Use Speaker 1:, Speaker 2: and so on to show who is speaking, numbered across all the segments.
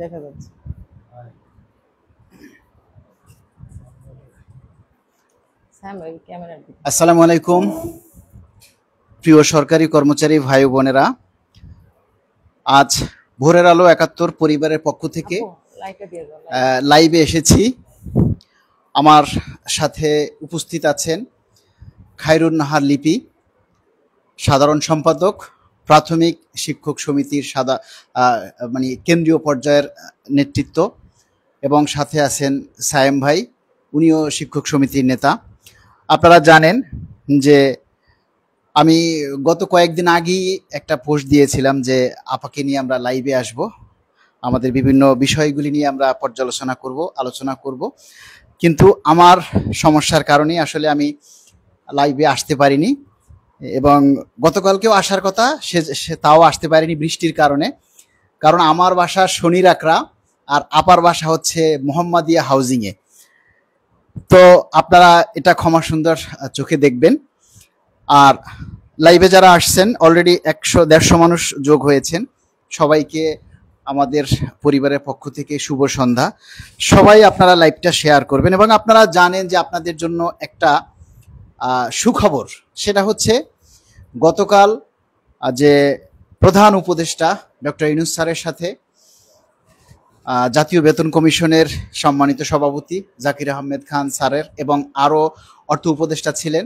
Speaker 1: দেখা যাচ্ছে।
Speaker 2: আসসালামু আলাইকুম প্রিয় সরকারি কর্মচারী ভাই বোনেরা, আজ ভোরের আলো ৭১ পরিবারের পক্ষ থেকে লাইভে এসেছি। আমার সাথে উপস্থিত আছেন খায়রুন নাহার লিপি, সাধারণ সম্পাদক, প্রাথমিক শিক্ষক সমিতির কেন্দ্রীয় পর্যায়ের নেতৃত্ব, এবং সাথে আছেন সায়েম ভাই, উনিও শিক্ষক সমিতির নেতা। আপনারা জানেন যে আমি গত কয়েকদিন আগেই একটা পোস্ট দিয়েছিলাম যে আপাকে নিয়ে আমরা লাইভে আসব, আমাদের বিভিন্ন বিষয়গুলি নিয়ে আমরা পর্যালোচনা করব, আলোচনা করব। কিন্তু আমার সমস্যার কারণে আসলে আমি লাইভে আসতে পারিনি, এবং গতকালকেও আসার কথা, সে তাও আসতে পারিনি বৃষ্টির কারণে। কারণ আমার বাসা শনিরাকড়া আর আপার বাসা হচ্ছে মোহাম্মদিয়া হাউজিংয়ে। তো আপনারা এটা ক্ষমা সুন্দর চোখে দেখবেন। আর লাইভে যারা আসছেন, অলরেডি ১০০-১৫০ মানুষ যোগ হয়েছেন। সবাইকে আমাদের পরিবারের পক্ষ থেকে শুভ সন্ধ্যা। সবাই আপনারা লাইভটা শেয়ার করবেন, এবং আপনারা জানেন যে আপনাদের জন্য একটা সুখবর, সেটা হচ্ছে গতকাল যে প্রধান উপদেষ্টা ডক্টর ইউনূস স্যারের সাথে জাতীয় বেতন কমিশনের সম্মানিত সভাপতি জাকির আহমেদ খান স্যারের, এবং আরও অর্থ উপদেষ্টা ছিলেন,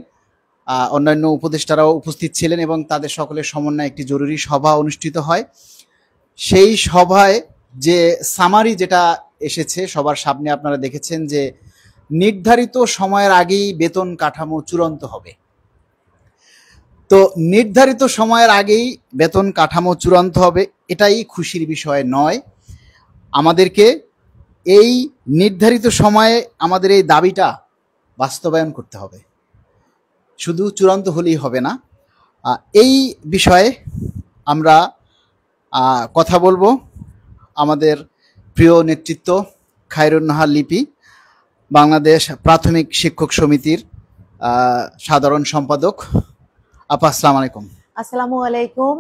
Speaker 2: অন্যান্য উপদেষ্টারাও উপস্থিত ছিলেন, এবং তাদের সকলের সমন্বয়ে একটি জরুরি সভা অনুষ্ঠিত হয়। সেই সভায় যে সামারি যেটা এসেছে সবার সামনে, আপনারা দেখেছেন যে নির্ধারিত সময়ের আগেই বেতন কাঠামো চূড়ান্ত হবে। তো নির্ধারিত সময়ের আগেই বেতন কাঠামো চূড়ান্ত হবে, এটাই খুশির বিষয় নয়। আমাদেরকে এই নির্ধারিত সময়ে আমাদের এই দাবিটা বাস্তবায়ন করতে হবে, শুধু চূড়ান্ত হলেই হবে না। এই বিষয়ে আমরা কথা বলবো। আমাদের প্রিয় নেতৃত্ব খায়রুন নাহার লিপি, বাংলাদেশ প্রাথমিক শিক্ষক সমিতির সাধারণ সম্পাদক। আপা, আসসালামু আলাইকুম।
Speaker 1: আসসালামু আলাইকুম।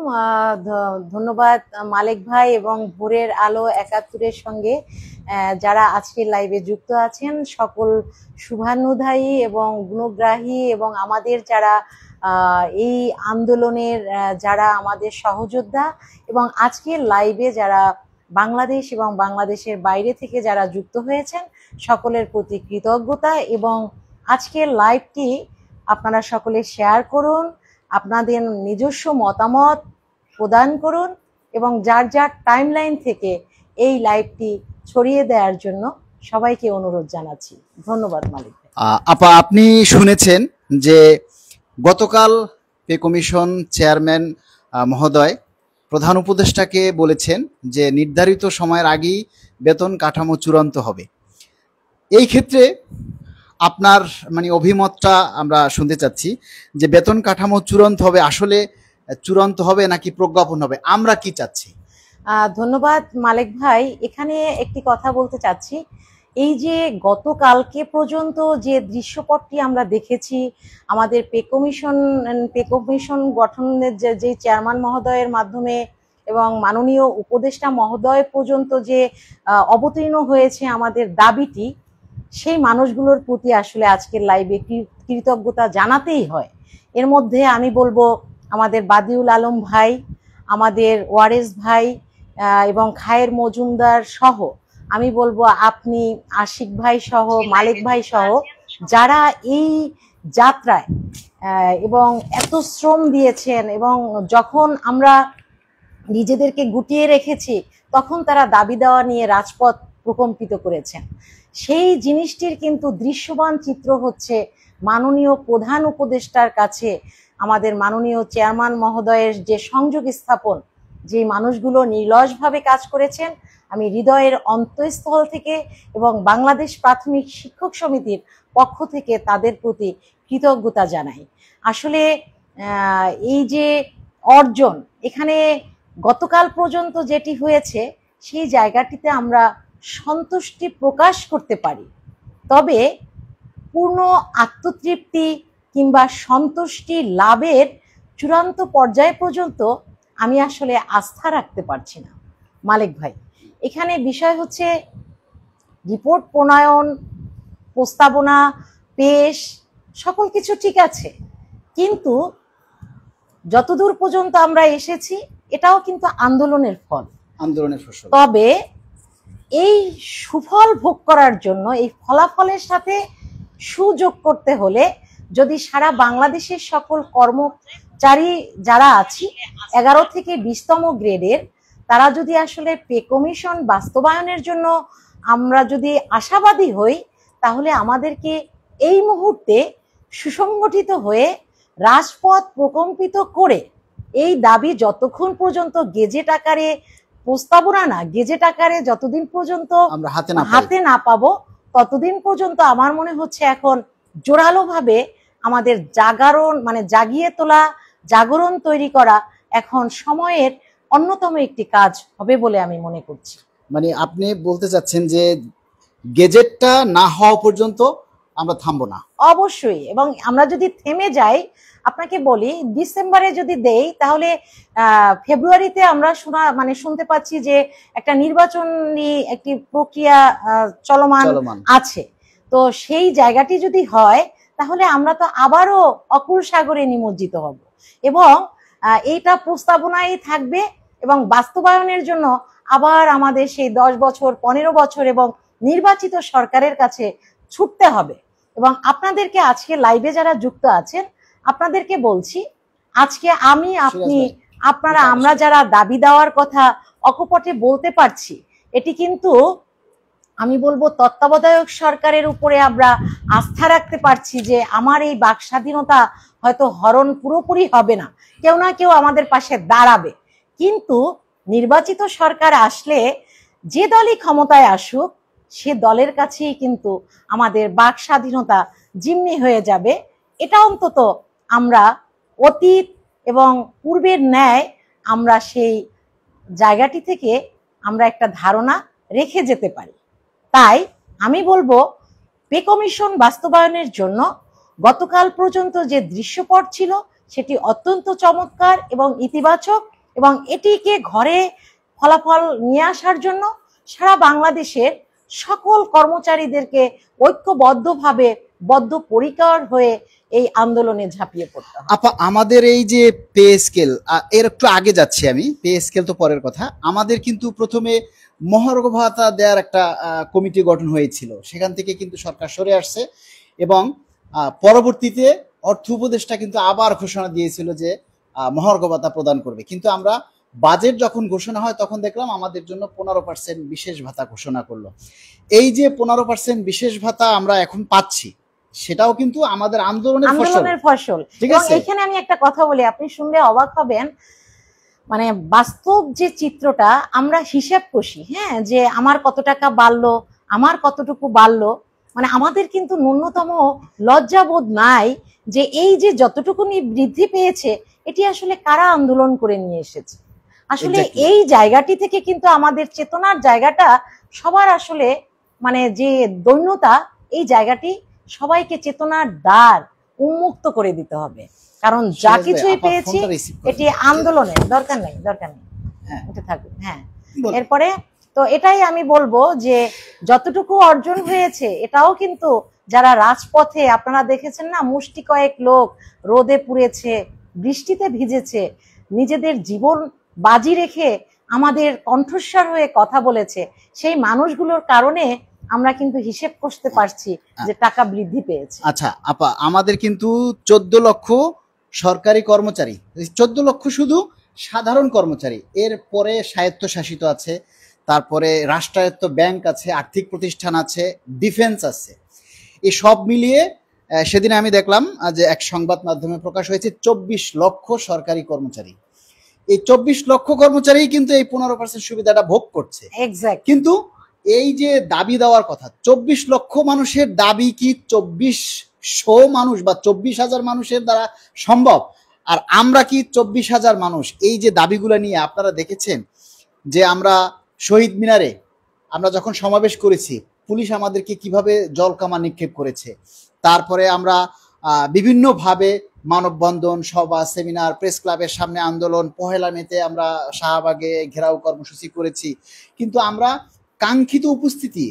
Speaker 1: ধন্যবাদ মালিক ভাই এবং ভোরের আলো ৭১-এর সঙ্গে যারা আজকের লাইভে যুক্ত আছেন, সকল শুভানুধ্যায়ী এবং গুণগ্রাহী, এবং আমাদের যারা এই আন্দোলনের যারা আমাদের সহযোদ্ধা, এবং আজকের লাইভে যারা বাংলাদেশ এবং বাংলাদেশের বাইরে থেকে যারা যুক্ত হয়েছেন, সকলের প্রতি কৃতজ্ঞতা। এবং আজকের লাইভটি আপনারা সকলে শেয়ার করুন, আপনাদের নিজস্ব মতামত প্রদান করুন, এবং যার যার টাইমলাইন থেকে এই লাইভটি ছড়িয়ে দেওয়ার জন্য সবাইকে অনুরোধ জানাচ্ছি। ধন্যবাদ মালিক।
Speaker 2: আপা, আপনি শুনেছেন যে গতকাল পে কমিশন চেয়ারম্যান মহোদয় প্রধান উপদেষ্টাকে বলেছেন যে নির্ধারিত সময়ের আগেই বেতন কাঠামো চূড়ান্ত হবে। এই ক্ষেত্রে আপনার অভিমতটা আমরা শুনতে চাচ্ছি, যে বেতন কাঠামো চূড়ান্ত হবে, আসলে চূড়ান্ত হবে নাকি প্রজ্ঞাপন হবে, আমরা কি চাচ্ছি?
Speaker 1: ধন্যবাদ মালিক ভাই। এখানে একটি কথা বলতে চাচ্ছি, এই যে গতকালকে পর্যন্ত যে দৃশ্যপটটি আমরা দেখেছি, আমাদের পে কমিশন গঠনের যে চেয়ারম্যান মহোদয়ের মাধ্যমে এবং মাননীয় উপদেষ্টা মহোদয় পর্যন্ত যে অবতীর্ণ হয়েছে আমাদের দাবিটি, সেই মানুষগুলোর প্রতি আসলে আজকের লাইভে কৃতজ্ঞতা জানাতেই হয়। এর মধ্যে আমি বলবো আমাদের বাদিউল আলম ভাই, আমাদের ওয়ারেস ভাই, এবং খায়ের মজুমদার সহ, আমি বলবো আপনি, আশিক ভাই সহ, মালিক ভাই সহ, যারা এই যাত্রায় এবং এত শ্রম দিয়েছেন, এবং যখন আমরা নিজেদেরকে গুটিয়ে রেখেছি তখন তারা দাবি দেওয়া নিয়ে রাজপথ প্রকম্পিত করেছেন। সেই জিনিসটির কিন্তু দৃশ্যমান চিত্র হচ্ছে মাননীয় প্রধান উপদেষ্টার কাছে আমাদের মাননীয় চেয়ারম্যান মহোদয়ের যে সংযোগ স্থাপন, যে মানুষগুলো নির্লসভাবে কাজ করেছেন, আমি হৃদয়ের অন্তঃস্থল থেকে এবং বাংলাদেশ প্রাথমিক শিক্ষক সমিতির পক্ষ থেকে তাদের প্রতি কৃতজ্ঞতা জানাই। আসলে এই যে অর্জন, এখানে গতকাল পর্যন্ত যেটি হয়েছে সেই জায়গাটিতে আমরা সন্তুষ্টি প্রকাশ করতে পারি, তবে পূর্ণ আত্মতৃপ্তি কিংবা সন্তুষ্টি লাভের চূড়ান্ত পর্যায় পর্যন্ত আমি আসলে আস্থা রাখতে পারছি না মালিক ভাই। এখানে বিষয় হচ্ছে রিপোর্ট প্রণয়ন, প্রস্তাবনা পেশ, সকল কিছু ঠিক আছে, কিন্তু যতদূর পর্যন্ত আমরা এসেছি এটাও কিন্তু আন্দোলনের ফল,
Speaker 2: আন্দোলনের ফসল।
Speaker 1: তবে এই সুফল ভোগ করার জন্য এই ফলাফলের সাথে সুযোগ করতে হলে যদি সারা বাংলাদেশের সকল কর্মচারী যারা আছি 11 থেকে 20তম গ্রেডের, তারা যদি আসলে পে কমিশন বাস্তবায়নের জন্য আমরা যদি আশাবাদী হই, তাহলে আমাদেরকে এই মুহূর্তে সুসংগঠিত হয়ে রাজপথ প্রকম্পিত করে এই দাবি যতক্ষণ পর্যন্ত গেজেট আকারে প্রস্তাবনা না, গেজেট আকারে যতদিন পর্যন্ত
Speaker 2: আমরা
Speaker 1: হাতে না পাবো, ততদিন পর্যন্ত আমার মনে হচ্ছে এখন জোরালোভাবে আমাদের জাগরণ মানে জাগিয়ে তোলা, জাগরণ তৈরি করা এখন সময়ের অন্যতম একটি কাজ হবে বলে আমি মনে করছি।
Speaker 2: মানে আপনি বলতে চাচ্ছেন যে গেজেটটা না হওয়া পর্যন্ত আমরা থামবো না?
Speaker 1: অবশ্যই, এবং আমরা যদি থেমে যাই, আপনাকে বলি ডিসেম্বরে যদি দেই তাহলে ফেব্রুয়ারিতে আমরা শুনতে পাচ্ছি যে একটা নির্বাচনী একটি প্রক্রিয়া চলমান আছে। তো সেই জায়গাটি যদি হয় তাহলে আমরা তো আবারও অকুল সাগরে নিমজ্জিত হব, এবং এইটা প্রস্তাবনায় থাকবে এবং বাস্তবায়নের জন্য আবার আমাদের সেই 10 বছর 15 বছর এবং নির্বাচিত সরকারের কাছে ছুটতে হবে। এবং আপনাদেরকে আজকে লাইভে যারা যুক্ত আছেন আপনাদেরকে বলছি, আজকে আমি আপনি আপনারা আমরা যারা দাবি দেওয়ার কথা অকপটে বলতে পারছি, এটি কিন্তু আমি বলবো তত্ত্বাবধায়ক সরকারের উপরে আমরা আস্থা রাখতে পারছি যে আমার এই বাক স্বাধীনতা হয়তো হরণ পুরোপুরি হবে না, কেউ না কেউ আমাদের পাশে দাঁড়াবে। কিন্তু নির্বাচিত সরকার আসলে যে দলই ক্ষমতায় আসুক সে দলের কাছেই কিন্তু আমাদের বাক স্বাধীনতা জিম্মি হয়ে যাবে। এটা অন্তত আমরা অতীত এবং পূর্বের ন্যায় আমরা সেই জায়গাটি থেকে আমরা একটা ধারণা রেখে যেতে পারি। তাই আমি বলবো পে কমিশন বাস্তবায়নের জন্য গতকাল পর্যন্ত যে দৃশ্যপট ছিল সেটি অত্যন্ত চমৎকার এবং ইতিবাচক, এবং এটিকে ঘরে ফলাফল নিয়ে আসার জন্য সারা বাংলাদেশের সকল কর্মচারীদেরকে ঐক্যবদ্ধভাবে বদ্ধপরিকর হয়ে এই আন্দোলনে ঝাঁপিয়ে পড়তে হবে।
Speaker 2: আপা, আমাদের এই যে পে স্কেল, এর একটু আগে যাচ্ছি আমি, পে স্কেল তো পরের কথা। আমাদের কিন্তু প্রথমে মহার্ঘ ভাতা দেওয়ার একটা কমিটি গঠন হয়েছিল, সেখান থেকে কিন্তু সরকার সরে আসছে, এবং পরবর্তীতে অর্থ উপদেষ্টা কিন্তু আবার ঘোষণা দিয়েছিল যে মহার্ঘ ভাতা প্রদান করবে। কিন্তু আমরা বাজেট যখন ঘোষণা হয় তখন দেখলাম আমাদের জন্য 15% বিশেষ ভাতা ঘোষণা করলো। এই যে 15% বিশেষ ভাতা আমরা এখন পাচ্ছি, সেটাও কিন্তু আমাদের আন্দোলনের
Speaker 1: ফসল। এবং এখানে আমি একটা কথা বলি, আপনি শুনলে অবাক হবেন, মানে বাস্তব যে চিত্রটা আমরা হিসাব কষি, হ্যাঁ, যে আমার কত টাকা বাড়লো, আমার কতটুকু বাড়লো, মানে আমাদের কিন্তু ন্যূনতম লজ্জাবোধ নাই যে এই যে যতটুকুনি বৃদ্ধি পেয়েছে এটি আসলে কারা আন্দোলন করে নিয়ে এসেছে। আসলে এই জায়গাটি থেকে কিন্তু আমাদের চেতনার জায়গাটা সবার আসলে মানে যে দৈন্যতা, এই জায়গাটি সবাইকে চেতনার দ্বার উন্মুক্ত করে দিতে হবে, কারণ যা কিছুই পেয়েছি এটি আন্দোলনের দরকার নেই এটা থাকবে। হ্যাঁ, এরপরে তো এটাই আমি বলবো যে যতটুকু অর্জন হয়েছে এটাও কিন্তু যারা রাজপথে আপনারা দেখেছেন না, মুষ্টি কয়েক লোক রোদে পুড়েছে, বৃষ্টিতে ভিজেছে, নিজেদের জীবন বাজি রেখে আমাদের কণ্ঠস্বর হয়ে কথা বলেছে, সেই মানুষগুলোর কারণে আমরা কিন্তু হিসেব করতে পারছি যে টাকা বৃদ্ধি পেয়েছে।
Speaker 2: আচ্ছা আপা, আমাদের কিন্তু 14 লক্ষ সরকারি কর্মচারী, 14 লক্ষ শুধু সাধারণ কর্মচারী, এর পরে স্বায়ত্তশাসিত আছে, তারপরে রাষ্ট্রায়ত্ত ব্যাংক আছে, আর্থিক প্রতিষ্ঠান আছে, ডিফেন্স আছে, এই সব মিলিয়ে সেদিন আমি দেখলাম যে এক সংবাদ মাধ্যমে প্রকাশ হয়েছে 24 লক্ষ সরকারি কর্মচারী। এই 24 লক্ষ কর্মচারী কিন্তু এই 15% সুবিধাটা ভোগ করছে। কিন্তু এই যে দাবি দেওয়ার কথা, 24 লক্ষ মানুষের দাবি কি 2400 মানুষ বা 24,000 মানুষের দ্বারা সম্ভব? আর আমরা কি 24,000 মানুষ এই যে দাবিগুলো নিয়ে, আপনারা দেখেছেন যে আমরা শহীদ মিনারে আমরা যখন সমাবেশ করেছি, পুলিশ আমাদেরকে কিভাবে জলকামা নিক্ষেপ করেছে, তারপরে আমরা বিভিন্নভাবে মানববন্ধন, সভা, সেমিনার, প্রেস ক্লাবের সামনে আন্দোলন, পহেলা মেতে আমরা শাহবাগে ঘেরাও কর্মসূচি করেছি, কিন্তু আমরা কাঙ্ক্ষিত উপস্থিতি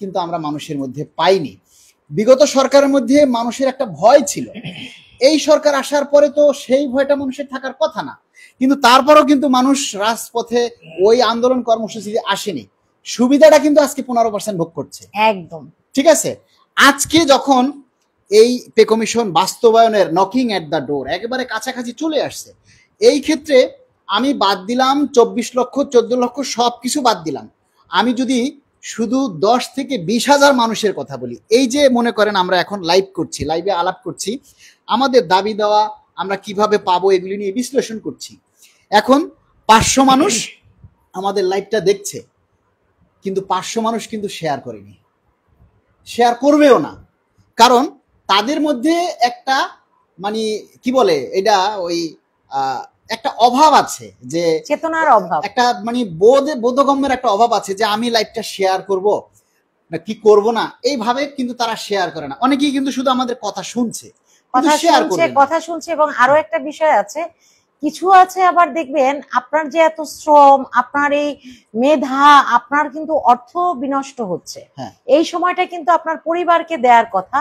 Speaker 2: কিন্তু আমরা মানুষের মধ্যে পাইনি। বিগত সরকারের মধ্যে মানুষের একটা ভয় ছিল, এই সরকার আসার পরে তো সেই ভয়টা মানুষের থাকার কথা না, কিন্তু তারপরও কিন্তু মানুষ রাজপথে ওই আন্দোলন কর্মসূচিতে আসেনি। সুবিধাটা কিন্তু আজকে 15% ভোগ করছে।
Speaker 1: একদম
Speaker 2: ঠিক আছে। আজকে যখন এই পে কমিশন বাস্তবায়নের নকিং এট দ্য ডোর একেবারে কাছাকাছি চলে আসছে, এই ক্ষেত্রে আমি বাদ দিলাম 24 লক্ষ 14 লক্ষ সবকিছু বাদ দিলাম, আমি যদি শুধু 10 থেকে 20,000 মানুষের কথা বলি, এই যে মনে করেন আমরা এখন লাইভ করছি, লাইভে আলাপ করছি, আমাদের দাবি দেওয়া আমরা কিভাবে পাবো এগুলি নিয়ে বিশ্লেষণ করছি। এখন 500 মানুষ আমাদের লাইভটা দেখছে, কিন্তু 500 মানুষ কিন্তু শেয়ার করেনি, শেয়ার করবেও না, কারণ তাদের মধ্যে একটা মানে কি বলে এটা, ওই একটা অভাব আছে, যে
Speaker 1: চেতনার অভাব,
Speaker 2: একটা মানে বোধগম্যের একটা অভাব আছে, যে আমি লাইভটা শেয়ার করব না কি করব না, এইভাবে কিন্তু তারা শেয়ার করে না। অনেকেই কিন্তু শুধু আমাদের কথা শুনছে,
Speaker 1: কথা শুনছে। এবং আরো একটা বিষয় আছে, কিছু আছে আবার দেখবেন আপনার যে এত শ্রম, আপনার এই মেধা, আপনার কিন্তু অর্থ বিনষ্ট হচ্ছে, এই সময়টা কিন্তু আপনার পরিবারকে দেওয়ার কথা,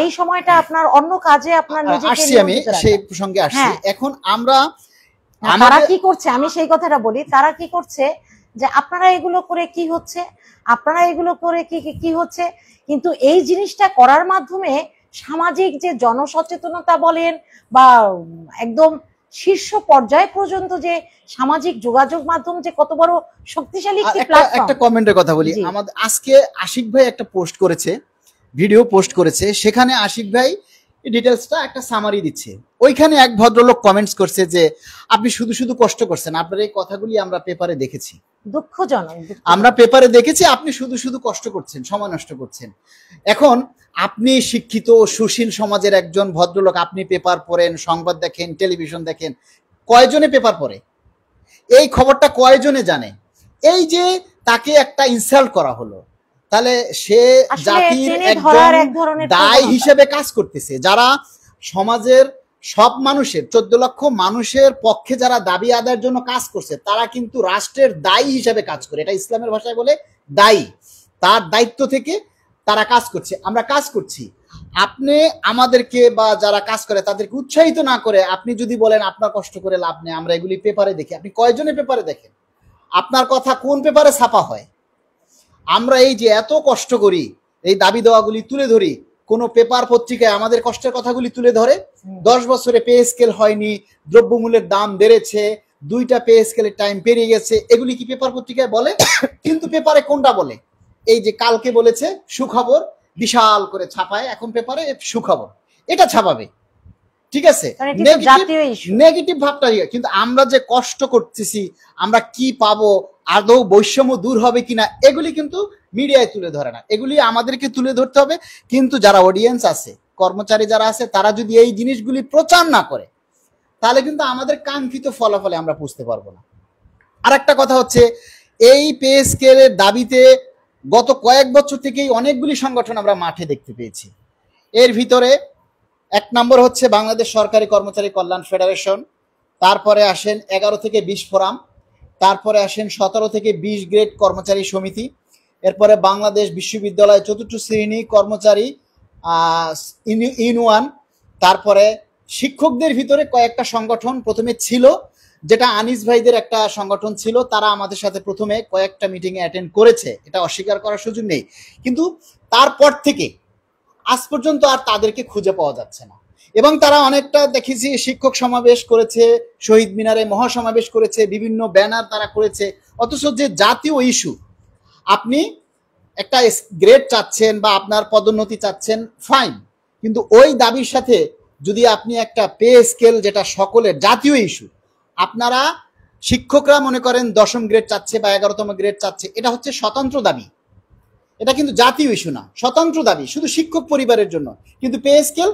Speaker 1: এই সময়টা আপনার অন্য কাজে আপনার নিজেকে
Speaker 2: আমি সেই প্রসঙ্গে আসছি। এখন আমরা
Speaker 1: তারা কি করছে, আমি সেই কথাটা বলি, তারা কি করছে যে আপনারা এগুলো করে কি হচ্ছে, আপনারা এগুলো করে কি হচ্ছে, কিন্তু এই জিনিসটা করার মাধ্যমে সামাজিক যে জনসচেতনতা বলেন বা একদম শীর্ষ পর্যায় পর্যন্ত যে সামাজিক যোগাযোগ মাধ্যম যে কত বড় শক্তিশালী একটি প্ল্যাটফর্ম।
Speaker 2: একটা কমেন্টের কথা বলি, আমাদের আজকে আশিক ভাই একটা পোস্ট করেছে, ভিডিও পোস্ট করেছে, সেখানে আশিক ভাই ডিটেলসটা একটা সামারি দিচ্ছে। ওইখানে এক ভদ্রলোক কমেন্টস করছে যে আপনি শুধু শুধু কষ্ট করছেন, আপনার এই কথাগুলি আমরা পেপারে দেখেছি,
Speaker 1: দুঃখজনক,
Speaker 2: আমরা পেপারে দেখেছি, আপনি শুধু শুধু কষ্ট করছেন, সময় নষ্ট করছেন। এখন আপনি শিক্ষিত সুশীল সমাজের একজন ভদ্রলোক, আপনি পেপার পড়েন, সংবাদ দেখেন, টেলিভিশন দেখেন, কয়জনে পেপার পড়ে? এই খবরটা কয়জনে জানে? এই যে তাকে একটা ইনসাল্ট করা হলো, তাহলে সে জাতির একজন দায় হিসেবে কাজ করতেছে। যারা সমাজের সব মানুষের 14 লক্ষ মানুষের পক্ষে যারা দাবি আদায়ের জন্য কাজ করছে, তারা কিন্তু রাষ্ট্রের দায়ী হিসেবে কাজ করে, এটা ইসলামের ভাষায় বলে দায়ী, তার দায়িত্ব থেকে তারা কাজ করছে, আমরা কাজ করছি। আপনি আমাদেরকে বা যারা কাজ করে তাদেরকে উৎসাহিত না করে আপনি যদি বলেন আপনার কষ্ট করে লাভ নেই, আমরা এগুলি পেপারে দেখি, আপনি কয়জনে পেপারে দেখেন? আপনার কথা কোন পেপারে ছাপা হয়? আমরা এই যে এত কষ্ট করি, এই দাবি দেওয়াগুলি তুলে ধরি, কোন পেপার পত্রিকায় আমাদের কষ্টের কথাগুলি তুলে ধরে? 10 বছরে পে স্কেল হয়নি, দ্রব্যমূল্যের দাম বেড়েছে, 2টা পে স্কেলের টাইম পেরিয়ে গেছে, এগুলি কি পেপার পত্রিকায় বলে? কিন্তু পেপারে কোনটা বলে? এই যে কালকে বলেছে সুখবর, বিশাল করে ছাপায় এখন পেপারে সুখবর, এটা ছাপাবে, ঠিক আছে, নেগেটিভ ভাবটা। কিন্তু আমরা যে কষ্ট করতেছি, আমরা কি পাবো, আদৌ বৈষম্য দূর হবে কিনা, এগুলি কিন্তু মিডিয়ায় তুলে ধরে না, এগুলি আমাদেরকে তুলে ধরতে হবে। কিন্তু যারা অডিয়েন্স আছে, কর্মচারী যারা আছে, তারা যদি এই জিনিসগুলি প্রচার না করে, তাহলে কিন্তু আমাদের কাঙ্ক্ষিত ফলাফলে আমরা বুঝতে পারবো না। আর একটা কথা হচ্ছে, এই পে স্কেলের দাবিতে গত কয়েক বছর থেকেই অনেকগুলি সংগঠন আমরা মাঠে দেখতে পেয়েছি। এর ভিতরে 1 নম্বর হচ্ছে বাংলাদেশ সরকারি কর্মচারী কল্যাণ ফেডারেশন, তারপরে আসেন 11 থেকে 20 ফোরাম, তারপরে আসেন 17 থেকে 20 গ্রেড কর্মচারী সমিতি, এরপরে বাংলাদেশ বিশ্ববিদ্যালয় 4র্থ শ্রেণী কর্মচারী ইউনিয়ন, তারপরে শিক্ষকদের ভিতরে কয়েকটা সংগঠন প্রথমে ছিল, যেটা আনিস ভাইদের একটা সংগঠন ছিল, তারা আমাদের সাথে প্রথমে কয়েকটা মিটিংয়ে অ্যাটেন্ড করেছে, এটা অস্বীকার করার সুযোগ নেই। কিন্তু তারপর থেকে আজ পর্যন্ত আর তাদেরকে খুঁজে পাওয়া যাচ্ছে না, এবং তারা অনেকটা দেখেছি শিক্ষক সমাবেশ করেছে, শহীদ মিনারে মহাসমাবেশ করেছে, বিভিন্ন ব্যানার তারা করেছে, অথচ যে জাতীয় ইস্যু, আপনি একটা গ্রেড চাচ্ছেন বা আপনার পদোন্নতি চাচ্ছেন, ফাইন, কিন্তু ওই দাবির সাথে যদি আপনি একটা পে স্কেল, যেটা সকলের জাতীয় ইস্যু, আপনারা শিক্ষকরা মনে করেন 10ম গ্রেড চাচ্ছে বা 11তম গ্রেড চাচ্ছে, এটা হচ্ছে স্বতন্ত্র দাবি, এটা কিন্তু জাতীয় ইস্যু না, স্বতন্ত্র দাবি শুধু শিক্ষক পরিবারের জন্য, কিন্তু পে স্কেল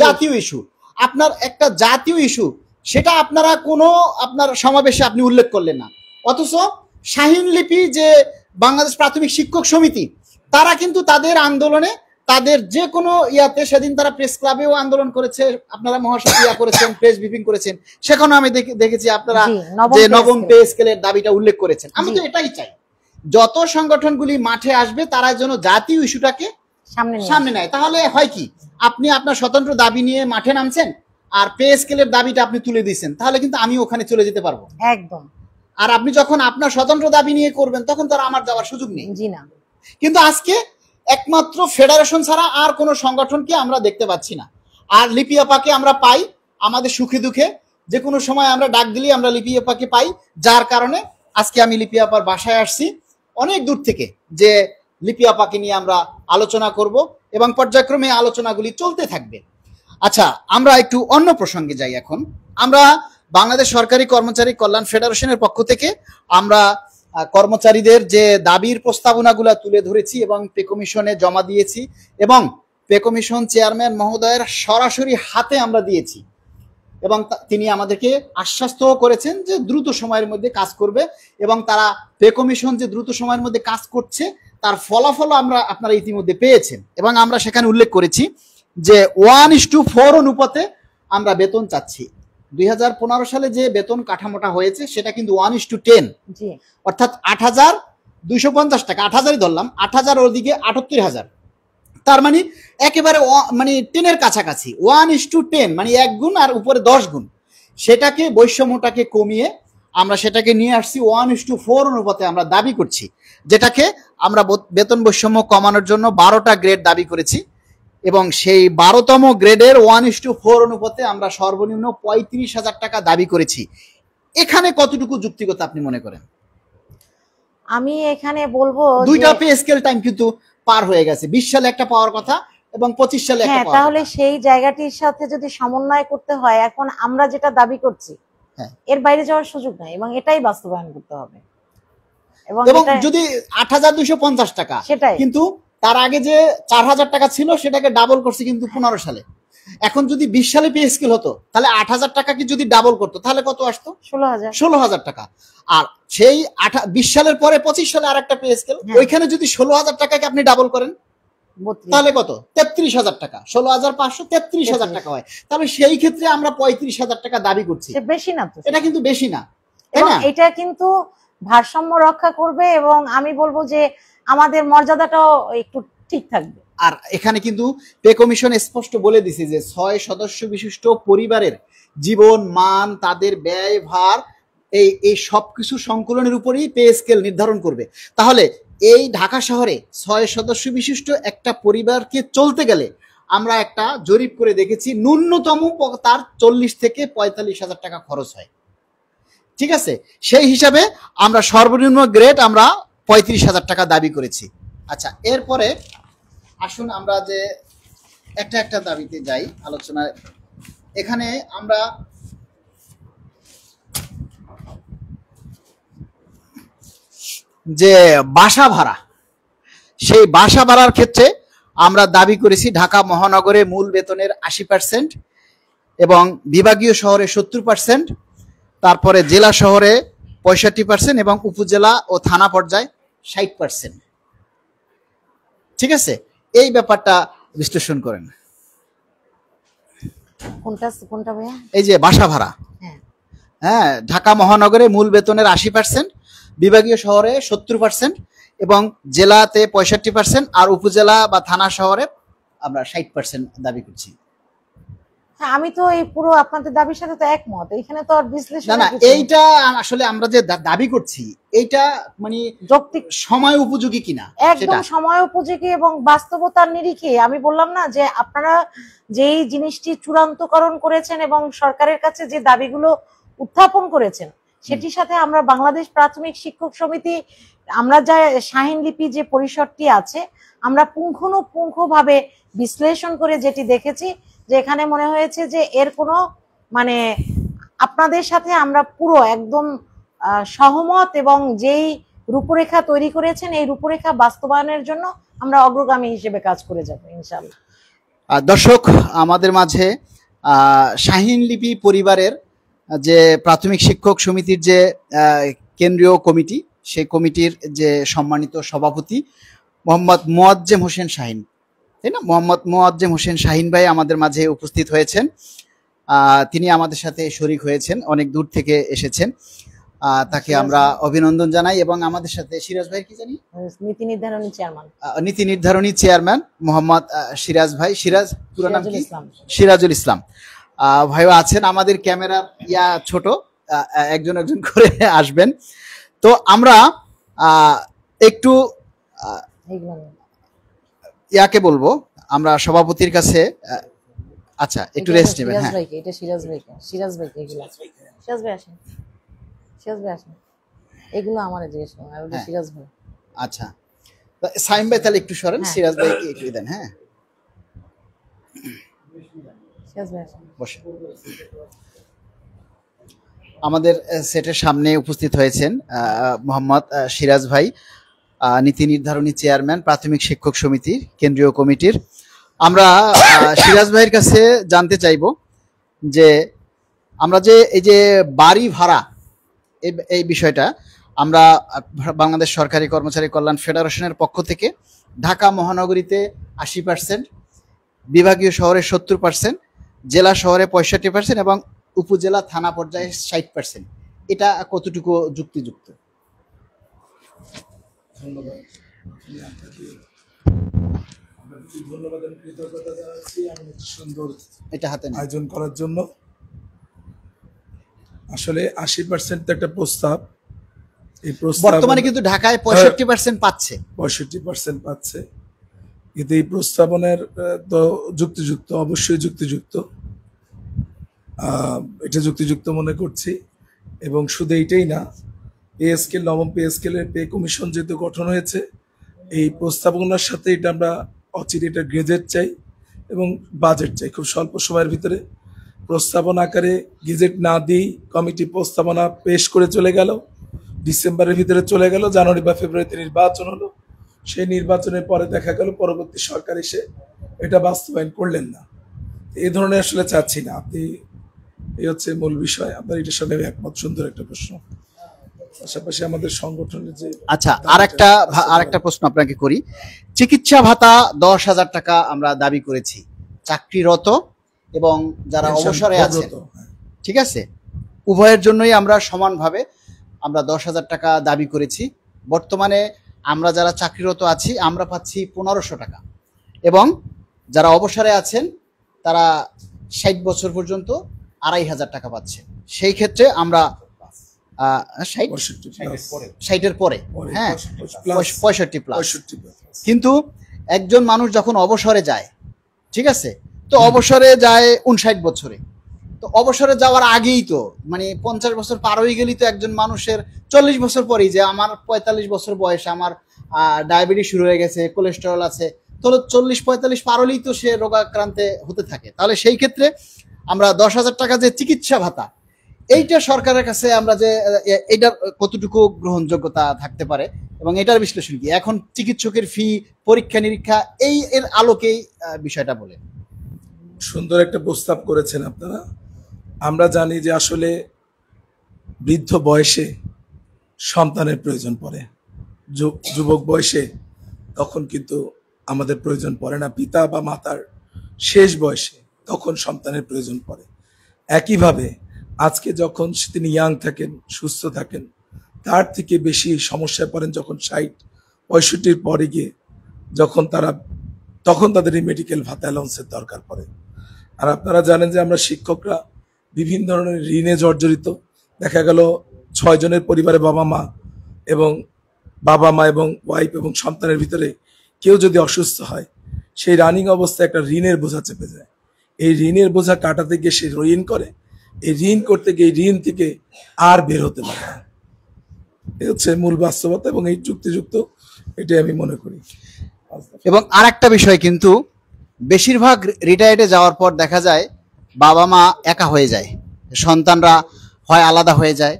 Speaker 2: জাতীয় ইস্যু। আপনার একটা জাতীয় ইস্যু, সেটা আপনারা কোনো আপনার সমাবেশে আপনি উল্লেখ করলেন না, অথচ শাহীন লিপি যে বাংলাদেশ প্রাথমিক শিক্ষক সমিতি, তারা কিন্তু তাদের আন্দোলনে, তাদের যে কোনো ইয়াতে, সেদিন তারা প্রেস ক্লাবেও আন্দোলন করেছে, আপনারা মহাসচিব করেছেন, প্রেস ব্রিফিং করেছেন, সেখানেও আমি দেখেছি আপনারা যে নবম পে স্কেলের দাবিটা উল্লেখ করেছেন। আমি তো এটাই চাই, যত সংগঠনগুলি মাঠে আসবে তারা যেন জাতীয় ইস্যুটাকে সামনে নেয়। তাহলে হয় কি, আপনি আপনার স্বতন্ত্র দাবি নিয়ে মাঠে নামছেন আর পে স্কেলের দাবিটা আপনি তুলে দিয়েছেন, তাহলে কিন্তু আমি ওখানে চলে যেতে পারবো
Speaker 1: একদম।
Speaker 2: আর আপনি যখন আপনার স্বতন্ত্র দাবি নিয়ে করবেন তখন তো আমার যাওয়ার সুযোগ নেই।
Speaker 1: জি না।
Speaker 2: কিন্তু আজকে একমাত্র ফেডারেশন ছাড়া আর কোনো সংগঠনকে আমরা দেখতে পাচ্ছি না। আর লিপি আপাকে আমরা পাই আমাদের সুখে দুঃখে, যে কোনো সময় আমরা ডাক দিলেই আমরা লিপি আপাকে পাই, যার কারণে আজকে আমি লিপি আপার বাসায় আসছি অনেক দূর থেকে, যে লিপি আপাকে নিয়ে আমরা আলোচনা করব এবং পর্যায়ক্রমে আলোচনাগুলি চলতে থাকবে। আচ্ছা, আমরা একটু অন্য প্রসঙ্গে যাই। এখন আমরা বাংলাদেশ সরকারি কর্মচারী কল্যাণ ফেডারেশনের পক্ষ থেকে আমরা কর্মচারীদের যে দাবির প্রস্তাবনাগুলো তুলে ধরেছি এবং পে কমিশনে জমা দিয়েছি এবং পে কমিশন চেয়ারম্যান মহোদয়ের সরাসরি হাতে আমরা দিয়েছি এবং তিনি আমাদেরকে আশ্বস্ত করেছেন যে দ্রুত সময়ের মধ্যে কাজ করবে এবং তারা পে কমিশন যে দ্রুত সময়ের মধ্যে কাজ করছে তার ফলাফল আপনারা ইতিমধ্যে পেয়েছেন। এবং আমরা সেখানে উল্লেখ করেছি যে 1:4 অনুপাতে আমরা বেতন চাচ্ছি। 2015 সালে যে বেতন কাঠামোটা হয়েছে সেটা কিন্তু 1:10, অর্থাৎ 8,250 টাকা, 8,000ই ধরলাম, 8,000 ওদিকে 78,000, তার মানে একেবারে মানে 10-এর কাছাকাছি, 1:10, মানে 1 গুণ আর উপরে 10 গুণ। সেটাকে, বৈষম্যটাকে কমিয়ে আমরা সেটাকে নিয়ে আসছি 1:4 অনুপাতে আমরা দাবি করছি, যেটাকে আমরা বেতন বৈষম্য কমানোর জন্য 12টা গ্রেড দাবি করেছি এবং সেই 12তম গ্রেডের 1:4 অনুপাতে আমরা সর্বনিম্ন 35,000 টাকা দাবি করেছি। এখানে কতটুকু যুক্তিগত আপনি মনে করেন?
Speaker 1: আমি এখানে বলবো
Speaker 2: দুইটা পে স্কেল টাইম কিন্তু পার হয়ে গেছে, 20 সালে একটা পাওয়ার কথা এবং 25 সালে একটা পাওয়ার।
Speaker 1: তাহলে সেই জায়গাটির সাথে যদি সমন্বয় করতে হয়, এখন আমরা যেটা দাবি করছি এর বাইরে যাওয়ার সুযোগ নাই এবং এটাই বাস্তবায়ন করতে হবে।
Speaker 2: এবং যদি 8,250 টাকা, কিন্তু তার আগে যে 4,000 টাকা ছিল সেটাকে ডাবল করছে কিন্তু 15 সালে। এখন যদি 20 সালে পে স্কেল হতো তাহলে 8,000 টাকাকে যদি ডাবল করতো তাহলে কত আসতো? 16,000 টাকা। আর সেই 20 সালের পরে 25 সালে আর একটা পে স্কেল, ওইখানে যদি 16,000 টাকাকে আপনি ডাবল করেন তাহলে কত? 33,000 টাকা। 16,500 33,000 টাকা হয়। তাহলে সেই ক্ষেত্রে আমরা 35,000 টাকা দাবি করছি।
Speaker 1: বেশি না তো?
Speaker 2: এটা কিন্তু বেশি না,
Speaker 1: এটা কিন্তু ভারসাম্য রক্ষা করবে এবং আমি বলবো যে আমাদের মর্যাদাটাও একটু ঠিক থাকবে।
Speaker 2: আর এখানে কিন্তু পে কমিশন স্পষ্ট বলে দিছে যে 6 সদস্য বিশিষ্ট পরিবারের জীবন মান, তাদের ব্যয় ভার, এই সবকিছু সংকলনের উপরেই পে স্কেল নির্ধারণ করবে। তাহলে এই ঢাকা শহরে 6 সদস্য বিশিষ্ট একটা পরিবারকে চলতে গেলে আমরা একটা জরিপ করে দেখেছি, ন্যূনতম তার 40 থেকে 45,000 টাকা খরচ হয়। ঠিক আছে, সেই হিসাবে আমরা সর্বনিম্ন গ্রেড আমরা 35,000 টাকা দাবি করেছি। আচ্ছা, এরপরে আসুন আমরা যে একটা দাবিতে যাই আলোচনায়। এখানে আমরা যে বাসা ভাড়া, সেই বাসা ভাড়ার ক্ষেত্রে আমরা দাবি করেছি ঢাকা মহানগরে মূল বেতনের 80% এবং বিভাগীয় শহরে 70%, তারপরে জেলা শহরে 65% এবং উপজেলা ও থানা পর্যায়ে 60%। ঠিক আছে, এই ব্যাপারটা বিশ্লেষণ করেন।
Speaker 1: কোনটা ভাইয়া?
Speaker 2: এই যে বাসা ভাড়া, হ্যাঁ, ঢাকা মহানগরে মূল বেতনের 80%, বিভাগীয় শহরে 70% এবং জেলাতে 65% আর উপজেলা বা থানা শহরে আমরা 60% দাবি করছি।
Speaker 1: হ্যাঁ, আমি তো এই পুরো আপনাদের দাবির সাথে তো একমত। এখানে তো আর বিশ্লেষণ
Speaker 2: না, এইটা আসলে আমরা যে দাবি করছি এইটা মানে যৌক্তিক, সময় উপযোগী কিনা,
Speaker 1: একদম সময় উপযোগী এবং বাস্তবতার নিরিখে। আমি বললাম না যে আপনারা যেই জিনিসটি চূড়ান্তকরণ করেছেন এবং সরকারের কাছে যে দাবিগুলো উত্থাপন করেছেন সেটির সাথে আমরা বাংলাদেশ প্রাথমিক শিক্ষক সমিতি, আমরা যা শাহীন লিপি যে পরিষদটি আছে, আমরা পুঙ্খানুপুঙ্খভাবে বিশ্লেষণ করে যেটি দেখেছি যে এখানে মনে হয়েছে যে এর কোনো মানে আপনাদের সাথে আমরা পুরো একদম সহমত এবং যেই রূপরেখা তৈরি করেছেন এই রূপরেখা বাস্তবায়নের জন্য আমরা অগ্রগামী হিসেবে কাজ করে যাব ইনশাআল্লাহ।
Speaker 2: দর্শক, আমাদের মাঝে শাহীন লিপি পরিবারের যে প্রাথমিক শিক্ষক সমিতির যে কেন্দ্রীয় কমিটি, সেই কমিটির যে সম্মানিত সভাপতি মোহাম্মদ মোয়াজ্জেম হোসেন শাহিন, তাই না? মোহাম্মদ মোয়াজ্জেম হোসেন শাহিন ভাই আমাদের মাঝে উপস্থিত হয়েছেন। তিনি আমাদের সাথে শরীক হয়েছেন, অনেক দূর থেকে এসেছেন। তাকে আমরা অভিনন্দন জানাই। এবং আমাদের সাথে সিরাজ ভাই, কি জানি, নীতি নির্ধারণী চেয়ারম্যান মোহাম্মদ সিরাজ ভাই, পুরো নাম কি? সিরাজুল ইসলাম ভাইও আছেন। আমাদের ক্যামেরার ছোট, একজন একজন করে আসবেন। তো আমরা একটু ইয়াকে বলবো, আমরা সভাপতির কাছে আচ্ছা একটু রেস্ট নেবেন। হ্যাঁ,
Speaker 1: এটা সিরাজ ভাইকে, সিরাজ ভাইকে এগুলো, সিরাজ ভাই আসেন, সিরাজ ভাই আসেন, এগুলো আমারে জিজ্ঞেস করুন। আর ওটা সিরাজ ভাই। আচ্ছা, সাইম ভাই তাহলে একটু সরেন, সিরাজ ভাইকে একটু দেন। হ্যাঁ, সিরাজ ভাই আসেন, বসে। আমাদের সেটের সামনে উপস্থিত হয়েছেন মোহাম্মদ সিরাজ ভাই, নীতি নির্ধারণী চেয়ারম্যান প্রাথমিক শিক্ষক সমিতির কেন্দ্রীয় কমিটির। আমরা সিরাজ ভাইয়ের কাছে জানতে চাইব যে আমরা যে এই যে বাড়ি ভাড়া এই বিষয়টা, আমরা বাংলাদেশ সরকারি কর্মচারী কল্যাণ ফেডারেশনের পক্ষ থেকে ঢাকা মহানগরীতে 80%, বিভাগীয় শহরে 70%, জেলা শহরে 65% এবং উপজেলা থানা পর্যায়ে 60%, এটা কতটুকু যুক্তিযুক্ত?
Speaker 3: ধন্যবাদ এবং কৃতজ্ঞতা জানাচ্ছি এমন সুন্দর
Speaker 2: এটা হাতে
Speaker 3: আয়োজন করার জন্য। আসলে 80% একটা প্রস্তাব, এই প্রস্তাব
Speaker 2: বর্তমানে কিন্তু ঢাকায় 65% পাচ্ছে,
Speaker 3: 65% পাচ্ছে, কিন্তু এই প্রস্তাবনের তো যুক্তিযুক্ত, অবশ্যই যুক্তিযুক্ত, এটা যুক্তিযুক্ত মনে করছি। এবং শুধু এইটাই না, পে স্কেল, নবম পে স্কেলের পে কমিশন যেহেতু গঠন হয়েছে, এই প্রস্তাবনার সাথে এটা আমরা অচিরে এটা গেজেট চাই এবং বাজেট চাই। খুব স্বল্প সময়ের ভিতরে প্রস্তাবনা আকারে গেজেট না দিয়েই কমিটি প্রস্তাবনা পেশ করে চলে গেল, ডিসেম্বরের ভিতরে চলে গেল, জানুয়ারি বা ফেব্রুয়ারিতে নির্বাচন হলো। সেই নির্বাচনের পরে দেখা গেল পরবর্তী সরকার এসে এটা বাস্তবায়ন করলেন না। এই ধরনের আসলে চাচ্ছি না। আপনি, এই হচ্ছে মূল বিষয়, আপনার এটার সঙ্গে একমত। সুন্দর একটা প্রশ্ন। পাশাপাশি আমাদের সংগঠনের যে
Speaker 2: আচ্ছা, আরেকটা প্রশ্ন আপনাকে করি। চিকিৎসা ভাতা 10,000 টাকা আমরা দাবি করেছি, চাকরিরত এবং যারা অবসরে আছেন, ঠিক আছে, উভয়ের জন্যই আমরা সমানভাবে আমরা 10,000 টাকা দাবি করেছি। বর্তমানে আমরা যারা চাকরিরত আছি আমরা পাচ্ছি 1500 টাকা, এবং যারা অবসরে আছেন তারা 60 বছর পর্যন্ত 2,500 টাকা পাচ্ছে। সেই ক্ষেত্রে আমরা 60-এর পরে, হ্যাঁ, 65+। কিন্তু একজন মানুষ যখন অবসরে যায়, ঠিক আছে, তো অবসরে যায় 59 বছরে, তো অবসরে যাওয়ার আগেই তো মানে 50 বছর পার হয়ে গেলেই তো একজন মানুষের 40 বছর পরেই যে আমার 45 বছর বয়সে আমার ডায়াবেটিস শুরু হয়ে গেছে, কোলেস্টেরল আছে, তাহলে 40-45 পার হলেই তো সে রোগাক্রান্তে হতে থাকে। তাহলে সেই ক্ষেত্রে আমরা 10,000 টাকা যে চিকিৎসা ভাতা, এইটা সরকারের কাছে আমরা যে এইটার কতটুকু গ্রহণযোগ্যতা থাকতে পারে এবং এটার বিশ্লেষণ কি? এখন চিকিৎসকের ফি, পরীক্ষা নিরীক্ষা, এর আলোকেই বিষয়টা বলে।
Speaker 3: সুন্দর একটা প্রস্তাব করেছেন আপনারা। আমরা জানি যে আসলে বৃদ্ধ বয়সে সন্তানের প্রয়োজন পড়ে, যুবক বয়সে তখন কিন্তু আমাদের প্রয়োজন পড়ে না। পিতা বা মাতার শেষ বয়সে তখন সন্তানের প্রয়োজন পড়ে। একইভাবে আজকে যখন তিনি ইয়াং থাকেন, সুস্থ থাকেন, তার থেকে বেশি সমস্যায় পড়েন যখন 60-65 পরে গিয়ে, তখন তাদের এই মেডিকেল ভাতা অ্যালাউন্সের দরকার পড়ে। আর আপনারা জানেন যে আমরা শিক্ষকরা বিভিন্ন ধরনের ঋণে জর্জরিত। দেখা গেল 6 জনের পরিবারে বাবা মা এবং ওয়াইফ এবং সন্তানের ভিতরে কেউ যদি অসুস্থ হয়, সেই রানিং অবস্থায় একটা ঋণের বোঝা চেপে যায়। এই ঋণের বোঝা কাটাতে গিয়ে সে ঋণ করে, এই ঋণ করতে গিয়ে ঋণ থেকে আর বের হতে পারে না। এই হচ্ছে মূল বাস্তবতা এবং এই যুক্তিযুক্ত, এটাই আমি মনে করি।
Speaker 2: এবং আরেকটা বিষয়, কিন্তু বেশিরভাগ রিটায়ার্ডে যাওয়ার পর দেখা যায় বাবা মা একা হয়ে যায়, সন্তানরা হয় আলাদা হয়ে যায়,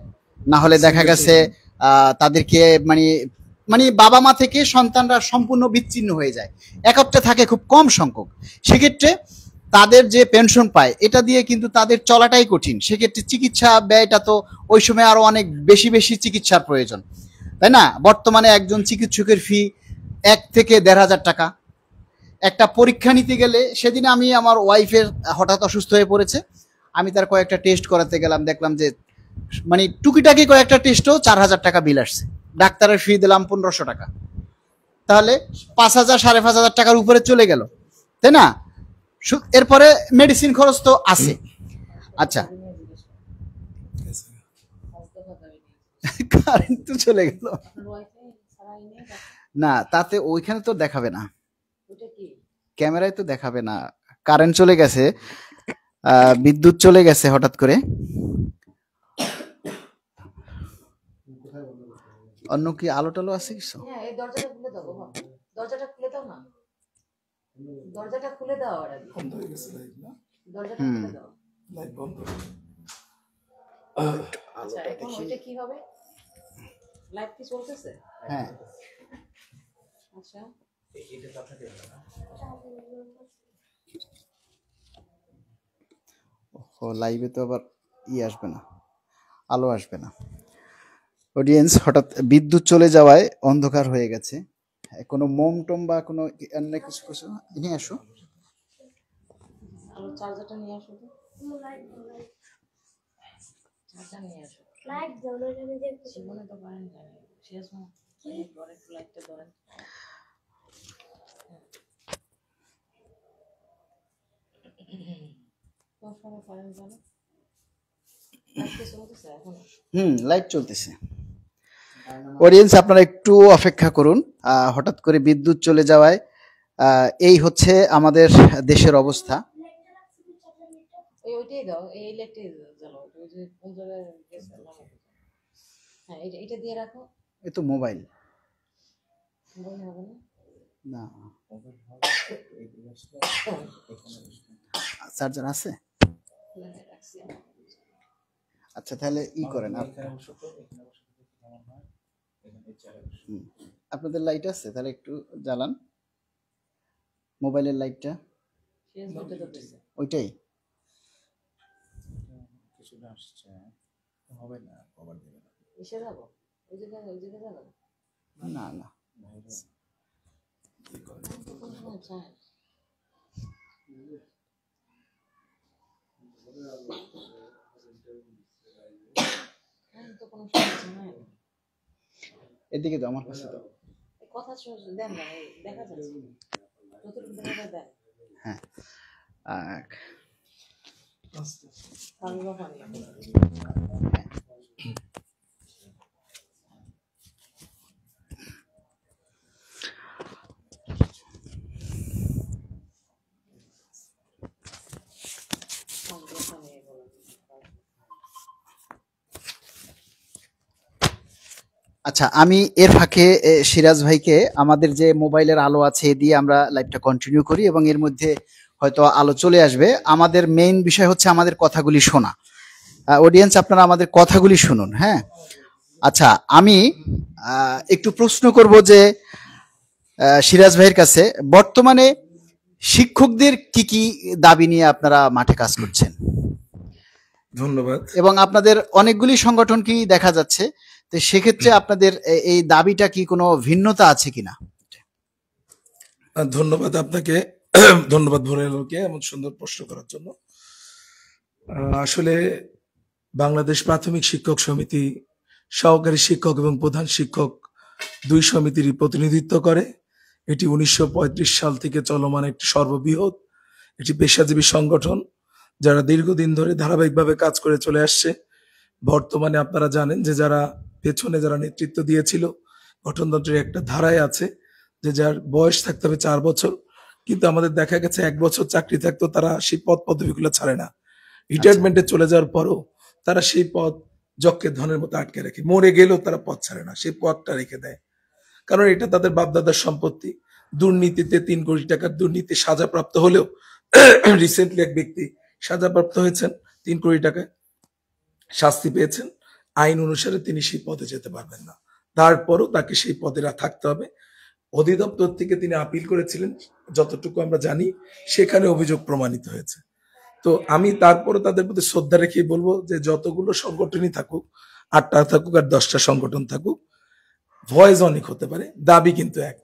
Speaker 2: না হলে দেখা গেছে তাদেরকে মানে বাবা মা থেকে সন্তানরা সম্পূর্ণ বিচ্ছিন্ন হয়ে যায়, একত্রে থাকে খুব কম সংখ্যক। সেক্ষেত্রে তাদের যে পেনশন পায় এটা দিয়ে কিন্তু তাদের চলাটাই কঠিন। সেক্ষেত্রে চিকিৎসা ব্যয়টা তো ওই সময় আরো অনেক বেশি চিকিৎসার প্রয়োজন। তাই না? বর্তমানে একজন চিকিৎসকের ফি 1 থেকে 1,500 টাকা। একটা পরীক্ষা নিতে গেলে, সেদিন আমি আমার ওয়াইফের হঠাৎ অসুস্থ হয়ে পড়েছে, আমি তার কয়েকটা টেস্ট করাতে গেলাম, দেখলাম যে মানে টুকিটাকি কয়েকটা টেস্টও 4,000 টাকা বিল আসছে। ডাক্তারের ফি দিলাম 1,500 টাকা, তাহলে 5,000 5,500 টাকার উপরে চলে গেল, তাই না? এরপরে মেডিসিন খরচ তো আছে। আচ্ছা, কারেন্ট তো চলে গেল না, তাতে ওইখানে তো দেখাবে না, ক্যামেরায় তো দেখাবে না। কারেন্ট চলে গেছে, বিদ্যুৎ চলে গেছে হঠাৎ করে। অন্য কি আলো টালো আছে কিছু?
Speaker 1: দরজাটা খুলে দাও বাবা, দরজাটা খুলে দাও না, দরজাটা খুলে দাও, আর
Speaker 3: বন্ধ হয়ে গেছে লাইট না?
Speaker 1: দরজাটা খুলে দাও।
Speaker 3: লাইট বন্ধ।
Speaker 1: আচ্ছা, এখন ওইটা কি হবে? লাইট কি চলতেছে?
Speaker 2: হ্যাঁ।
Speaker 1: আচ্ছা,
Speaker 2: ও লাইভে তো আবার আসবে না, আলো আসবে না। অডিয়েন্স, হঠাৎ বিদ্যুৎ চলে যাওয়ায় অন্ধকার হয়ে গেছে। কোনো মোম টোম বা কোনো অন্য কিছু কিছু নিয়ে আসো।
Speaker 1: আলো চার্জারটা নিয়ে আসো তো, চার্জার নিয়ে আসো। লাইট জ্বলে যাবে যে জীবনে তো পারেন না, শেষ না এই পরে লাইটটা ধরেন। তো সবাই পারেন জানো, লাইট কি চলতেছে এখন?
Speaker 2: লাইট চলতেছে। অডিয়েন্স, আপনারা একটু অপেক্ষা করুন। হঠাৎ করে বিদ্যুৎ চলে যাওয়ায় এই হচ্ছে আমাদের দেশের অবস্থা।
Speaker 1: ওইটাই দাও, এই ইলেকট্রিক জ্বালাও, ওই যে কোন জায়গায় গেছে হ্যাঁ, এটা দিয়ে রাখো।
Speaker 2: এ তো মোবাইল
Speaker 1: মোবাইল হবে না,
Speaker 2: না, চার্জার আছে।
Speaker 1: রাখছি।
Speaker 2: আচ্ছা, তাহলে করেন আপনাদের লাইট আছে, তাহলে একটু জ্বালান মোবাইলের লাইটটা। ওইটাই না না, এদিকে তো আমার কাছে তো
Speaker 1: কথা দেন না, দেখা যাচ্ছে যতটুকু দেখা যায় দেন।
Speaker 2: হ্যাঁ, আচ্ছা, আমি এর ফাঁকে সিরাজ ভাইকে আমাদের যে মোবাইলের আলো আছে এ দিয়ে আমরা লাইভটা কন্টিনিউ করি, এবং এর মধ্যে হয়তো আলো চলে আসবে। আমাদের মেইন বিষয় হচ্ছে আমাদের কথাগুলি শোনা। অডিয়েন্স, আপনারা আমাদের কথাগুলি শুনুন। হ্যাঁ, আচ্ছা, আমি একটু প্রশ্ন করব যে সিরাজ ভাইয়ের কাছে, বর্তমানে শিক্ষকদের কি কি দাবি নিয়ে আপনারা মাঠে কাজ করছেন?
Speaker 3: ধন্যবাদ।
Speaker 2: এবং আপনাদের অনেকগুলি সংগঠন কি দেখা যাচ্ছে, তো সেক্ষেত্রে আপনাদের এই দাবিটা কি কোনো ভিন্নতা আছে কিনা?
Speaker 3: ধন্যবাদ আপনাকে, ধন্যবাদ ভোরের আলোকে এমন সুন্দর প্রশ্ন করার জন্য। আসলে বাংলাদেশ প্রাথমিক শিক্ষক সমিতি সহকারী শিক্ষক এবং প্রধান শিক্ষক দুই সমিতির প্রতিনিধিত্ব করে। এটি 1935 সাল থেকে চলমান একটি সর্ববৃহৎ একটি পেশাজীবী সংগঠন, যারা দীর্ঘদিন ধরে ধারাবাহিকভাবে কাজ করে চলে আসছে। বর্তমানে আপনারা জানেন যে যারা পেছনে যারা নেতৃত্ব দিয়েছিল, গঠনতন্ত্রের একটা ধারায় আছে যে যার বয়স থাকতে হবে 4 বছর, কিন্তু আমাদের দেখা গেছে 1 বছর চাকরি থাকতো, তারা সেই পদ পদবিগুলো ছাড়ে না। রিটায়ারমেন্টে চলে যাওয়ার পরও তারা সেই পদ যজ্ঞের ধনের মতো আটকে রাখে, মরে গেলেও তারা পদ ছাড়ে না, সেই পদটা রেখে দেয়, কারণ এটা তাদের বাপদাদার সম্পত্তি। দুর্নীতিতে 3 কোটি টাকার দুর্নীতি সাজাপ্রাপ্ত হলেও রিসেন্টলি এক ব্যক্তি সাজাপ্রাপ্ত হয়েছেন, 3 কোটি টাকায় শাস্তি পেয়েছেন। আইন অনুসারে তিনি সেই পদে যেতে পারবেন না, তারপরও তাকে সেই পদে থাকতে হবে। অধিদপ্তর থেকে তিনি আপিল করেছিলেন, যতটুকু আমরা জানি সেখানে অভিযোগ প্রমাণিত হয়েছে। তো আমি তারপরে তাদের প্রতি শ্রদ্ধা রেখেই বলবো যে যতগুলো সংগঠনই থাকুক, 8টা থাকুক আর 10টা সংগঠন থাকুক, ভয়েস অনেক হতে পারে, দাবি কিন্তু এক।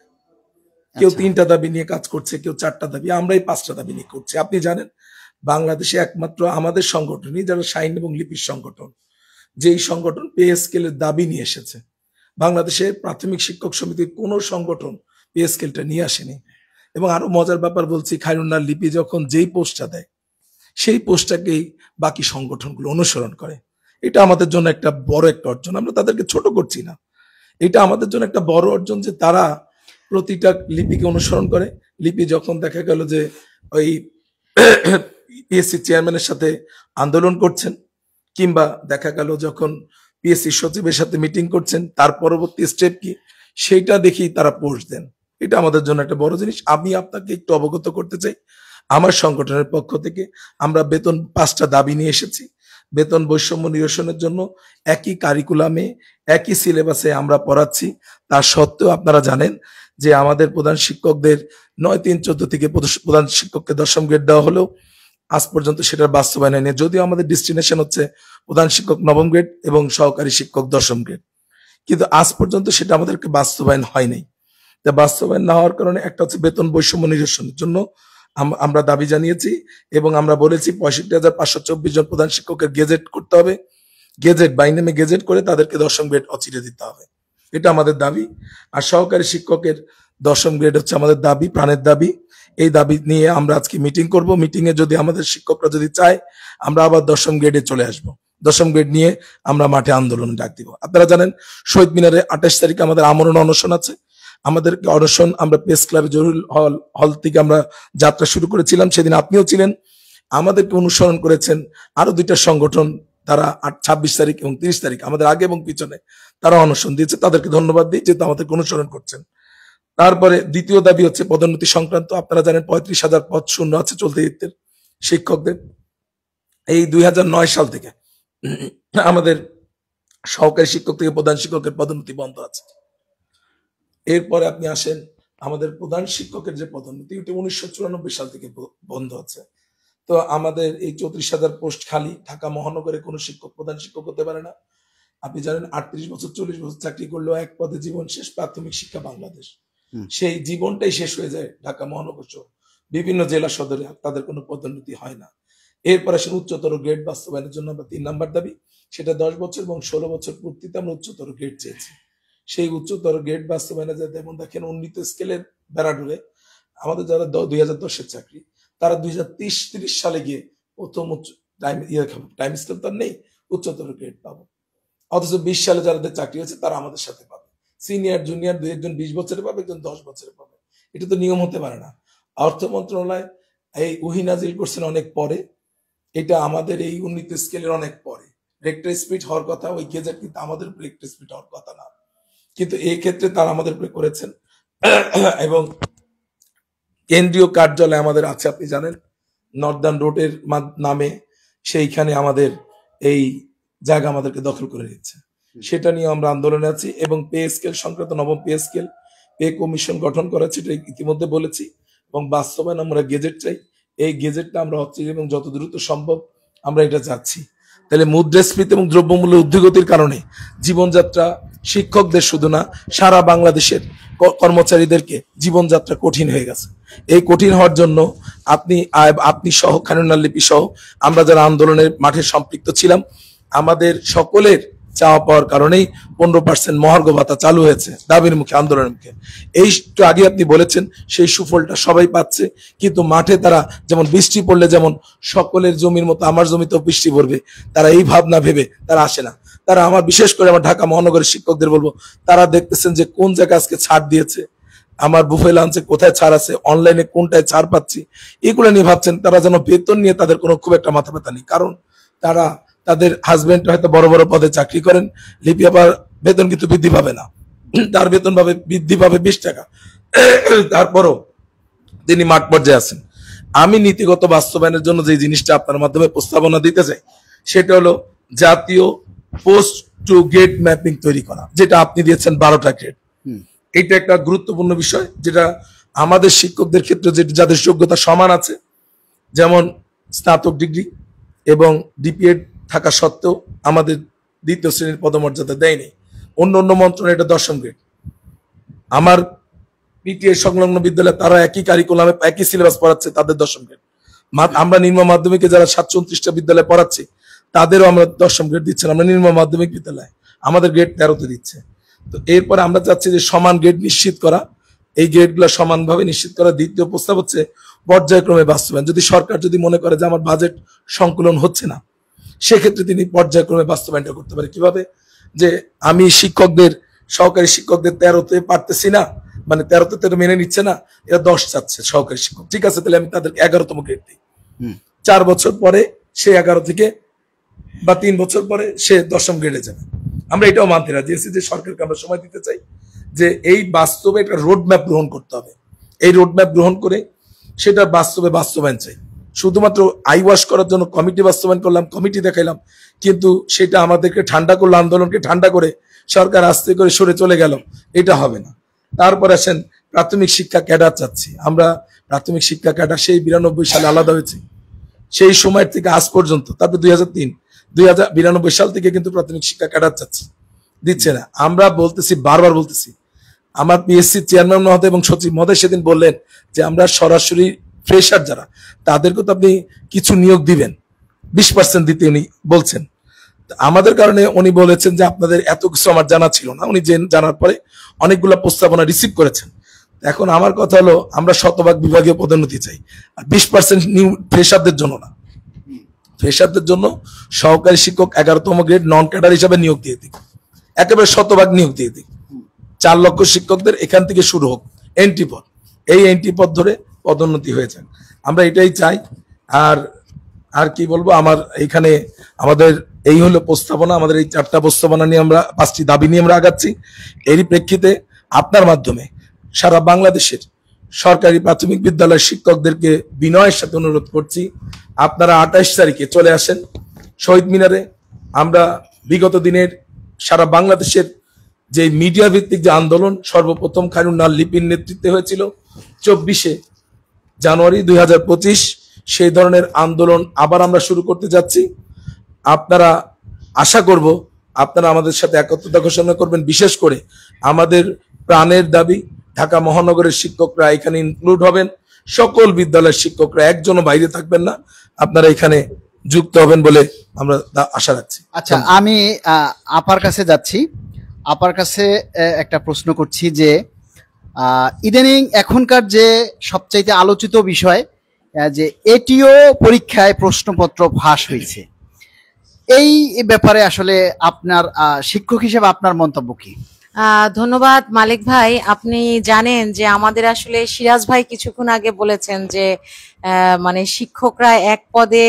Speaker 3: কেউ
Speaker 2: আচ্ছা।
Speaker 3: 3টা দাবি নিয়ে কাজ করছে, কেউ 4টা দাবি, আমরা এই 5টা দাবি নিয়ে করছি। আপনি জানেন বাংলাদেশে একমাত্র আমাদের সংগঠনই যারা সাইন এবং লিপির সংগঠন, যেই সংগঠন পে স্কেলের দাবি নিয়ে এসেছে। বাংলাদেশের প্রাথমিক শিক্ষক সমিতির কোনো সংগঠন পে স্কেলটা নিয়ে আসেনি। এবং আরো মজার ব্যাপার বলছি, খায়রুন্নাহার লিপি যখন যেই পোস্টটা দেয় সেই পোস্টটাকেই বাকি সংগঠনগুলো অনুসরণ করে। এটা আমাদের জন্য একটা বড় একটা অর্জন, আমরা তাদেরকে ছোট করছি না। এটা আমাদের জন্য একটা বড় অর্জন যে তারা প্রতিটা লিপিকে অনুসরণ করে। লিপি যখন দেখা গেল যে ওই পিএসসি চেয়ারম্যানের সাথে আন্দোলন করছেন, কিংবা দেখা গেল যখন পিএসসি সচিবের সাথে মিটিং করছেন, তার পরবর্তী স্টেপ কি সেইটা দেখি তারা পোস্ট দেন। এটা আমাদের জন্য একটা বড় জিনিস। আমি আপনাকে একটু অবগত করতে চাই, আমার সংগঠনের পক্ষ থেকে আমরা বেতন 5টা দাবি নিয়ে এসেছি। বেতন বৈষম্য নিরসনের জন্য একই কারিকুলামে একই সিলেবাসে আমরা পড়াচ্ছি। তা সত্ত্বেও আপনারা জানেন যে আমাদের প্রধান শিক্ষকদের 9-3-14 থেকে প্রধান শিক্ষককে 10ম গ্রেড দেওয়া হলেও আজ পর্যন্ত সেটার বাস্তবায়ন হয়নি। যদিও আমাদের ডেস্টিনেশন হচ্ছে প্রধান শিক্ষক 9ম গ্রেড এবং সহকারী শিক্ষক 10ম গ্রেড, কিন্তু আজ পর্যন্ত সেটা আমাদেরকে বাস্তবায়ন হয়নি। তা বাস্তবায়ন না হওয়ার কারণে একটা হচ্ছে বেতন বৈষম্য নিরসনের জন্য আমরা দাবি জানিয়েছি এবং আমরা বলেছি 65,524 জন প্রধান শিক্ষকের গেজেট করতে হবে। গেজেট বাই নেমে গেজেট করে তাদেরকে 10ম গ্রেড অচিরে দিতে হবে, এটা আমাদের দাবি। আর সহকারী শিক্ষকের 10ম গ্রেড হচ্ছে আমাদের দাবি, প্রাণের দাবি। এই দাবি নিয়ে আমরা আজকে মিটিং করব। মিটিং এ যদি আমাদের শিক্ষকরা যদি চায়, আমরা আবার 10ম গ্রেডে চলে আসব। 10ম গ্রেড নিয়ে আমরা মাঠে আন্দোলন ডাক দিব। আপনারা জানেন শহীদ মিনারে 28 তারিখে আমাদের আমরণ অনশন আছে। আমাদের অনশন আমরা প্রেস ক্লাবে জরুরি হল থেকে আমরা যাত্রা শুরু করেছিলাম, সেদিন আপনিও ছিলেন। আমাদেরকে অনুসরণ করেছেন আরো 2টা সংগঠন, তারা 26 তারিখ এবং 30 তারিখ আমাদের আগে এবং পিছনে তারা অনশন দিয়েছে, তাদেরকে ধন্যবাদ দিই যেহেতু আমাদেরকে অনুসরণ করছেন। তারপরে দ্বিতীয় দাবি হচ্ছে পদোন্নতি সংক্রান্ত। আপনারা জানেন 35,000 পদ শূন্য আছে চলতি দায়িত্বের শিক্ষকদের। এই 2009 সাল থেকে আমাদের সহকারী শিক্ষক থেকে প্রধান শিক্ষকের পদোন্নতি বন্ধ আছে। এরপরে আপনি আসেন আমাদের প্রধান শিক্ষকের যে পদোন্নতি, ওটা 1994 সাল থেকে বন্ধ আছে। তো আমাদের এই 34,000 পোস্ট খালি। ঢাকা মহানগরে কোনো শিক্ষক প্রধান শিক্ষক হতে পারে না। আপনি জানেন 38 বছর 40 বছর চাকরি করলেও এক পদে জীবন শেষ, প্রাথমিক শিক্ষা বাংলাদেশ। সেই জীবনটাই শেষ হয়ে যায় ঢাকা মহানগর সহ বিভিন্ন জেলা সদরে, তাদের কোনো পদোন্নতি হয় না। এরপর আসেন উচ্চতর গ্রেড বাস্তবায়নের জন্য আমরা 3 নাম্বার দাবি, সেটা 10 বছর এবং 16 বছর পূর্তিতে আমরা উচ্চতর গ্রেড চেয়েছি। সেই উচ্চতর গ্রেড বাস্তবায়নে যাতে, যেমন দেখেন উন্নীত স্কেলের ব্যারাডুরে আমাদের যারা 2010-এর চাকরি, তারা 2030 সালে গিয়ে প্রথম টাইম স্কেল তো নেই, উচ্চতর গ্রেড পাবো। অথচ 20 সালে যাদের চাকরি হয়েছে তারা আমাদের সাথে পাবে। সিনিয়র জুনিয়র একজন 20 বছরে পাবে, একজন 10 বছরে পাবে। এটা তো নিয়ম হতে পারে না। অর্থ মন্ত্রণালয় এই ওহী নাজিল করছেন অনেক পরে, এটা আমাদের এই উন্নীত স্কেলের অনেক পরে। রেক্টর স্পিড হওয়ার কথা, ওই গেজেট কিন্তু আমাদের উপর রেক্টর স্পিড হওয়ার কথা না, কিন্তু এই ক্ষেত্রে তারা আমাদের উপরে করেছেন। এবং কেন্দ্রীয় কার্যালয় আমাদের আছে, আপনি জানেন নর্দার্ন রোডের নামে, সেইখানে আমাদের এই জায়গা আমাদেরকে দখল করে নিচ্ছে। সেটা নিয়ে আমরা আন্দোলনে আছি। এবং পে স্কেল সংক্রান্ত 9ম পে স্কেল পে কমিশন গঠন করা আছে, এটা ইতিমধ্যে বলেছি। এবং বাস্তবায়ন আমরা গেজেট চাই। এই গেজেটটা আমরা অচিরে এবং যত দ্রুত সম্ভব আমরা এটা চাচ্ছি। তাহলে মুদ্রাস্ফীতি এবং দ্রব্যমূল্য ঊর্ধ্বগতির কারণে জীবনযাত্রা শিক্ষকদের শুধু না, সারা বাংলাদেশের কর্মচারীদেরকে জীবনযাত্রা কঠিন হয়ে গেছে। এই কঠিন হওয়ার জন্য আপনি সহ, খায়রুন্নাহার লিপি সহ আমরা যারা আন্দোলনের মাঠে সম্পৃক্ত ছিলাম, আমাদের সকলের চাওয়া পাওয়ার কারণেই 15% মহার্ঘ ভাতা চালু হয়েছে দাবির মুখে, আন্দোলনের মুখে। এই একটু আগে আপনি বলেছেন সেই সুফলটা সবাই পাচ্ছে, কিন্তু মাঠে তারা যেমন বৃষ্টি পড়লে যেমন সকলের জমির মতো আমার জমিতেও বৃষ্টি পড়বে, তারা এই ভাবনা ভেবে তারা আসে না। তারা আমার, বিশেষ করে আমার ঢাকা মহানগরের শিক্ষকদের বলবো, তারা দেখতেছেন যে কোন জায়গায় আজকে ছাড় দিয়েছে, আমার বুফে লাঞ্চে কোথায় ছাড় আছে, অনলাইনে কোনটায় ছাড় পাচ্ছি, এগুলো নিয়ে ভাবছেন। তারা যেন বেতন নিয়ে তাদের কোনো খুব একটা মাথা ব্যথা নেই, কারণ তারা, তাদের হাজবেন্ড হয়তো বড় বড় পদে চাকরি করেন। লিপি আবার বেতন কিন্তু বৃদ্ধি পাবে না, তার বেতন বৃদ্ধি পাবে 20 টাকা। তারপরও তিনি মাঠ পর্যায়ে আছেন। আমি নীতিগত বাস্তবায়নের জন্য যে জিনিসটা আপনার মাধ্যমে প্রস্তাবনা দিতে চাই, সেটা হলো জাতীয় পোস্ট টু গ্রেড ম্যাপিং তৈরি করা, যেটা আপনি দিয়েছেন 12টা গ্রেড। এটা একটা গুরুত্বপূর্ণ বিষয়, যেটা আমাদের শিক্ষকদের ক্ষেত্রে যাদের যোগ্যতা সমান আছে, যেমন স্নাতক ডিগ্রি এবং ডিপিএড থাকা সত্ত্বেও আমাদের 2য় শ্রেণীর পদমর্যাদা দেয়নি। অন্য অন্য মন্ত্রণালয় এটা 10ম গ্রেড। আমার পিটিএ সংলগ্ন বিদ্যালয়ে তারা একই কারিকুলামে একই সিলেবাস পড়াচ্ছে, তাদের 10ম গ্রেড। আমরা নিম্ন মাধ্যমিকে যারা 734টা বিদ্যালয়ে পড়াচ্ছি তাদেরও আমরা 10ম গ্রেড দিচ্ছেন। আমরা নিম্ন মাধ্যমিক বিদ্যালয়ে আমাদের গ্রেড 13তে দিচ্ছে। তো এরপরে আমরা চাচ্ছি যে সমান গ্রেড নিশ্চিত করা, এই গ্রেডগুলো সমানভাবে নিশ্চিত করা। দ্বিতীয় প্রস্তাব হচ্ছে পর্যায়ক্রমে বাস্তবায়ন। যদি সরকার যদি মনে করে যে আমার বাজেট সংকুলন হচ্ছে না, সেক্ষেত্রে তিনি পর্যায়ক্রমে বাস্তবায়নটা করতে পারে। কিভাবে? যে আমি শিক্ষকদের, সহকারী শিক্ষকদের 13তে পারতেছি না, মানে 13তে মেনে নিচ্ছে না, এরা 10 চাচ্ছে সহকারী শিক্ষক, ঠিক আছে, তাহলে আমি তাদেরকে 11তম গ্রেড দিই। 4 বছর পরে সে 11 থেকে বা 3 বছর পরে সে 10ম গ্রেডে যাবে। আমরা এটাও মানতে রাজি আছি যে সরকারকে আমরা সময় দিতে চাই, যে এই বাস্তবে একটা রোড ম্যাপ গ্রহণ করতে হবে। এই রোড ম্যাপ গ্রহণ করে সেটা বাস্তবায়ন চাই। শুধুমাত্র আইওয়াশ করার জন্য কমিটি বাস্তবায়ন করলাম, কমিটি দেখাইলাম, কিন্তু সেটা আমাদেরকে ঠান্ডা করলো, আন্দোলনকে ঠান্ডা করে সরকার আস্তে করে সরে চলে গেল, এটা হবে না। তারপর আসেন প্রাথমিক শিক্ষা ক্যাডার চাচ্ছি আমরা। প্রাথমিক শিক্ষা ক্যাডার সেই 92 সালে আলাদা হয়েছে, সেই সময়ের থেকে আজ পর্যন্ত, তারপর 2092 সাল থেকে কিন্তু প্রাথমিক শিক্ষা ক্যাডার চাচ্ছি, দিচ্ছে না। আমরা বলতেছি, বারবার বলতেছি, আমার পিএসসি চেয়ারম্যান মহোদয় এবং সচিব মহোদয় সেদিন বললেন যে আমরা সরাসরি ফ্রেশার যারা, তাদেরকে তো আপনি কিছু নিয়োগ দিবেন, 20% দিতে উনি বলছেন। আমাদের কারণে উনি বলেছেন যে আপনাদের এত কিছু আমার জানা ছিল না। উনি জানার পরে অনেকগুলো প্রস্তাবনা রিসিভ করেছেন। এখন আমার কথা হলো, আমরা শতভাগ বিভাগীয় পদোন্নতি চাই, আর 20% নিউ ফ্রেশারদের জন্য না। ফ্রেশারদের জন্য সহকারী শিক্ষক 11তম গ্রেড নন ক্যাডার হিসাবে নিয়োগ দিয়ে দিক, একেবারে শতভাগ নিয়োগ দিয়ে দিক। 4 লক্ষ শিক্ষকদের এখান থেকে শুরু হোক এন্ট্রি পদ, এই এন্ট্রি পদ ধরে পদোন্নতি হয়ে যাক, আমরা এটাই চাই। আর কি বলবো, আমার এখানে আমাদের এই হলো প্রস্তাবনা, আমাদের এই 4টা প্রস্তাবনা নিয়ে আমরা 5টি দাবি নিয়ে আমরা আগাচ্ছি। এরই প্রেক্ষিতে আপনার মাধ্যমে সারা বাংলাদেশের সরকারি প্রাথমিক বিদ্যালয়ের শিক্ষকদেরকে বিনয়ের সাথে অনুরোধ করছি, আপনারা 28 তারিখে চলে আসেন শহীদ মিনারে। আমরা বিগত দিনের সারা বাংলাদেশের যে মিডিয়া ভিত্তিক যে আন্দোলন, সর্বপ্রথম খায়রুন্নাহার লিপির নেতৃত্বে হয়েছিল 24শে জানুয়ারি 2025, সেই ধরনের আন্দোলন আবার আমরা শুরু করতে যাচ্ছি। আপনারা, আশা করব আপনারা আমাদের সাথে একত্রতা ঘোষণা করবেন। বিশেষ করে আমাদের প্রাণের দাবি, ঢাকা মহানগরের শিক্ষকরা এখানে ইনক্লুড হবেন, সকল বিদ্যালয়ের শিক্ষকরা, একজনও বাইরে থাকবেন না, আপনারা এখানে যুক্ত হবেন বলে আমরা আশা রাখছি।
Speaker 2: আচ্ছা, আমি আপার কাছে যাচ্ছি। আপার কাছে একটা প্রশ্ন করছি যে ইদানিং এখনকার যে সবচাইতে আলোচিত বিষয়, যে এটিও পরীক্ষায় প্রশ্নপত্র ফাঁস হয়েছে, এই ব্যাপারে আসলে আপনার শিক্ষক হিসেবে আপনার মন্তব্য কি?
Speaker 1: ধন্যবাদ মালিক ভাই। আপনি জানেন যে আমাদের আসলে সিরাজ ভাই কিছুক্ষণ আগে বলেছেন যে মানে শিক্ষকরা এক পদে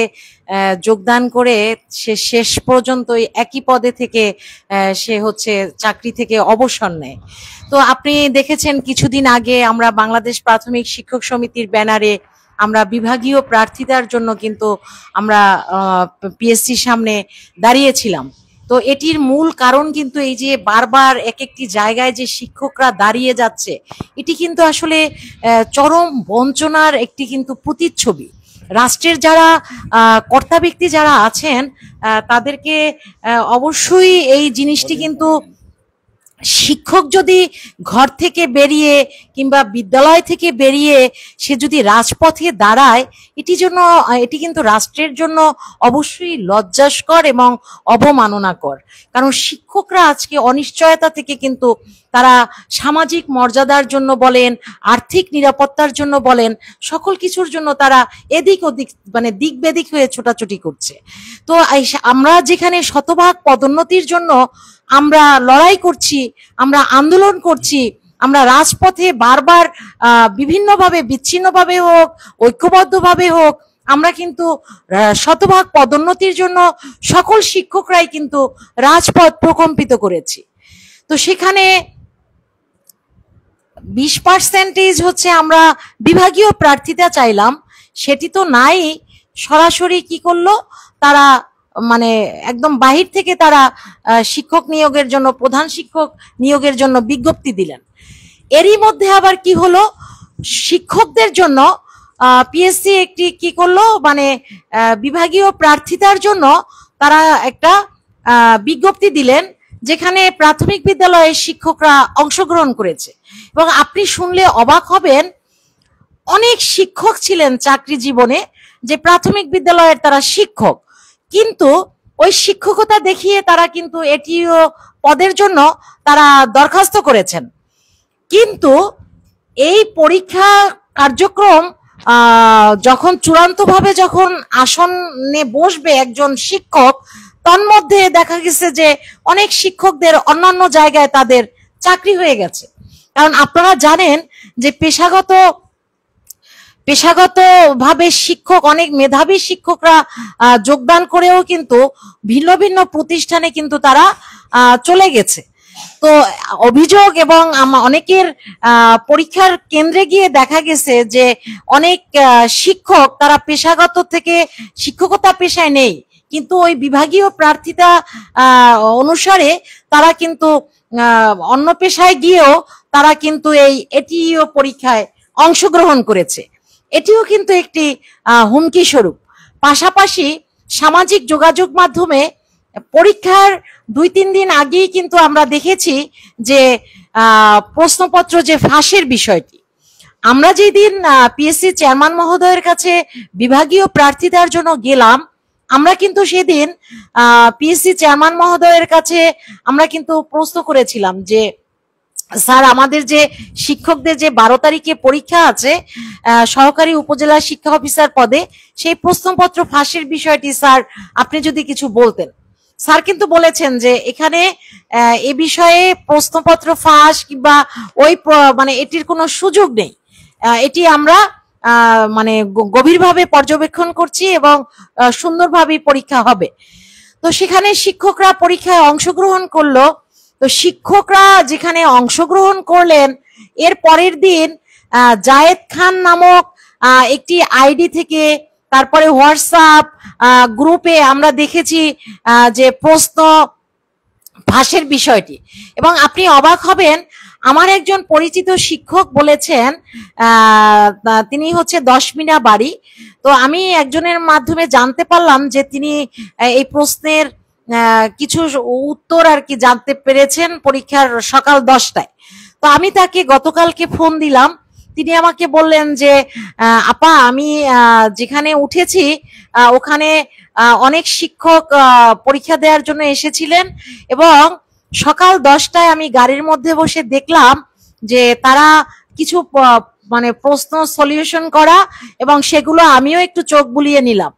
Speaker 1: যোগদান করে সে শেষ পর্যন্ত একই পদে থেকে সে হচ্ছে চাকরি থেকে অবসর নেয়। তো আপনি দেখেছেন কিছুদিন আগে আমরা বাংলাদেশ প্রাথমিক শিক্ষক সমিতির ব্যানারে আমরা বিভাগীয় প্রার্থিতার জন্য কিন্তু আমরা পিএসসির সামনে দাঁড়িয়েছিলাম। তো এটির মূল কারণ কিন্তু এই যে বারবার এক একটি জায়গায় যে শিক্ষকরা দাঁড়িয়ে যাচ্ছে, এটি কিন্তু আসলে চরম বঞ্চনার একটি কিন্তু প্রতিচ্ছবি। রাষ্ট্রের যারা কর্তা ব্যক্তি যারা আছেন তাদেরকে অবশ্যই এই জিনিসটি কিন্তু, শিক্ষক যদি ঘর থেকে বেরিয়ে কিংবা বিদ্যালয় থেকে বেরিয়ে সে যদি রাজপথে দাঁড়ায়, এটি কিন্তু রাষ্ট্রের জন্য অবশ্যই লজ্জাস্কর এবং অবমাননাকর। কারণ শিক্ষকরা আজকে অনিশ্চয়তা থেকে কিন্তু তারা সামাজিক মর্যাদার জন্য বলেন, আর্থিক নিরাপত্তার জন্য বলেন, সকল কিছুর জন্য তারা এদিক ওদিক মানে দিক বেদিক হয়ে ছোটাছুটি করছে। তো আমরা যেখানে শতভাগ পদোন্নতির জন্য আমরা লড়াই করছি, আমরা আন্দোলন করছি, আমরা রাজপথে বারবার বিভিন্নভাবে, বিচ্ছিন্নভাবে হোক ঐক্যবদ্ধভাবে হোক, আমরা কিন্তু শতভাগ পদোন্নতির জন্য সকল শিক্ষকরাই কিন্তু রাজপথ প্রকম্পিত করেছি। তো সেখানে 20% হচ্ছে আমরা বিভাগীয় প্রার্থিতা চাইলাম, সেটি তো নাই। সরাসরি কি করলো তারা, মানে একদম বাহির থেকে তারা শিক্ষক নিয়োগের জন্য, প্রধান শিক্ষক নিয়োগের জন্য বিজ্ঞপ্তি দিলেন। এরই মধ্যে আবার কি হলো, শিক্ষকদের জন্য পিএসসি একটি কি করলো, মানে বিভাগীয় প্রার্থিতার জন্য তারা একটা বিজ্ঞপ্তি দিলেন যেখানে প্রাথমিক বিদ্যালয়ের শিক্ষকরা অংশগ্রহণ করেছে। এবং আপনি শুনলে অবাক হবেন, অনেক শিক্ষক ছিলেন চাকরি জীবনে যে প্রাথমিক বিদ্যালয়ের তারা শিক্ষক, কিন্তু ওই শিক্ষকতা দেখিয়ে তারা কিন্তু এটিও পদের জন্য তারা দরখাস্ত করেছেন। কিন্তু এই পরীক্ষা কার্যক্রম যখন চূড়ান্তভাবে যখন আসনে বসবে একজন শিক্ষক, তন্মধ্যে দেখা গেছে যে অনেক শিক্ষকদের অন্যান্য জায়গায় তাদের চাকরি হয়ে গেছে। কারণ আপনারা জানেন যে পেশাগত ভাবে শিক্ষক, অনেক মেধাবী শিক্ষকরা যোগদান করেও কিন্তু ভিন্ন ভিন্ন প্রতিষ্ঠানে কিন্তু তারা চলে গেছে। তো অভিযোগ এবং অনেকের পরীক্ষার কেন্দ্রে গিয়ে দেখা গেছে যে অনেক শিক্ষক তারা পেশাগত থেকে শিক্ষকতা পেশায় নেই, কিন্তু ওই বিভাগীয় প্রার্থিতা অনুসারে তারা কিন্তু অন্য পেশায় গিয়েও তারা কিন্তু এই এটিও পরীক্ষায় অংশগ্রহণ করেছে। এটিও কিন্তু একটি হুমকি স্বরূপ। পাশাপাশি সামাজিক যোগাযোগ মাধ্যমে পরীক্ষার 2-3 দিন আগেই কিন্তু আমরা দেখেছি যে প্রশ্নপত্র যে ফাঁসের বিষয়টি, আমরা যেদিন পিএসসি চেয়ারম্যান মহোদয়ের কাছে বিভাগীয় প্রার্থিতার জন্য গেলাম, আমরা কিন্তু সেদিন পিএসসি চেয়ারম্যান মহোদয়ের কাছে আমরা কিন্তু প্রশ্ন করেছিলাম যে স্যার, আমাদের যে শিক্ষকদের যে 12 তারিখে পরীক্ষা আছে সহকারী উপজেলা শিক্ষা অফিসার পদে, সেই প্রশ্নপত্র ফাঁসের বিষয়টি স্যার আপনি যদি কিছু বলতেন। স্যার কিন্তু বলেছেন যে এখানে এ বিষয়ে প্রশ্নপত্র ফাঁস কিংবা ওই মানে এটির কোনো সুযোগ নেই, এটি আমরা মানে গভীরভাবে পর্যবেক্ষণ করছি এবং সুন্দরভাবে পরীক্ষা হবে। তো সেখানে শিক্ষকরা পরীক্ষায় অংশগ্রহণ করলো। তো শিক্ষকরা যেখানে অংশগ্রহণ করলেন, এর পরের দিন জায়েদ খান নামক একটি আইডি থেকে, তারপরে হোয়াটসঅ্যাপ গ্রুপে আমরা দেখেছি যে প্রশ্ন ফাঁসের বিষয়টি। এবং আপনি অবাক হবেন, আমার একজন পরিচিত শিক্ষক বলেছেন, তিনি হচ্ছে 10 মিনা বাড়ি। তো আমি একজনের মাধ্যমে জানতে পারলাম যে তিনি এই প্রশ্নের কিছু উত্তর আর কি জানতে পেরেছেন পরীক্ষার সকাল 10টায়। তো আমি তাকে গতকালকে ফোন দিলাম, তিনি আমাকে বললেন যে আপা, আমি যেখানে উঠেছি ওখানে অনেক শিক্ষক পরীক্ষা দেওয়ার জন্য এসেছিলেন এবং সকাল 10টায় আমি গাড়ির মধ্যে বসে দেখলাম যে তারা কিছু মানে প্রশ্ন সলিউশন করা, এবং সেগুলো আমিও একটু চোখ বুলিয়ে নিলাম।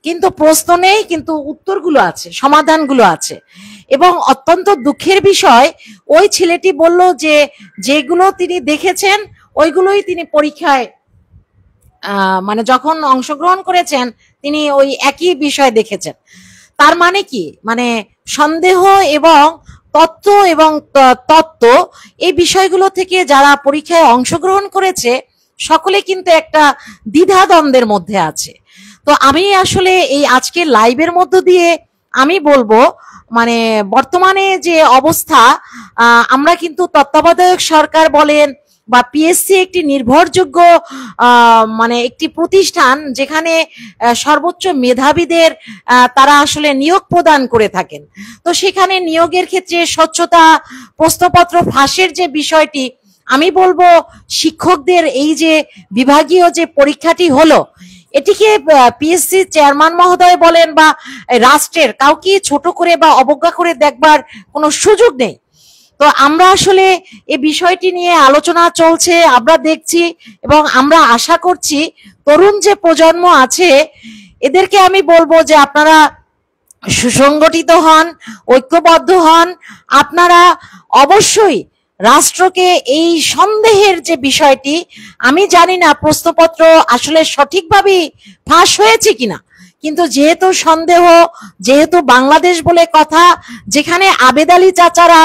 Speaker 1: কিন্তু প্রশ্ন নেই, কিন্তু উত্তরগুলো আছে, সমাধানগুলো আছে। এবং অত্যন্ত দুঃখের বিষয়, ওই ছেলেটি বলল যে যেগুলো তিনি দেখেছেন ওইগুলোই তিনি পরীক্ষায় মানে যখন অংশগ্রহণ করেছেন তিনি ওই একই বিষয় দেখেছেন। তার মানে কি, মানে সন্দেহ এবং তত্ত্ব এবং তত্ত্ব এই বিষয়গুলো থেকে যারা পরীক্ষায় অংশগ্রহণ করেছে সকলে কিন্তু একটা দ্বিধাদ্বন্দ্বের মধ্যে আছে। তো আমি আসলে এই আজকের লাইভের মধ্য দিয়ে আমি বলবো, মানে বর্তমানে যে অবস্থা, আমরা কিন্তু তত্ত্বাবধায়ক সরকার বলেন বা পিএসসি একটি নির্ভরযোগ্য মানে একটি প্রতিষ্ঠান যেখানে সর্বোচ্চ মেধাবীদের তারা আসলে নিয়োগ প্রদান করে থাকেন। তো সেখানে নিয়োগের ক্ষেত্রে স্বচ্ছতা, প্রশ্নপত্র ফাঁসের যে বিষয়টি, আমি বলবো শিক্ষকদের এই যে বিভাগীয় যে পরীক্ষাটি হলো, এটিকে পিএসসি চেয়ারম্যান মহোদয় বলেন বা রাষ্ট্রের কাউকে ছোট করে বা অবজ্ঞা করে দেখবার কোনো সুযোগ নেই। তো আমরা আসলে এই বিষয়টি নিয়ে আলোচনা চলছে, আমরা দেখছি এবং আমরা আশা করছি তরুণ যে প্রজন্ম আছে এদেরকে আমি বলবো যে আপনারা সুসংগঠিত হন, ঐক্যবদ্ধ হন। আপনারা অবশ্যই রাষ্ট্রকে এই সন্দেহের যে বিষয়টি, আমি জানি না প্রশ্নপত্র আসলে সঠিকভাবে ফাঁস হয়েছে কিনা, কিন্তু যেহেতু সন্দেহ, যেহেতু বাংলাদেশ বলে কথা, যেখানে আবেদ আলী চাচারা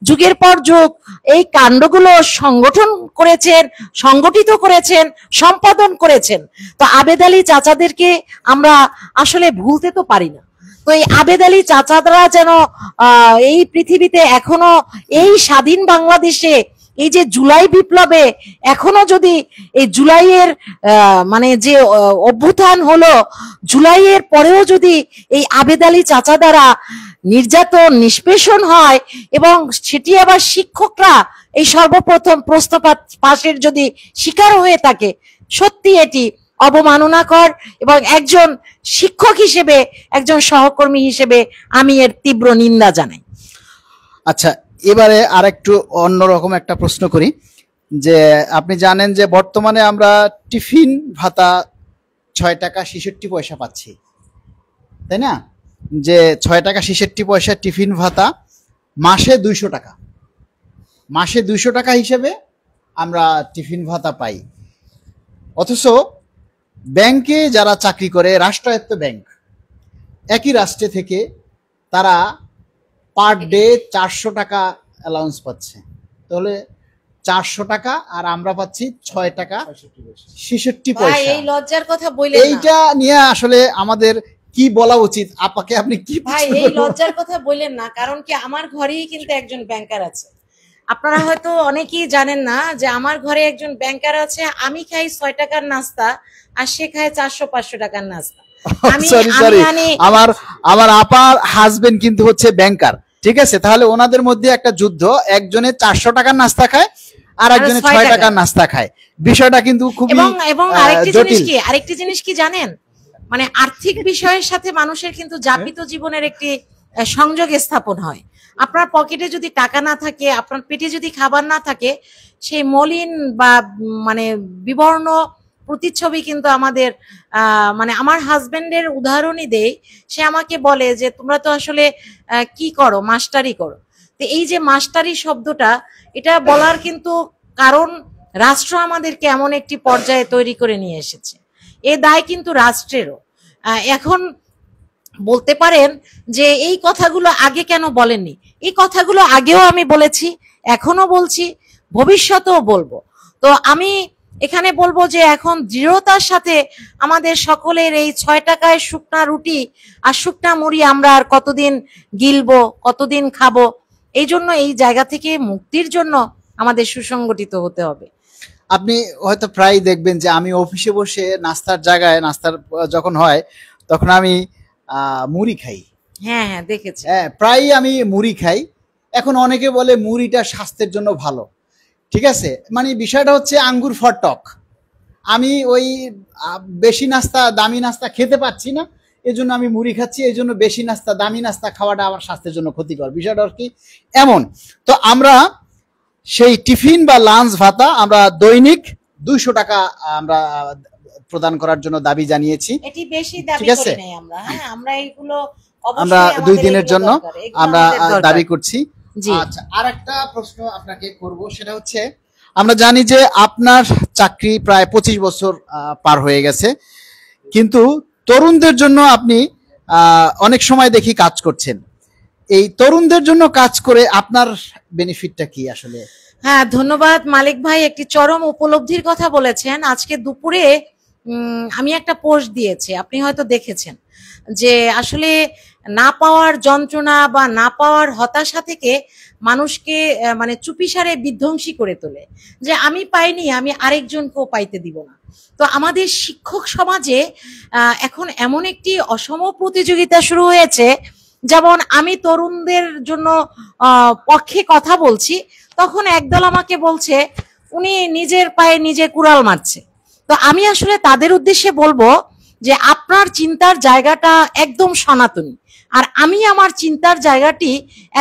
Speaker 1: যুগের পর যুগ এই কাণ্ডগুলো সংগঠিত করেছেন, সম্পাদন করেছেন, তো আবেদ আলী চাচাদেরকে আমরা আসলে ভুলতে তো পারি না। তো এই আবেদ আলী চাচাদরা যেন এই পৃথিবীতে এখনো এই স্বাধীন বাংলাদেশে এই যে জুলাই বিপ্লবে এখনো যদি এই জুলাইয়ের মানে যে অভ্যুত্থান হলো, জুলাইয়ের পরেও যদি এই আবেদ আলী চাচা দ্বারা নির্যাতন নিষ্পেষণ হয় এবং সেটি আবার শিক্ষকরা এই সর্বপ্রথম প্রশ্ন পাশের যদি শিকার হয়ে থাকে, সত্যি এটি অবমাননাকর এবং একজন শিক্ষক হিসেবে, একজন সহকর্মী হিসেবে আমি এর তীব্র নিন্দা জানাই।
Speaker 2: আচ্ছা, এবারে আরেকটু অন্যরকম একটা প্রশ্ন করি, যে আপনি জানেন যে বর্তমানে আমরা টিফিন ভাতা 6 টাকা 66 পয়সা পাচ্ছি, তাই না? যে 6 টাকা 66 পয়সা টিফিন ভাতা, মাসে 200 টাকা, মাসে 200 টাকা হিসেবে আমরা টিফিন ভাতা পাই। অথচ ব্যাংকে যারা চাকরি করে, রাষ্ট্রায়ত্ত ব্যাংক, একই রাষ্ট্রে থেকে তারা পার ডে 400 টাকা অ্যালাউন্স পাচ্ছে। তাহলে 400 টাকা আর আমরা পাচ্ছি 6 টাকা 66 পয়সা।
Speaker 1: এই লজ্জার কথা বললেন না।
Speaker 2: এইটা নিয়ে আসলে আমাদের কি বলা উচিত? আপাকে আপনি কি
Speaker 1: ভাই এই লজ্জার কথা বললেন না, কারণ কি আমার ঘরেই কিন্তু একজন ব্যাংকার আছে। আপনারা হয়তো অনেকেই জানেন না যে আমার ঘরে একজন ব্যাংকার আছে। আমি খাই 6 টাকার নাস্তা আর সে খায় 400-500 টাকার নাস্তা।
Speaker 2: সরি, আমার আপার হাজবেন্ড কিন্তু হচ্ছে ব্যাংকার, ঠিক আছে? তাহলে ওনাদের মধ্যে একটা যুদ্ধ, একজনে 400 টাকার নাস্তা খায় আর একজনে 6 টাকার নাস্তা খায়। বিষয়টা কিন্তু খুবই
Speaker 1: এবং আরেকটি জিনিস কি জানেন, মানে আর্থিক বিষয়ের সাথে মানুষের কিন্তু যাপিত জীবনের একটি সংযোগ স্থাপন হয়। আপনার পকেটে যদি টাকা না থাকে, আপনার পেটে যদি খাবার না থাকে, সেই মলিন বা মানে বিবর্ণ প্রতিচ্ছবি কিন্তু আমাদের মানে আমার হাজবেন্ডের উদাহরণই দেই। সে আমাকে বলে যে তোমরা তো আসলে কি করো, মাস্টারি করো। তো এই যে মাস্টারি শব্দটা, এটা বলার কিন্তু কারণ রাষ্ট্র আমাদেরকে এমন একটি পর্যায়ে তৈরি করে নিয়ে এসেছে, এ দায় কিন্তু রাষ্ট্রেরও। এখন বলতে পারেন যে এই কথাগুলো আগে কেন বলেননি? এই কথাগুলো আগেও আমি বলেছি, এখনো বলছি, ভবিষ্যতেও বলবো। তো আমি এখানে বলবো যে এখন দৃঢ়তার সাথে আমাদের সকলের এই 6 টাকায় শুকনা রুটি আর শুকনা মুড়ি আমরা আর কতদিন গিলবো, কতদিন খাবো? এই জন্য এই জায়গা থেকে মুক্তির জন্য আমাদের সুসংগঠিত হতে হবে।
Speaker 2: আপনি হয়তো প্রায় দেখবেন যে আমি অফিসে বসে নাস্তার জায়গায়, নাস্তার যখন হয় তখন আমি মুড়ি খাই।
Speaker 1: হ্যাঁ, দেখেছি।
Speaker 2: হ্যাঁ, প্রায় আমি মুড়ি খাই। এখন অনেকে বলে মুড়িটা স্বাস্থ্যের জন্য ভালো, ঠিক আছে? মানে বিষয়টা হচ্ছে আঙ্গুর ফর টক। আমি ওই বেশি নাস্তা, দামি নাস্তা খেতে পাচ্ছি না, এজন্য আমি মুড়ি খাচ্ছি। এই জন্য বেশি নাস্তা, দামি নাস্তা খাওয়াটা আমার স্বাস্থ্যের জন্য ক্ষতিকর। বিষয়টা কি এমন? তো আমরা সেই টিফিন বা লাঞ্চ ভাতা আমরা দৈনিক 200 টাকা আমরা প্রদান করার জন্য দাবি জানিয়েছি।
Speaker 1: এটি বেশি দাবি করি নাই আমরা। হ্যাঁ, আমরা এইগুলো
Speaker 2: আমরা 2 দিনের জন্য আমরা দাবি করছি। আচ্ছা, আরেকটা প্রশ্ন আপনাকে করব, সেটা হচ্ছে আমরা জানি যে আপনার চাকরি প্রায় 25 বছর পার হয়ে গেছে, কিন্তু তরুণদের জন্য আপনি অনেক সময় দেখি কাজ করছেন। এই তরুণদের জন্য কাজ করে আপনার বেনিফিটটা কি আসলে?
Speaker 1: হ্যাঁ, ধন্যবাদ মালিক ভাই, একটি চরম উপলব্ধির কথা বলেছেন। আজকে দুপুরে আমি একটা পোস্ট দিয়েছি, আপনি হয়তো দেখেছেন, যে আসলে না পাওয়ার যন্ত্রণা বা না পাওয়ার হতাশা থেকে মানুষকে মানে চুপিসারে বিধ্বংসী করে তোলে, যে আমি পাইনি, আমি আরেকজনকেও পাইতে দিব না। তো আমাদের শিক্ষক সমাজে এখন এমন একটি অসম প্রতিযোগিতা শুরু হয়েছে। যেমন আমি তরুণদের জন্য পক্ষে কথা বলছি, তখন একদল আমাকে বলছে উনি নিজের পায়ে নিজে কুড়াল মারছে। তো আমি আসলে তাদের উদ্দেশ্যে বলবো যে আপনার চিন্তার জায়গাটা একদম সনাতনী, আর আমি আমার চিন্তার জায়গাটি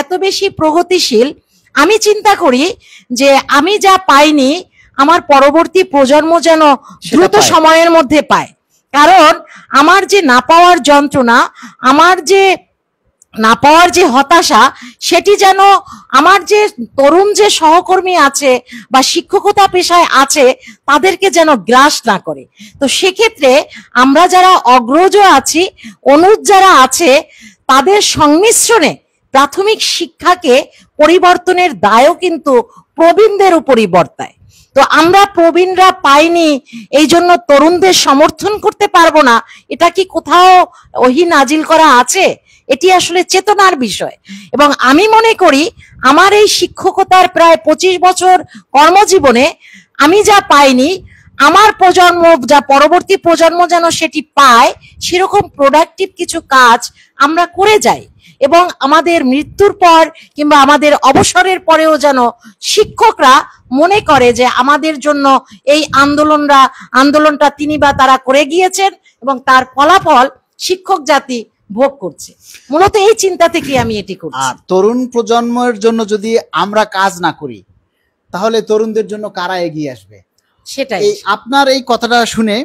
Speaker 1: এত বেশি প্রগতিশীল। আমি চিন্তা করি যে আমি যা পাইনি আমার পরবর্তী প্রজন্ম যেন দ্রুত সময়ের মধ্যে পায়। কারণ আমার যে না পাওয়ার যন্ত্রণা, আমার যে না পাওয়ার যে হতাশা, সেটি যেন আমার যে তরুণ যে সহকর্মী আছে বা শিক্ষকতা পেশায় আছে তাদেরকে যেন গ্রাস না করে। তো সেক্ষেত্রে আমরা যারা অগ্রজ আছি, অনুজ যারা আছে, তাদের সংমিশ্রণে প্রাথমিক শিক্ষাকে পরিবর্তনের দায়ও কিন্তু প্রবীণদের উপরই বর্তায়। তো আমরা প্রবীণরা পাইনি এই জন্য তরুণদের সমর্থন করতে পারবো না, এটা কি কোথাও ওহী নাজিল করা আছে? এটি আসলে চেতনার বিষয়। এবং আমি মনে করি আমার এই শিক্ষকতার প্রায় 25 বছর কর্মজীবনে আমি যা পাইনি, আমার প্রজন্ম যা পরবর্তী প্রজন্ম যেন সেটি পায়, সেরকম প্রোডাক্টিভ কিছু কাজ আমরা করে যাই, এবং আমাদের মৃত্যুর পর কিংবা আমাদের অবসরের পরেও যেন শিক্ষকরা মনে করে যে আমাদের জন্য এই আন্দোলনটা তিনি বা তারা করে গিয়েছেন এবং তার ফলাফল শিক্ষক জাতি ভোগ করছে। মূলত এই চিন্তা থেকে আমি এটি করছি।
Speaker 2: আর তরুণ প্রজন্মের জন্য যদি আমরা কাজ না করি, তাহলে তরুণদের জন্য কারা এগিয়ে আসবে?
Speaker 1: সেটাই।
Speaker 2: আপনার এই কথাটা শুনে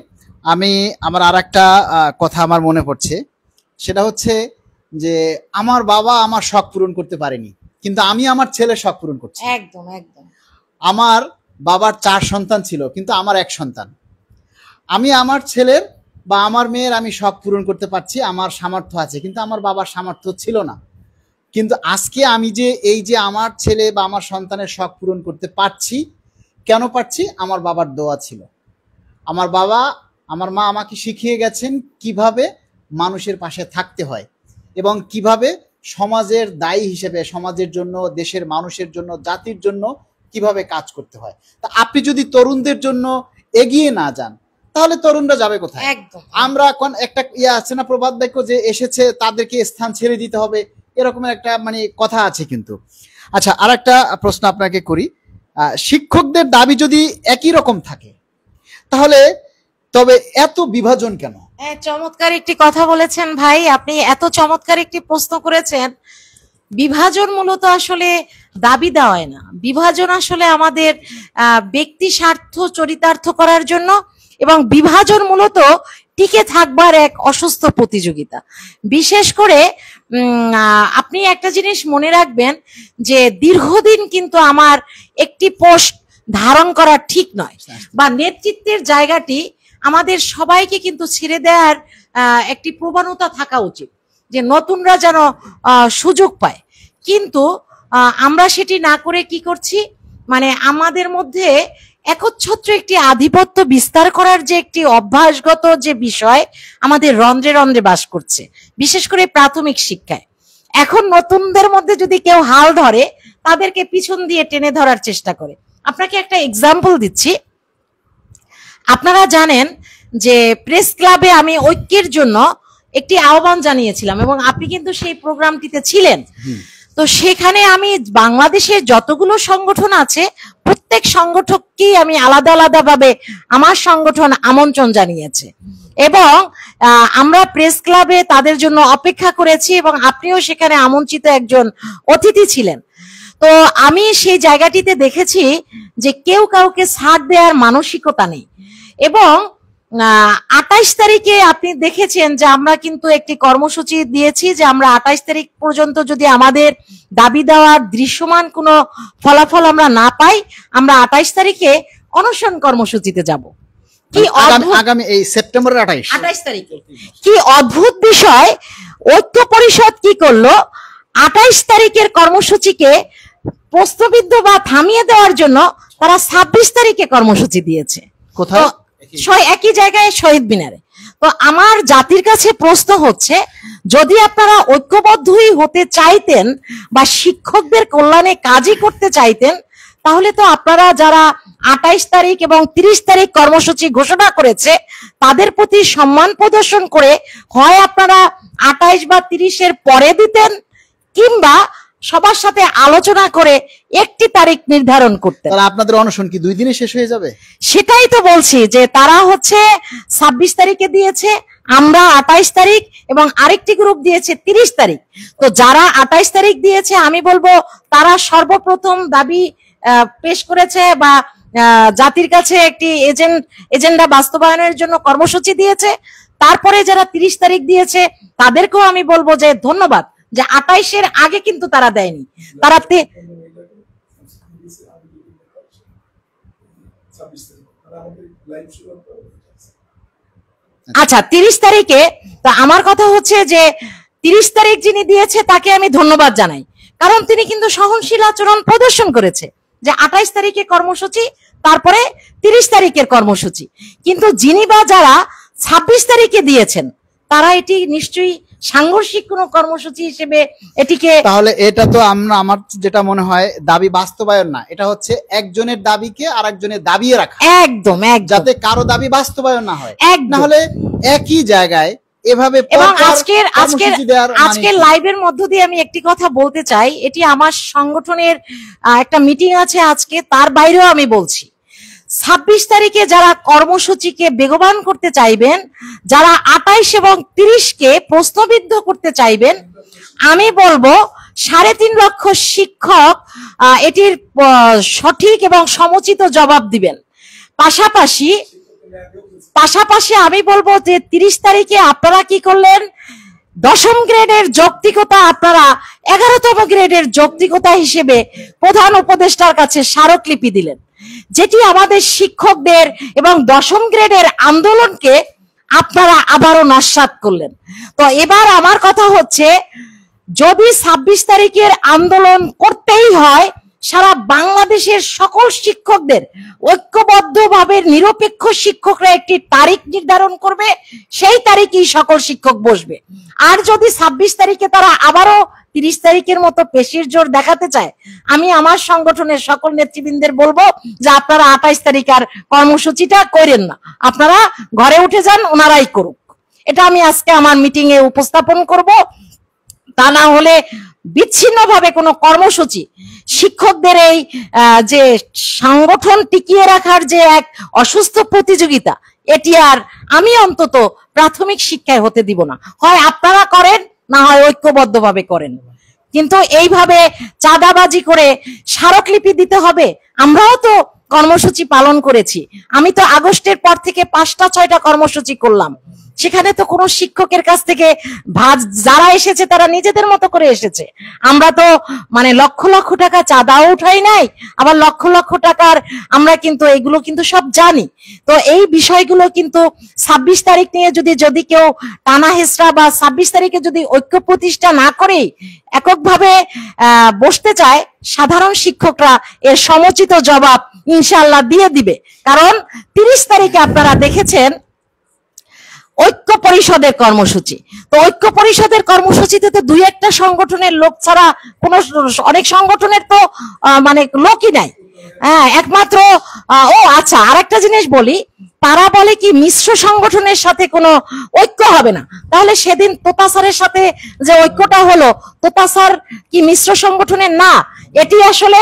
Speaker 2: আমার আর একটা কথা আমার মনে পড়ছে, সেটা হচ্ছে যে আমার বাবা আমার শখ পূরণ করতে পারেনি, কিন্তু আমি আমার ছেলের শখ পূরণ করছি।
Speaker 1: একদম একদম।
Speaker 2: আমার বাবার 4 সন্তান ছিল, কিন্তু আমার 1 সন্তান। আমি আমার ছেলের বা আমার মেয়ের আমি শখ পূরণ করতে পারছি, আমার সামর্থ্য আছে, কিন্তু আমার বাবার সামর্থ্য ছিল না। কিন্তু আজকে আমি যে এই যে আমার ছেলে বা আমার সন্তানের শখ পূরণ করতে পারছি, কেন পারছি? আমার বাবার দোয়া ছিল। আমার বাবা, আমার মা আমাকে শিখিয়ে গেছেন কিভাবে মানুষের পাশে থাকতে হয় এবং কিভাবে সমাজের দায়ী হিসেবে সমাজের জন্য, দেশের মানুষের জন্য, জাতির জন্য কিভাবে কাজ করতে হয়। তা আপনি যদি তরুণদের জন্য এগিয়ে না যান, তাহলে তরুণরা যাবে কোথায়?
Speaker 1: একদম।
Speaker 2: আমরা এখন একটা আছে না প্রবাদ বাক্য, যে এসেছে তাদেরকে স্থান ছেড়ে দিতে হবে, এরকমের একটা কথা আছে। কিন্তু আচ্ছা, আর একটা প্রশ্ন আপনাকে করি, শিক্ষকদের দাবি যদি একই রকম থাকে, তাহলে তবে এত বিভাজন কেন?
Speaker 1: চমৎকার একটি কথা বলেছেন ভাই, আপনি এত চমৎকার একটি প্রশ্ন করেছেন। বিভাজন মূলত আসলে দাবি দেওয়ায় না, বিভাজন আসলে আমাদের ব্যক্তি স্বার্থ চরিতার্থ করার জন্য, এবং বিভাজন মূলত টিকে থাকবার এক অসুস্থ প্রতিযোগিতা। বিশেষ করে আপনি একটা জিনিস মনে রাখবেন যে দীর্ঘদিন কিন্তু আমার একটি পোস্ট ধারণ করা ঠিক নয়, বা নেতৃত্বের জায়গাটি আমাদের সবাইকে কিন্তু ছেড়ে দেওয়ার একটি প্রবণতা থাকা উচিত, যে নতুনরা যেন সুযোগ পায়। কিন্তু আমরা সেটি না করে কি করছি, মানে আমাদের মধ্যে একচ্ছত্র একটি আধিপত্য বিস্তার করার যে একটি অভ্যাসগত যে বিষয় আমাদের রন্ধ্রে রন্ধ্রে বাস করছে, বিশেষ করে প্রাথমিক শিক্ষায়। এখন নতুনদের মধ্যে যদি কেউ হাল ধরে, তাদেরকে পিছন দিয়ে টেনে ধরার চেষ্টা করে। আপনাকে একটা এক্সাম্পল দিচ্ছি। আপনারা জানেন যে প্রেস ক্লাবে আমি ঐক্যের জন্য একটি আহ্বান জানিয়েছিলাম, এবং আপনি কিন্তু সেই প্রোগ্রামটিতে ছিলেন। তো সেখানে আমি বাংলাদেশের যতগুলো সংগঠন আছে, প্রত্যেক সংগঠককেই আমি আলাদা আলাদা ভাবে আমার সংগঠন আমন্ত্রণ জানিয়েছে, এবং আমরা প্রেস ক্লাবে তাদের জন্য অপেক্ষা করেছি, এবং আপনিও সেখানে আমন্ত্রিত একজন অতিথি ছিলেন। তো আমি সেই জায়গাটিতে দেখেছি যে কেউ কাউকে ছাড় দেওয়ার মানসিকতা নেই। এবং 28 তারিখে আপনি দেখেছেন যে আমরা কিন্তু একটি কর্মসূচি দিয়েছি, যে আমরা 28 তারিখ পর্যন্ত যদি আমাদের দাবি দেওয়ার দৃশ্যমান কোনো ফলাফল আমরা না পাই, আমরা 28 তারিখে অনশন কর্মসূচিতে যাব। কি
Speaker 2: আগামী এই সেপ্টেম্বরের 28
Speaker 1: তারিখে। কি অদ্ভুত বিষয়, ঐক্য পরিষদ কি করলো, 28 তারিখের কর্মসূচিকে প্রশ্নবিদ্ধ বা থামিয়ে দেওয়ার জন্য তারা 26 তারিখে কর্মসূচি দিয়েছে।
Speaker 2: কোথায়?
Speaker 1: একই জায়গায়, শহীদ মিনারে। তো আমার জাতির কাছে প্রশ্ন হচ্ছে, যদি আপনারা ঐক্যবদ্ধই হতে চাইতেন বা শিক্ষকদের কল্যাণে কাজই করতে চাইতেন, তাহলে তো আপনারা যারা 28 তারিখ এবং 30 তারিখ কর্মসূচি ঘোষণা করেছে, তাদের প্রতি সম্মান প্রদর্শন করে হয় আপনারা 28 বা 30-এর পরে দিতেন, কিংবা সবার সাথে আলোচনা করে একটি তারিখ নির্ধারণ করতে।
Speaker 2: তাহলে আপনাদের অনশন কি 2 দিনে শেষ হয়ে যাবে?
Speaker 1: সেটাই তো বলছি, যে তারা হচ্ছে 26 তারিখে দিয়েছে, আমরা 28 তারিখ, এবং আরেকটি গ্রুপ দিয়েছে 30 তারিখ। তো যারা 28 তারিখ দিয়েছে, আমি বলবো তারা সর্বপ্রথম দাবি পেশ করেছে বা জাতির কাছে একটি এজেন্ডা বাস্তবায়নের জন্য কর্মসূচি দিয়েছে। তারপরে যারা 30 তারিখ দিয়েছে, তাদেরকেও আমি বলবো যে ধন্যবাদ, যে 28-এর আগে কিন্তু তারা দেয়নি। তারা আচ্ছা 30 তারিখে। তো আমার কথা হচ্ছে যে 30 তারিখ যিনি দিয়েছে তাকে আমি ধন্যবাদ জানাই, কারণ তিনি কিন্তু সহনশীল আচরণ প্রদর্শন করেছে, যে 28 তারিখে কর্মসূচি, তারপরে 30 তারিখের কর্মসূচি। কিন্তু যিনি বা যারা 26 তারিখে দিয়েছেন, তারা এটি নিশ্চয়ই সাংঘর্ষিক কোনো কর্মসূচি হিসেবে এটিকে।
Speaker 2: তাহলে এটা তো আমার যেটা মনে হয় দাবি বাস্তবায়ন না, এটা হচ্ছে একজনের দাবিকে আরেকজনের দাবিয়ে রাখা,
Speaker 1: একদম
Speaker 2: যাতে কারো দাবি বাস্তবায়ন না হয়।
Speaker 1: একদম।
Speaker 2: না হলে একই জায়গায় এভাবে
Speaker 1: এবং
Speaker 2: কর্মসূচি দেওয়ার
Speaker 1: আজকের লাইভের মধ্য দিয়ে আমি একটি কথা বলতে চাই, এটি আমার সংগঠনের একটা মিটিং আছে আজকে, তার বাইরেও আমি বলছি 26 তারিখে যারা কর্মসূচিকে বেগবান করতে চাইবেন, যারা 28 এবং 30-কে প্রশ্নবিদ্ধ করতে চাইবেন, আমি বলবো 3.5 লক্ষ শিক্ষক এটির সঠিক এবং সমুচিত জবাব দিবেন। পাশাপাশি আমি বলবো যে 30 তারিখে আপনারা কি করলেন, 10ম গ্রেডের যৌক্তিকতা আপনারা 11তম গ্রেডের যৌক্তিকতা হিসেবে প্রধান উপদেষ্টার কাছে স্মারকলিপি দিলেন, যেটি আমাদের শিক্ষকদের এবং 10ম গ্রেডের আন্দোলনকে আপনারা আবারও নস্যাৎ করলেন। তো এবার আমার কথা হচ্ছে, যদি 26 তারিখের আন্দোলন করতেই হয়, সারা বাংলাদেশের সকল শিক্ষকদের ঐক্যবদ্ধভাবে নিরপেক্ষ শিক্ষকরা একটি তারিখ নির্ধারণ করবে, সেই তারিখেই সকল শিক্ষক বসবে। আর যদি 26 তারিখে তারা আবারও 30 তারিখের মতো পেশির জোর দেখাতে চায়, আমি আমার সংগঠনের সকল নেতৃবৃন্দের বলবো যে আপনারা 28 তারিখ আর কর্মসূচিটা করেন না, আপনারা ঘরে উঠে যান, ওনারাই করুক। এটা আমি আজকে আমার মিটিং এ উপস্থাপন করব। তা না হলে বিচ্ছিন্নভাবে কোনো কর্মসূচি শিক্ষকদের এই যে সংগঠন টিকিয়ে রাখার যে এক অসুস্থ প্রতিযোগিতা, এটি আর আমি অন্তত প্রাথমিক শিক্ষায় হতে দিব না। হয় আপনারা করেন, না হয় ঐক্যবদ্ধভাবে করেন, কিন্তু এইভাবে চাঁদাবাজি করে স্মারকলিপি দিতে হবে। আমরাও তো কর্মসূচি পালন করেছি, আমি তো আগস্টের পর থেকে 5টা-6টা কর্মসূচি করলাম, সেখানে তো কোনো শিক্ষকের কাছ থেকে যারা এসেছে তারা নিজেদের মতো করে এসেছে। আমরা তো মানে লক্ষ লক্ষ টাকা চাঁদাও উঠাই নাই, আবার লক্ষ লক্ষ টাকার আমরা কিন্তু এগুলো কিন্তু সব জানি। তো এই বিষয়গুলো কিন্তু 26 তারিখ নিয়ে যদি কেউ টানা হেসরা বা 26 তারিখে যদি ঐক্য প্রতিষ্ঠা না করে এককভাবে বসতে চায়, সাধারণ শিক্ষকরা এর সমুচিত জবাব ইনশাআল্লাহ দিয়ে দিবে। কারণ 30 তারিখে আপনারা দেখেছেন ঐক্য পরিষদের কর্মসূচি, তো ঐক্য পরিষদের কর্মসূচিতে তো 2-1টা সংগঠনের লোক ছাড়া কোন, অনেক সংগঠনের তো মানে লোকই নাই। হ্যাঁ, একমাত্র আচ্ছা, আরেকটা জিনিস বলি, তারা বলে কি মিশ্র সংগঠনের সাথে কোনো ঐক্য হবে না। তাহলে সেদিন তোতা স্যারের সাথে যে ঐক্যটা হলো, তোতা স্যার কি মিশ্র সংগঠনের না? এটি আসলে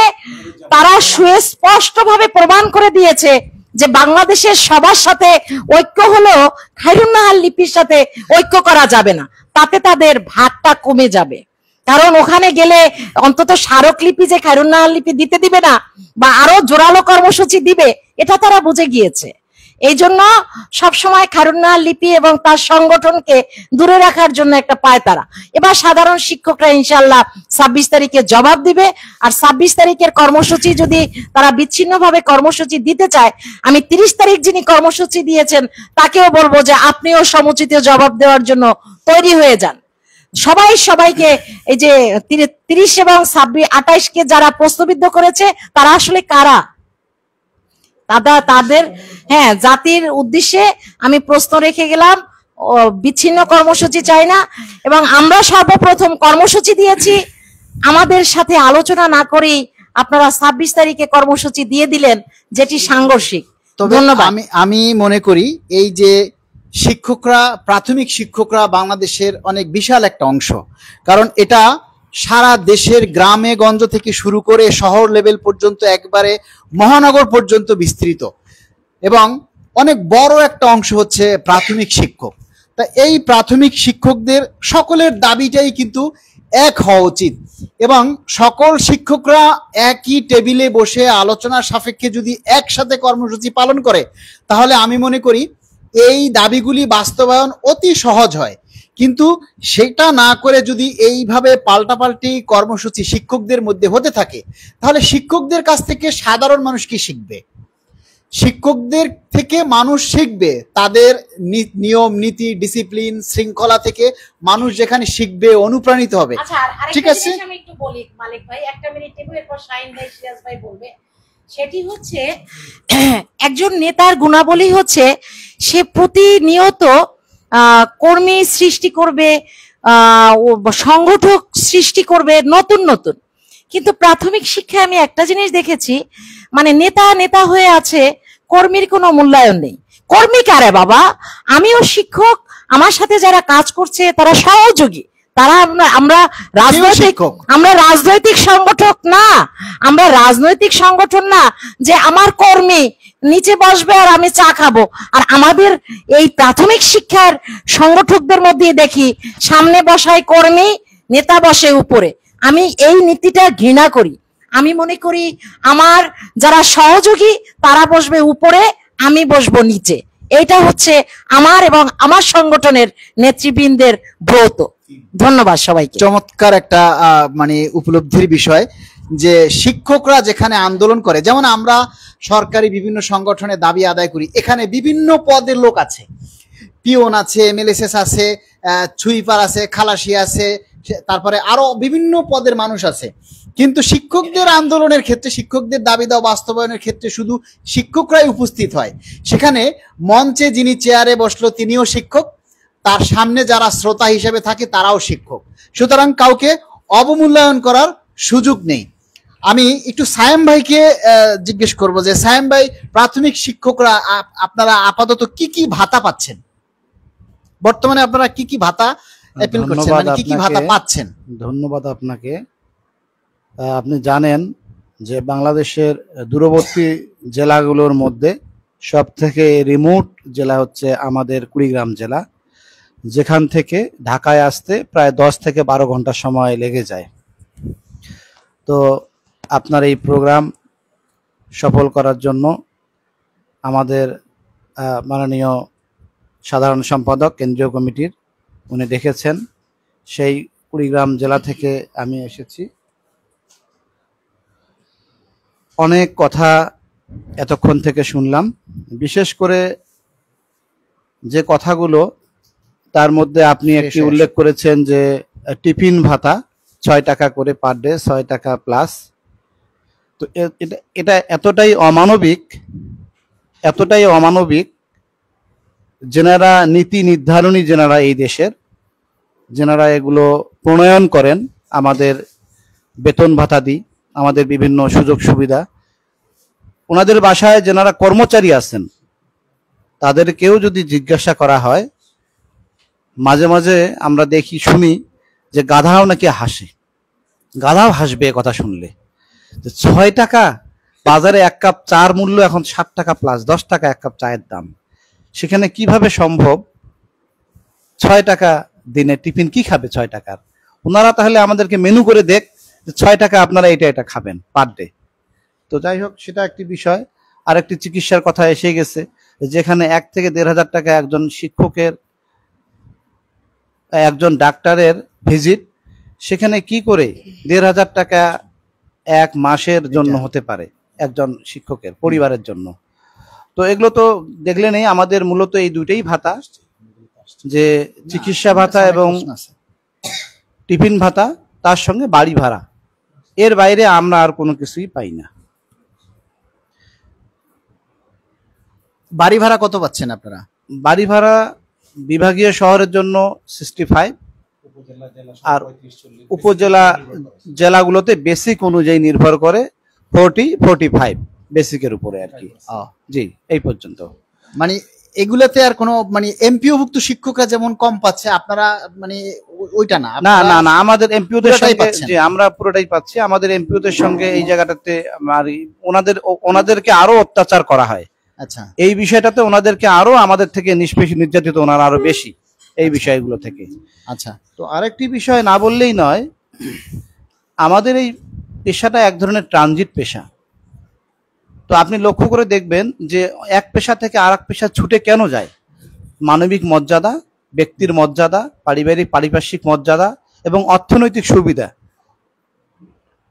Speaker 1: তারা সুস্পষ্টভাবে প্রমাণ করে দিয়েছে যে বাংলাদেশের সবার সাথে ঐক্য হলেও খায়রুন্নাহার লিপির সাথে ঐক্য করা যাবে না, তাতে তাদের ভাগটা কমে যাবে। কারণ ওখানে গেলে অন্তত স্মারকলিপি যে খায়রুন্নাহার লিপি দিতে দিবে না বা আরো জোরালো কর্মসূচি দিবে, এটা তারা বুঝে গিয়েছে। এই জন্য সবসময় খায়রুন্নাহার লিপি এবং তার সংগঠনকে দূরে রাখার জন্য একটা পায়তারা। এবার সাধারণ শিক্ষকরা ইনশাআল্লাহ 26 তারিখে জবাব দিবে। আর 26 তারিখের কর্মসূচি যদি তারা বিচ্ছিন্নভাবে কর্মসূচি দিতে চায়, আমি 30 তারিখ যিনি কর্মসূচি দিয়েছেন তাকেও বলবো যে আপনিও সমুচিত জবাব দেওয়ার জন্য তৈরি হয়ে যান। সবাইকে এই যে 30 এবং 28-কে যারা প্রশ্নবিদ্ধ করেছে, তারা আসলে কারা? তাদের হ্যাঁ, জাতির উদ্দেশ্যে আমি প্রশ্ন রেখে গেলাম, বিচ্ছিন্ন কর্মসূচি চাই না। এবং আমরা সর্বপ্রথম কর্মসূচি দিয়েছি, আমাদের সাথে আলোচনা না করেই আপনারা 26 তারিখে কর্মসূচি দিয়ে দিলেন, যেটি সাংঘর্ষিক। ধন্যবাদ।
Speaker 2: আমি মনে করি এই যে শিক্ষকরা, প্রাথমিক শিক্ষকরা বাংলাদেশের অনেক বিশাল একটা অংশ, কারণ এটা সারা দেশের গ্রামে গঞ্জ থেকে শুরু করে শহর লেভেল পর্যন্ত, একবারে মহানগর পর্যন্ত বিস্তৃত, এবং অনেক বড় একটা অংশ হচ্ছে প্রাথমিক শিক্ষক। তা এই প্রাথমিক শিক্ষকদের সকলের দাবিটাই কিন্তু এক হওয়া উচিত, এবং সকল শিক্ষকরা একই টেবিলে বসে আলোচনার সাপেক্ষে যদি একসাথে কর্মসূচি পালন করে, তাহলে আমি মনে করি এই দাবিগুলি বাস্তবায়ন অতি সহজ হয়। কিন্তু সেটা না করে যদি এইভাবে পাল্টাপাল্টি কর্মসূচি শিক্ষকদের মধ্যে হতে থাকে, তাহলে শিক্ষকদের কাছ থেকে সাধারণ মানুষ কি শিখবে? শিক্ষকদের থেকে মানুষ শিখবে তাদের নিয়ম নীতি, ডিসিপ্লিন, শৃঙ্খলা থেকে মানুষ যেখানে শিখবে, অনুপ্রাণিত হবে। ঠিক আছে,
Speaker 1: আমি একটু বলি মালিক ভাই, 1 মিনিট নেব, এরপর শাহিন ভাই, সিরাজ ভাই বলবে। সেটি হচ্ছে একজন নেতার গুণাবলী হচ্ছে সে প্রতিনিয়ত কর্মী সৃষ্টি করবে, সংগঠক সৃষ্টি করবে নতুন নতুন। কিন্তু প্রাথমিক শিক্ষায় আমি একটা জিনিস দেখেছি, মানে নেতা নেতা হয়ে আছে, কর্মীর কোনো মূল্যায়ন নেই। কর্মী কারে বাবা? আমিও শিক্ষক, আমার সাথে যারা কাজ করছে তারা সহযোগী, তারা আমরা রাজনৈতিক
Speaker 2: শিক্ষক।
Speaker 1: আমরা রাজনৈতিক সংগঠক না, আমরা রাজনৈতিক সংগঠন না যে আমার কর্মী নিচে বসবে আর আমি চা খাবো। আর আমাদের এই প্রাথমিক শিক্ষার সংগঠকদের মধ্যে দেখি সামনে বসায় কর্মী, নেতা বসে উপরে। আমি এই নীতিটা ঘৃণা করি। আমি মনে করি আমার যারা সহযোগী তারা বসবে উপরে, আমি বসবো নিচে। এটা হচ্ছে আমার এবং আমার সংগঠনের নেতৃবৃন্দের ব্রত। ধন্যবাদ সবাইকে।
Speaker 2: চমৎকার একটা মানে উপলব্ধির বিষয় যে শিক্ষকরা যেখানে আন্দোলন করে, যেমন আমরা সরকারি বিভিন্ন সংগঠনে দাবি আদায় করি, এখানে বিভিন্ন পদের লোক আছে, পিওন আছে, এমএলএসএস আছে, সুইপার আছে, খালাসি আছে, তারপরে আরো বিভিন্ন পদের মানুষ আছে। কিন্তু শিক্ষকদের আন্দোলনের ক্ষেত্রে, শিক্ষকদের দাবি দাওয়া বাস্তবায়নের ক্ষেত্রে শুধু শিক্ষকরাই উপস্থিত হয়। সেখানে মঞ্চে যিনি চেয়ারে বসলো তিনিও শিক্ষক, তার সামনে যারা শ্রোতা হিসেবে থাকে তারাও শিক্ষক। সুতরাং কাউকে অবমূল্যায়ন করার সুযোগ নেই। আমি একটু সায়েম ভাইকে জিজ্ঞেস করব যে সায়েম ভাই, প্রাথমিক শিক্ষকরা আপনারা আপাতত কি কি ভাতা পাচ্ছেন? বর্তমানে আপনারা কি কি ভাতা অ্যাপিল করছেন, মানে কি কি ভাতা পাচ্ছেন?
Speaker 4: ধন্যবাদ আপনাকে। আপনি জানেন যে বাংলাদেশের দূরবর্তী জেলাগুলোর মধ্যে সব থেকে রিমোট জেলা হচ্ছে আমাদের কুড়িগ্রাম জেলা, যেখান থেকে ঢাকায় আসতে প্রায় 10 থেকে 12 ঘন্টা সময় লেগে যায়। তো আপনার এই প্রোগ্রাম সফল করার জন্য আমাদের মাননীয় সাধারণ সম্পাদক কেন্দ্রীয় কমিটির উনি দেখেছেন, সেই কুড়িগ্রাম জেলা থেকে আমি এসেছি। অনেক কথা এতক্ষণ থেকে শুনলাম, বিশেষ করে যে কথাগুলো তার মধ্যে আপনি একটি উল্লেখ করেছেন যে টিফিন ভাতা 6 টাকা করে পার ডে, 6 টাকা প্লাস। তো এটা এতটাই অমানবিক, যেনারা নীতি নির্ধারণী, যেনারা এই দেশের, যেনারা এগুলো প্রণয়ন করেন, আমাদের বেতন ভাতা দিই, আমাদের বিভিন্ন সুযোগ সুবিধা, ওনাদের বাসায় যেনারা কর্মচারী আছেন তাদেরকেও যদি জিজ্ঞাসা করা হয়, মাঝে মাঝে আমরা দেখি শুনি যে গাধাও নাকি হাসে, গাধাও হাসবে কথা শুনলে। 6 টাকা বাজারে এক কাপ চার মূল্য এখন 7 টাকা প্লাস, 10 টাকা এক কাপ চায়ের দাম। সেখানে কিভাবে সম্ভব 6 টাকা দিনে টিফিন কি খাবে 6 টাকার? ওনারা তাহলে আমাদেরকে মেনু করে দেখ যে 6 টাকা আপনারা এটা খাবেন পার ডে। তো যাই হোক, সেটা একটি বিষয়। আর একটি চিকিৎসার কথা এসে গেছে, যেখানে 1 থেকে 1,500 টাকা একজন শিক্ষকের, একজন ডাক্তারের ভিজিট, সেখানে কি করে 1,500 টাকা এক মাসের জন্য হতে পারে একজন শিক্ষকের পরিবারের জন্য? তো এগুলো তো দেখলে নেই, আমাদের মূলত এই দুইটাই ভাতা, যে চিকিৎসা ভাতা এবং টিফিন ভাতা, তার সঙ্গে বাড়ি ভাড়া, এর বাইরে আমরা আর কোনো কিছুই পাই না।
Speaker 2: বাড়ি ভাড়া কত পাচ্ছেন আপনারা?
Speaker 4: বাড়ি ভাড়া বিভাগীয় শহরের জন্য 65, আর উপজেলা জেলাগুলোতে বেসিক অনুযায়ী নির্ভর করে 40-45 বেসিকের উপরে আর কি। জি, এই পর্যন্ত।
Speaker 2: মানে এগুলাতে আর কোনো মানে এমপিওভুক্ত শিক্ষকরা যেমন কম পাচ্ছে, আপনারা মানে ওইটা না?
Speaker 4: না না না, আমাদের এমপিওদের সঙ্গে, যে আমরা পুরোটাই পাচ্ছি। আমাদের এমপিওদের সঙ্গে এই জায়গাটাতে ওনাদেরকে আরো অত্যাচার করা হয়।
Speaker 2: আচ্ছা,
Speaker 4: এই বিষয়টাতে ওনাদেরকে আরো আমাদের থেকে নির্যাতিত ওনারা আরো বেশি এই বিষয়গুলো থেকে।
Speaker 2: আচ্ছা,
Speaker 4: তো আরেকটি বিষয় না বললেই নয়, আমাদের এই পেশাটা এক ধরনের ট্রানজিট পেশা। তো আপনি লক্ষ্য করে দেখবেন যে এক পেশা থেকে আর এক পেশা ছুটে কেন যায়? মানবিক মর্যাদা, ব্যক্তির মর্যাদা, পারিপার্শ্বিক মর্যাদা এবং অর্থনৈতিক সুবিধা।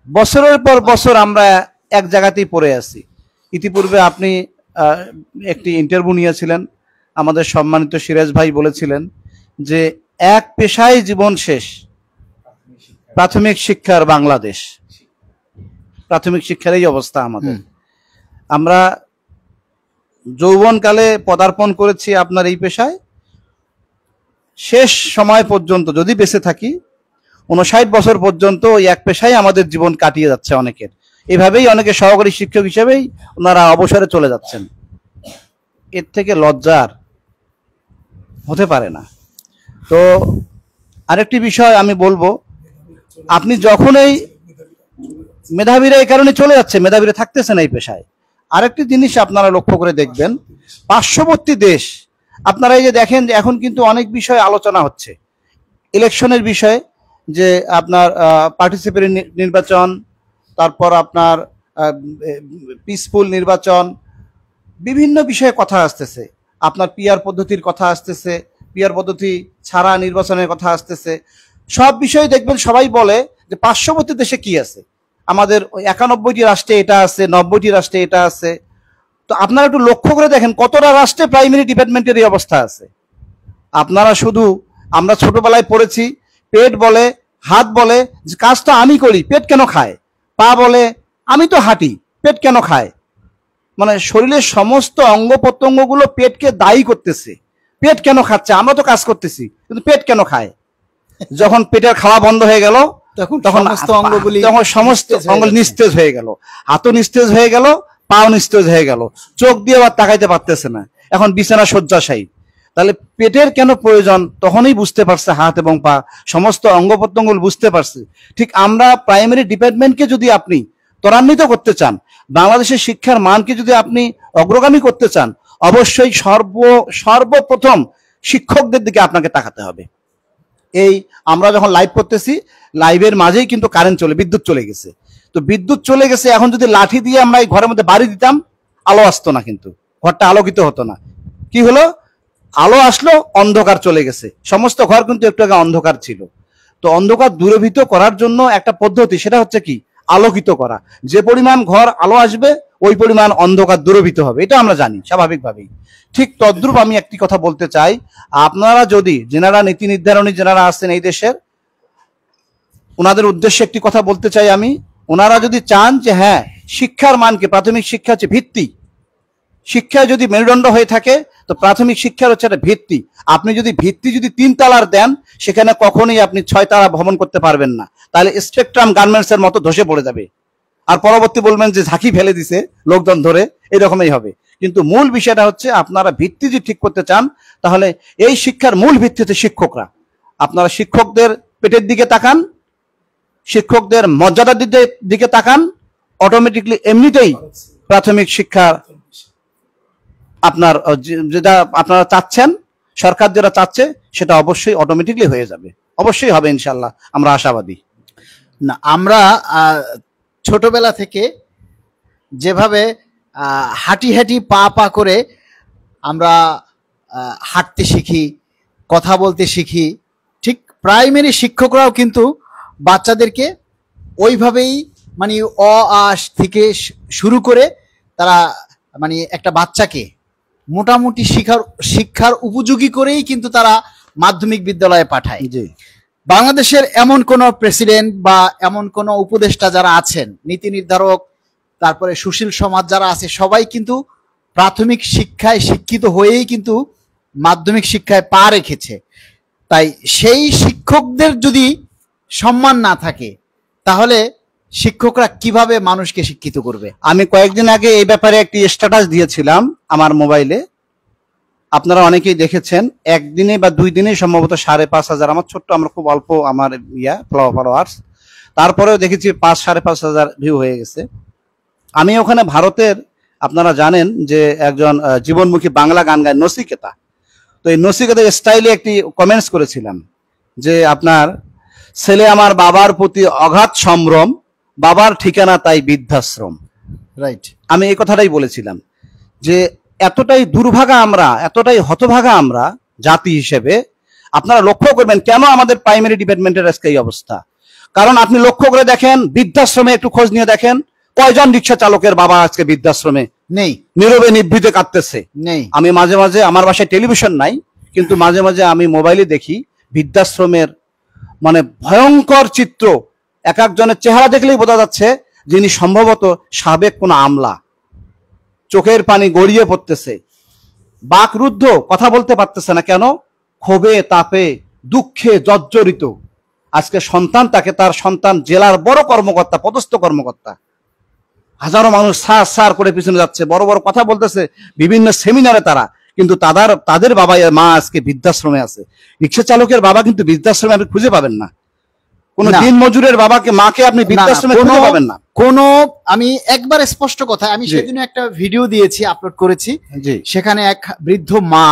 Speaker 4: বছরের পর বছর আমরা এক জায়গাতেই পড়ে আছি। ইতিপূর্বে আপনি একটি ইন্টারভিউ নিয়েছিলেন, আমাদের সম্মানিত সিরাজ ভাই বলেছিলেন যে এক পেশায় জীবন শেষ, প্রাথমিক শিক্ষার বাংলাদেশ। প্রাথমিক শিক্ষার এই অবস্থা আমাদের। আমরা যৌবনকালে পদার্পণ করেছি আপনার এই পেশায়, শেষ সময় পর্যন্ত যদি বেঁচে থাকি 59 বছর পর্যন্ত ওই এক পেশায় আমাদের জীবন কাটিয়ে যাচ্ছে অনেকের। এভাবেই অনেকে সহকারী শিক্ষক হিসেবেই ওনারা অবসরে চলে যাচ্ছেন। এর থেকে লজ্জার হতে পারে না। তো আরেকটি বিষয় আমি বলবো, আপনি যখন এই মেধাবীরা এই কারণে চলে যাচ্ছে, মেধাবীরা থাকতেছে না এই পেশায়। আরেকটি জিনিস আপনারা লক্ষ্য করে দেখবেন, পার্শ্ববর্তী দেশ আপনারা এই যে দেখেন যে এখন কিন্তু অনেক বিষয় আলোচনা হচ্ছে ইলেকশনের বিষয়ে, যে আপনার পার্টিসিপেটরি নির্বাচন, তারপর আপনার পিসফুল নির্বাচন, বিভিন্ন বিষয়ে কথা আসতেছে। আপনার পিআর পদ্ধতির কথা আসতেছে, পিআর পদ্ধতি ছাড়া নির্বাচনের কথা আসতেছে। সব বিষয়ে দেখবেন সবাই বলে যে পার্শ্ববর্তী দেশে কি আছে, আমাদের 91টি রাষ্ট্রে এটা আছে, 90টি রাষ্ট্রে এটা আছে। তো আপনারা একটু লক্ষ্য করে দেখেন কতটা রাষ্ট্রে প্রাইমারি ডিপার্টমেন্টের এই অবস্থা আছে। আপনারা শুধু, আমরা ছোটবেলায় পড়েছি পেট বলে, হাত বলে যে কাজ তো আমি করি, পেট কেন খায়? পা বলে আমি তো হাঁটি, পেট কেন খায়? মানে শরীরের সমস্ত অঙ্গ প্রত্যঙ্গগুলো পেটকে দায়ী করতেছে। পেট কেন খাচ্ছে? আমরা তো কাজ করতেছি, কিন্তু পেট কেন খায়? যখন পেটের খাওয়া বন্ধ হয়ে গেল তখন সমস্ত অঙ্গগুলি, তখন সমস্ত অঙ্গ নিস্তেজ হয়ে গেল, হাতও নিস্তেজ হয়ে গেল, পাও নিস্তেজ হয়ে গেল, চোখ দিয়ে আবার তাকাইতে পারতেছে না, এখন বিছানা শয্যাশায়ী। তাহলে পেটের কেন প্রয়োজন তখনই বুঝতে পারছে হাত এবং পা, সমস্ত অঙ্গ প্রত্যঙ্গ বুঝতে পারছে। ঠিক আমরা প্রাইমারি ডিপার্টমেন্টকে যদি আপনি ত্বরান্বিত করতে চান, বাংলাদেশের শিক্ষার মানকে যদি আপনি অগ্রগামী করতে চান, অবশ্যই সর্বপ্রথম শিক্ষকদের দিকে আপনাকে তাকাতে হবে। এই আমরা যখন লাইভ করতেছি, লাইভের মাঝেই কিন্তু বিদ্যুৎ চলে গেছে। তো বিদ্যুৎ চলে গেছে, এখন যদি লাঠি দিয়ে আমরা এই ঘরের মধ্যে বাড়ি দিতাম, আলো আসতো না, কিন্তু ঘরটা আলোকিত হতো না। কি হলো? আলো আসলো, অন্ধকার চলে গেছে। সমস্ত ঘর কিন্তু একটু আগে অন্ধকার ছিল। তো অন্ধকার দূরীভূত করার জন্য একটা পদ্ধতি, সেটা হচ্ছে কি? আলোকিত করা। যে পরিমাণ ঘর আলো আসবে ওই পরিমাণ অন্ধকার দূরীভূত হবে, এটা আমরা জানি স্বাভাবিকভাবেই। ঠিক তদ্রূপ আমি একটি কথা বলতে চাই, আপনারা যদি, যারা নীতি নির্ধারণী যারা আছেন এই দেশের, ওনাদের উদ্দেশ্যে একটি কথা বলতে চাই আমি। ওনারা যদি চান যে হ্যাঁ, শিক্ষার মানকে, প্রাথমিক শিক্ষা হচ্ছে ভিত্তি, শিক্ষা যদি মেরুদণ্ড হয়ে থাকে তো প্রাথমিক শিক্ষার হচ্ছে একটা ভিত্তি। আপনি যদি ভিত্তি 3 তলার দেন, সেখানে কখনোই আপনি 6 তলা ভবন করতে পারবেন না। তাহলে স্পেকট্রাম গার্মেন্টস এর মতো ধসে পড়ে যাবে, আর পরবর্তী বলবেন যে ঝাঁকি ফেলে দিছে লোকজন ধরে, এরকমই হবে। কিন্তু মূল বিষয়টা হচ্ছে, আপনারা ভিত্তি যদি ঠিক করতে চান, তাহলে এই শিক্ষার মূল ভিত্তি হচ্ছে শিক্ষকরা। আপনারা শিক্ষকদের পেটের দিকে তাকান, শিক্ষকদের মর্যাদার দিকে তাকান, অটোমেটিকলি এমনিতেই প্রাথমিক শিক্ষা আপনার যেটা আপনারা চাচ্ছেন, সরকার যেটা চাচ্ছে, সেটা অবশ্যই অটোমেটিকলি হয়ে যাবে, অবশ্যই হবে ইনশাল্লাহ, আমরা আশাবাদী।
Speaker 2: না, আমরা ছোটবেলা থেকে যেভাবে হাঁটি হাঁটি পা পা করে আমরা হাঁটতে শিখি, কথা বলতে শিখি, ঠিক প্রাইমারি শিক্ষকরাও কিন্তু বাচ্চাদেরকে ওইভাবেই, মানে অ আ থেকে শুরু করে তারা মানে একটা বাচ্চাকে মোটামুটি শিক্ষার উপযোগী করেই কিন্তু তারা মাধ্যমিক বিদ্যালয়ে পাঠায়।
Speaker 4: জি,
Speaker 2: বাংলাদেশের এমন কোন প্রেসিডেন্ট বা এমন কোন উপদেষ্টা যারা আছেন, নীতি নির্ধারক, তারপরে সুশীল সমাজ যারা আছে, সবাই কিন্তু প্রাথমিক শিক্ষায় শিক্ষিত হয়েই কিন্তু মাধ্যমিক শিক্ষায় পা রেখেছে। তাই সেই শিক্ষকদের যদি সম্মান না থাকে, তাহলে শিক্ষকরা কিভাবে মানুষকে শিক্ষিত করবে?
Speaker 4: আমি কয়েকদিন আগে এই ব্যাপারে একটি স্ট্যাটাস দিয়েছিলাম আমার মোবাইলে, আপনারা অনেকেই দেখেছেন। একদিনে বা 2 দিনে সম্ভবত 5,500, আমার ছোট্ট, আমরা খুব অল্প, আমার ফলোয়ার্স, তারপরেও দেখেছি 5,000-5,500 ভিউ হয়ে গেছে। আমি ওখানে ভারতের, আপনারা জানেন যে একজন জীবনমুখী বাংলা গান গায় নচিকেতা, তো এই নচিকেতা স্টাইলে একটি কমেন্টস করেছিলাম যে আপনার ছেলে আমার বাবার প্রতি অগাধ সম্ভ্রম, বাবার ঠিকানা তাই বৃদ্ধাশ্রম।
Speaker 2: রাইট,
Speaker 4: আমি এই কথাটাই বলেছিলাম যে এতটাই দুর্ভাগা আমরা, এতটাই হতভাগা আমরা জাতি হিসেবে। আপনারা লক্ষ্য করবেন কেন আমাদের প্রাইমারি ডিপার্টমেন্টের আজকে এই অবস্থা। কারণ আপনি লক্ষ্য করে দেখেন, বৃদ্ধাশ্রমে একটু খোঁজ নিয়ে দেখেন, কয়জন রিক্সা চালকের বাবা আজকে বৃদ্ধাশ্রমে
Speaker 2: নেই,
Speaker 4: নীরবে নিভৃতে কাঁদতেছে
Speaker 2: নেই।
Speaker 4: আমি মাঝে মাঝে, আমার বাসায় টেলিভিশন নাই, কিন্তু মাঝে মাঝে আমি মোবাইলে দেখি বৃদ্ধাশ্রমের মানে ভয়ঙ্কর চিত্র। এক একজনের চেহারা দেখলেই বোঝা যাচ্ছে যিনি সম্ভবত সাবেক কোনো আমলা, চোখের পানি গড়িয়ে পড়তেছে, বাকরুদ্ধ, কথা বলতে পারতেছে না। কেন? ক্ষোভে তাপে দুঃখে জর্জরিত। আজকে সন্তান, তাকে তার সন্তান জেলার বড় কর্মকর্তা, পদস্থ কর্মকর্তা, হাজারো মানুষ সার সার করে পিছনে যাচ্ছে, বড় বড় কথা বলতেছে বিভিন্ন সেমিনারে তারা, কিন্তু তাদের বাবা মা আজকে বৃদ্ধাশ্রমে আছে। রিক্সা চালকের বাবা কিন্তু বৃদ্ধাশ্রমে আপনি খুঁজে পাবেন না। কোন
Speaker 2: না।
Speaker 4: দিন মজুরের বাবাকে মাকে আপনি বৃদ্ধাশ্রমে খুঁজে পাবেন না।
Speaker 2: কোনো আমি একবার স্পষ্ট কথা, আমি
Speaker 4: জি।
Speaker 2: সেদিন একটা ভিডিও দিয়েছি, আপলোড করেছি।
Speaker 4: জি
Speaker 2: সেখানে এক বৃদ্ধ মা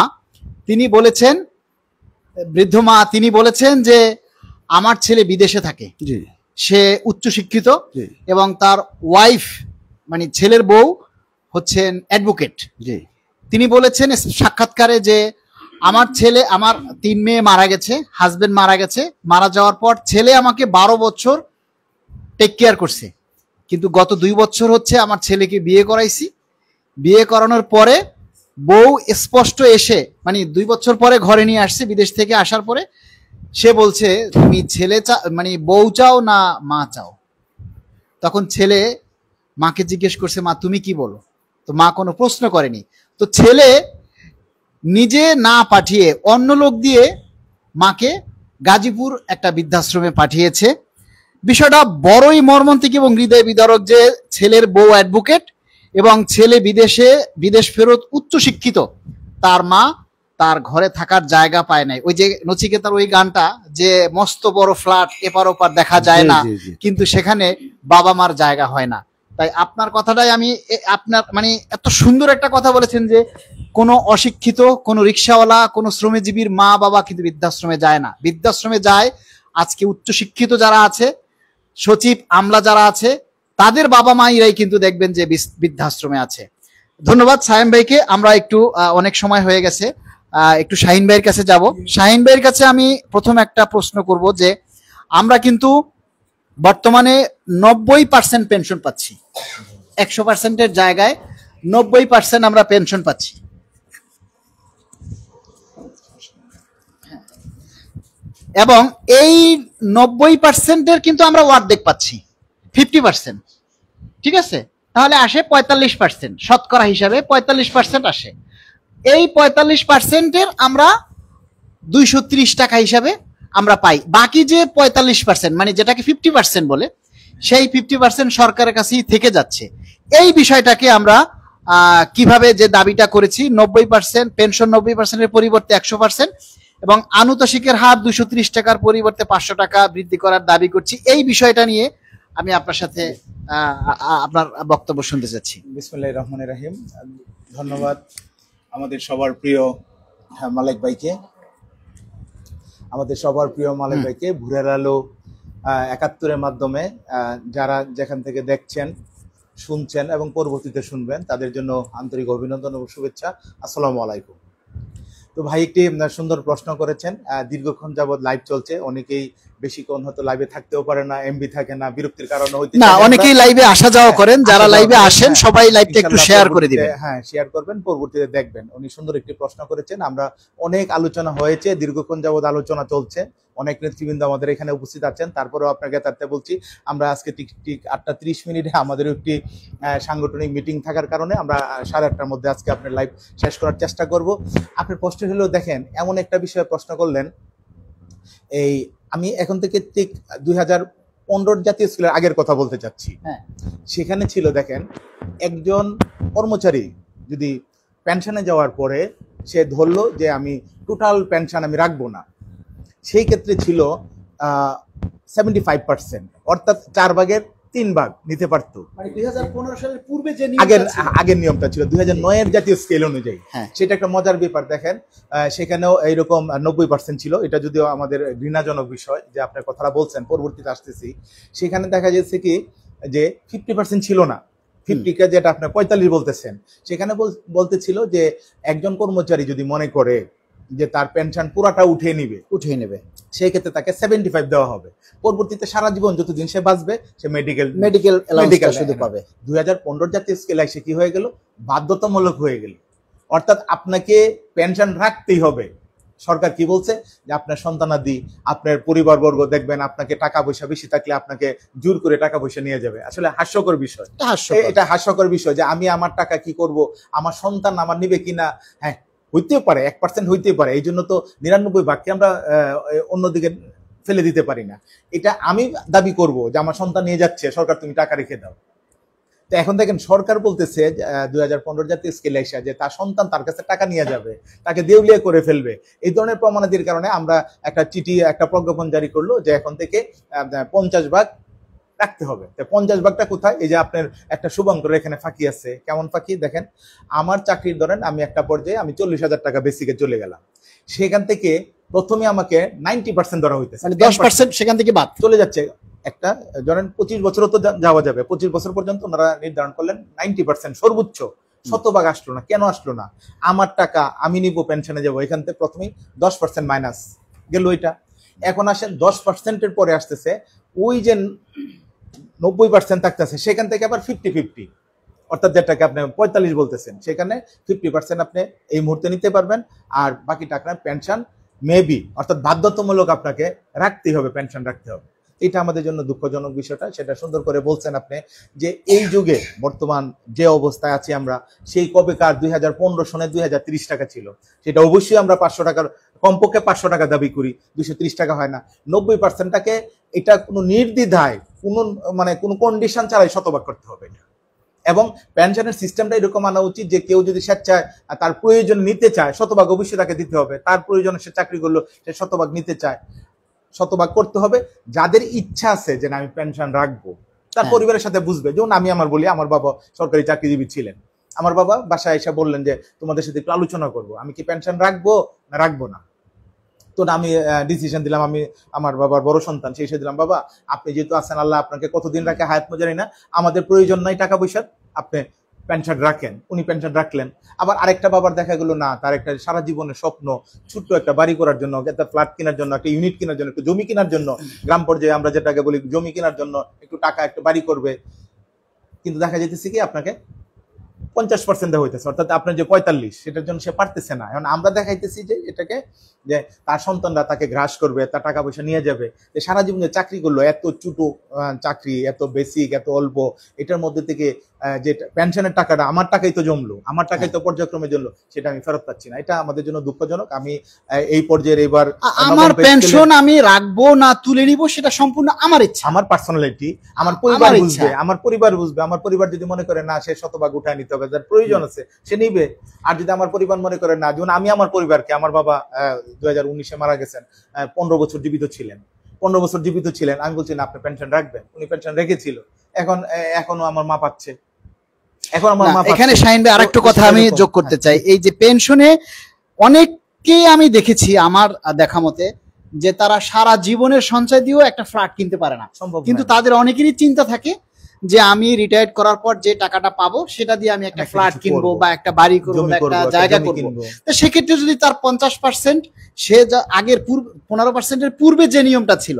Speaker 2: তিনি বলেছেন যে আমার ছেলে বিদেশে থাকে,
Speaker 4: জি
Speaker 2: সে উচ্চশিক্ষিত
Speaker 4: জি
Speaker 2: এবং তার ওয়াইফ মানে ছেলের বউ হচ্ছেন অ্যাডভোকেট।
Speaker 4: জি
Speaker 2: তিনি বলেছেন সাক্ষাৎকারে যে আমার 3 মেয়ে মারা গেছে, হাজবেন্ড মারা গেছে, মারা যাওয়ার পর ছেলে আমাকে 12 বছর টেক কেয়ার করছে, কিন্তু গত 2 বছর হচ্ছে আমার ছেলেকে বিয়ে করাইছি। বিয়ে করানোর পরে বউ স্পষ্ট এসে মানে 2 বছর পরে ঘরে নিয়ে আসছে, বিদেশ থেকে আসার পরে সে বলছে তুমি মানে বউ চাও না মা চাও? তখন ছেলে মাকে জিজ্ঞেস করছে, মা তুমি কি বলো? তো মা কোনো প্রশ্ন করেনি। তো ছেলে নিজে না পাঠিয়ে অন্য লোক দিয়ে মাকে গাজীপুর একটা বৃদ্ধাশ্রমে পাঠিয়েছে। বিষয়টা বড়ই মর্মান্তিক এবং হৃদয় বিদারক যে ছেলের বউ অ্যাডভোকেট এবং ছেলে বিদেশ ফেরত উচ্চশিক্ষিত, তার মা তার ঘরে থাকার জায়গা পায় নাই। ওই যে নচিকেতার ওই গানটা, যে মস্ত বড় ফ্ল্যাট এপার ওপার দেখা যায় না,
Speaker 4: জি, জি।
Speaker 2: কিন্তু সেখানে বাবা মার জায়গা হয় না। তাই আপনার কথাটাই আমি আপনার মানে এত সুন্দর একটা কথা বলেছেন যে কোনো অশিক্ষিত, কোনো রিক্সাওয়ালা, কোনো শ্রমজীবীর মা বাবা কিন্তু বৃদ্ধাশ্রমে যায় না। বৃদ্ধাশ্রমে যায় আজকে উচ্চশিক্ষিত যারা আছে, সচিব আমলা যারা আছে, তাদের বাবা মাইরাই কিন্তু দেখবেন যে বৃদ্ধাশ্রমে আছে। ধন্যবাদ সায়েম ভাইকে। আমরা একটু অনেক সময় হয়ে গেছে, একটু শাহিন ভাইয়ের কাছে যাব। শাহিন ভাইয়ের কাছে আমি প্রথম একটা প্রশ্ন করব যে আমরা কিন্তু বর্তমানে 90% পেনশন পাচ্ছি, 100%-এর জায়গায় 90% আমরা পেনশন পাচ্ছি। এবং এই 90%-এর কিন্তু আমরা অর্ধেক পাচ্ছি, 50%। ঠিক আছে, তাহলে আসে 45%, শতকরা হিসাবে 45% আসে। এই 45%-এর আমরা 230 টাকা হিসাবে আমরা পাই। বাকি যে 45% মানে যেটাকে 50% বলে, সেই 50% সরকারের কাছেই থেকে যাচ্ছে। এই বিষয়টাকে আমরা কিভাবে যে দাবিটা করেছি 90% পেনশন 90%-এর পরিবর্তে 100% এবং আনুতোষিকের হার 230 টাকার পরিবর্তে 500 টাকা বৃদ্ধি করার দাবি করছি, এই বিষয়টা নিয়ে আমি আপনার সাথে আপনার বক্তব্য শুনতে চাচ্ছি।
Speaker 5: বিসমিল্লাহির রহমানির রহিম। ধন্যবাদ আমাদের সবার প্রিয় মালেক ভাইকে, ভোরের আলো 71-এর মাধ্যমে যারা যেখান থেকে দেখছেন, শুনছেন এবং পরবর্তীতে শুনবেন, তাদের জন্য আন্তরিক অভিনন্দন এবং শুভেচ্ছা। আসসালামু আলাইকুম। তো ভাই একটি সুন্দর প্রশ্ন করেছেন। দীর্ঘক্ষণ যাবৎ লাইভ চলছে, অনেকেই বেশিক্ষণ হয়তো লাইভে থাকতেও পারে না, এমবি থাকে না, বিরক্তির কারণে হইতে
Speaker 2: না, অনেকেই লাইভে আসা যাওয়া করেন, যারা লাইভে আসেন সবাই লাইভটা একটু শেয়ার করে দিবেন।
Speaker 5: হ্যাঁ, শেয়ার করবেন, পরবর্তীতে দেখবেন। উনি সুন্দর একটি প্রশ্ন করেছেন। আমরা অনেক আলোচনা হয়েছে, দীর্ঘক্ষণ যাবৎ আলোচনা চলছে, অনেক নেতৃবৃন্দ আমাদের এখানে উপস্থিত আছেন। তারপরেও আপনাকে তাতে বলছি, আমরা আজকে ঠিক 8:30 আমাদের একটি সাংগঠনিক মিটিং থাকার কারণে আমরা 8:30-টার মধ্যে আজকে আপনার লাইভ শেষ করার চেষ্টা করব। আপনার প্রশ্ন হলো, দেখেন এমন একটা বিষয়ে প্রশ্ন করলেন, এই আমি এখন থেকে ঠিক 2015 জাতীয় স্কুলের আগের কথা বলতে চাচ্ছি।
Speaker 2: হ্যাঁ,
Speaker 5: সেখানে ছিল, দেখেন একজন কর্মচারী যদি পেনশনে যাওয়ার পরে সে ধরলো যে আমি টোটাল পেনশন আমি রাখবো না, সেই ক্ষেত্রে ছিল 75%, অর্থাৎ 4/3 ভাগ নিতে পারতো।
Speaker 2: মানে 2015 সালের পূর্বে যে
Speaker 5: আগের নিয়মটা ছিল 2009-এর জাতীয় স্কেল অনুযায়ী।
Speaker 2: হ্যাঁ,
Speaker 5: সেটা একটা মজার ব্যাপার। দেখেন সেখানেও এইরকম 90% ছিল। এটা যদিও আমাদের ঘৃণাজনক বিষয় যে আপনার কথাটা বলছেন, পরবর্তীতে আসতেছি। সেখানে দেখা যাচ্ছে কি যে 50% ছিল না, 50-কে যেটা আপনার 45 বলতেছেন, সেখানে বলতেছিল যে একজন কর্মচারী যদি মনে করে যে তার পেনশন পুরাটা উঠিয়ে নেবে, সেই ক্ষেত্রে তাকে 75 দেওয়া হবে। পরবর্তীতে সারা জীবন যতদিন সে বাঁচবে সে মেডিকেল শুধু পাবে। 2015 জাতীয় স্কেল এসে কি হয়ে গেল, বাধ্যতামূলক হয়ে গেল। অর্থাৎ আপনাকে পেনশন রাখতেই হবে। সরকার কি বলছে যে আপনার সন্তানাদি, আপনার পরিবারবর্গ দেখবেন আপনাকে টাকা পয়সা বেশি থাকলে আপনাকে জোর করে টাকা পয়সা নিয়ে যাবে। আসলে হাস্যকর বিষয়, এটা হাস্যকর বিষয় যে আমি আমার টাকা কি করব, আমার সন্তান আমার নিবে কিনা। হ্যাঁ, হইতেও পারে, 1% হইতেই পারে, এই জন্য তো 99 ভাগকে আমরা অন্যদিকে ফেলে দিতে পারি না। এটা আমি দাবি করব যে আমার সন্তান নিয়ে যাচ্ছে, সরকার তুমি টাকা রেখে দাও। তো এখন দেখেন সরকার বলতেছে 2015 জাতীয় স্কেলে এসে যে তার সন্তান তার কাছে টাকা নিয়ে যাবে, তাকে দেউলিয়া করে ফেলবে। এই ধরনের প্রমাণাদির কারণে আমরা একটা চিঠি, একটা প্রজ্ঞাপন জারি করলো যে এখন থেকে 50 ভাগ রাখতে হবে। 50 ভাগটা কোথায়? এই যে আপনার একটা শুভঙ্কর এখানে ফাঁকি আছে। কেমন ফাঁকি দেখেন, আমার চাকরির ধরেন আমি একটা পর্যায়ে আমি 40,000 টাকা বেসিকে চলে গেলাম, সেখান থেকে প্রথমে আমাকে 90% ধরা হইতেছে,
Speaker 2: মানে 10% সেখান থেকে বাদ
Speaker 5: চলে যাচ্ছে। একটা ধরেন 25 বছরও তো যাওয়া যাবে, 25 বছর পর্যন্ত ওনারা নির্ধারণ করলেন 90% সর্বোচ্চ। শতভাগ আসলো না, কেন আসলো না? আমার টাকা আমি নিব, পেনশনে যাবো, এখান থেকে প্রথমেই 10% মাইনাস গেল এটা। এখন আসেন 10%-এর পরে আসতেছে ওই যে 90% থাকতেছে, সেখান থেকে আবার 50-50, অর্থাৎ যেটাকে আপনি 45 বলতেছেন, সেখানে 50% আপনি এই মুহূর্তে নিতে পারবেন, আর বাকি টাকা পেনশন মেবি, অর্থাৎ বাধ্যতামূলক আপনাকে রাখতেই হবে, পেনশন রাখতে হবে। এটা আমাদের জন্য দুঃখজনক বিষয়টা, সেটা সুন্দর করে বলছেন আপনি যে এই যুগে বর্তমান যে অবস্থায় আছি আমরা, সেই কবেকার 2015 সনে 2030 টাকা ছিল, সেটা অবশ্যই আমরা 500 টাকার কমপক্ষে 500 টাকা দাবি করি, 230 টাকা হয় না। 90%টাকে এটা কোনো নির্দ্বিধায় কোনো কন্ডিশন ছাড়াই শতভাগ করতে হবে এটা। এবং পেনশনের সিস্টেমটা এরকম আনা উচিত যে কেউ যদি স্বেচ্ছায় তার প্রয়োজন নিতে চায়, শতভাগ অবশ্যই তাকে দিতে হবে। তার প্রয়োজনে সে চাকরি করলো, সে শতভাগ নিতে চায়, শতভাগ করতে হবে। যাদের ইচ্ছা আছে যে আমি পেনশন রাখবো, তার পরিবারের সাথে বুঝবে। যেমন আমি আমার বলি, আমার বাবা সরকারি চাকরিজীবী ছিলেন, আমার বাবা বাসায় এসে বললেন যে তোমাদের সাথে একটু আলোচনা করবো, আমি কি পেনশন রাখবো না রাখবো না। তো আমি ডিসিশন দিলাম, আমি আমার বাবার বড় সন্তান, সেই হিসেবে দিলাম, বাবা আপনি যেহেতু আছেন, আল্লাহ আপনাকে কতদিন রাখে হায়াত মজারি না, আমাদের প্রয়োজন নাই টাকা পয়সার, আপনি পেনশন রাখেন। উনি পেনশন রাখলেন। আবার আরেকটা বাবার দেখা গেল না, তার একটা সারা জীবনের স্বপ্ন, ছোট্ট একটা বাড়ি করার জন্য, একটা ফ্ল্যাট কেনার জন্য, একটা ইউনিট কেনার জন্য, একটু জমি কেনার জন্য, গ্রাম পর্যায়ে আমরা যেটাকে বলি জমি কেনার জন্য একটু টাকা, একটা বাড়ি করবে, কিন্তু দেখা যেতেছে কি আপনাকে 50% দেওয়া হইতেছে, অর্থাৎ আপনার যে 45, সেটার জন্য সে পারতেছে না। এখন আমরা দেখাইতেছি যে এটাকে যে তার সন্তানরা তাকে গ্রাস করবে, তার টাকা পয়সা নিয়ে যাবে। যে সারা জীবন যে চাকরি করলো, এত ছোট চাকরি, এত বেসিক, এত অল্প, এটার মধ্যে থেকে যে পেনশনের টাকাটা, আমার টাকাই তো জমলো, আমার টাকাই তো পর্যায়ক্রমে জমলো, সেটা আমি ফেরত পাচ্ছি না। এটা আমাদের জন্য দুঃখজনক। আমি এই পর্যায়ে এবার
Speaker 2: আমার পেনশন আমি রাখবো না তুলে নিব, সেটা সম্পূর্ণ আমার ইচ্ছা,
Speaker 5: আমার পার্সোনালিটি, আমার পরিবার বুঝবে, আমার পরিবার বুঝবে। আমার পরিবার যদি মনে করে না সে শতভাগ উঠায় নিতে হবে, যার প্রয়োজন আছে সে নিবে। আর যদি আমার পরিবার মনে করে না, যেমন আমি আমার পরিবারকে, আমার বাবা 2019-এ মারা গেছেন, 15 বছর জীবিত ছিলেন, 15 বছর জীবিত ছিলেন, আমি বলছি না আপনি পেনশন রাখবেন, উনি পেনশন রেখেছিল, এখনো আমার মা পাচ্ছে। এখন আমার মা
Speaker 2: এখানে শাহিন ভাই আরেকটু কথা আমি যোগ করতে চাই। এই যে পেনশনে অনেককেই আমি দেখেছি আমার দেখা মতে যে তারা সারা জীবনের সঞ্চয় দিয়েও একটা ফ্ল্যাট কিনতে পারে না, কিন্তু তাদের অনেকেরই চিন্তা থাকে যে আমি রিটায়ার্ড করার পর যে টাকাটা পাবো সেটা দিয়ে আমি একটা ফ্ল্যাট কিনবো বা একটা বাড়ি করবো বা একটা জায়গা করবো। তো সেক্ষেত্রে যদি তার 50% সে আগের 15%-এর পূর্বে যে নিয়মটা ছিল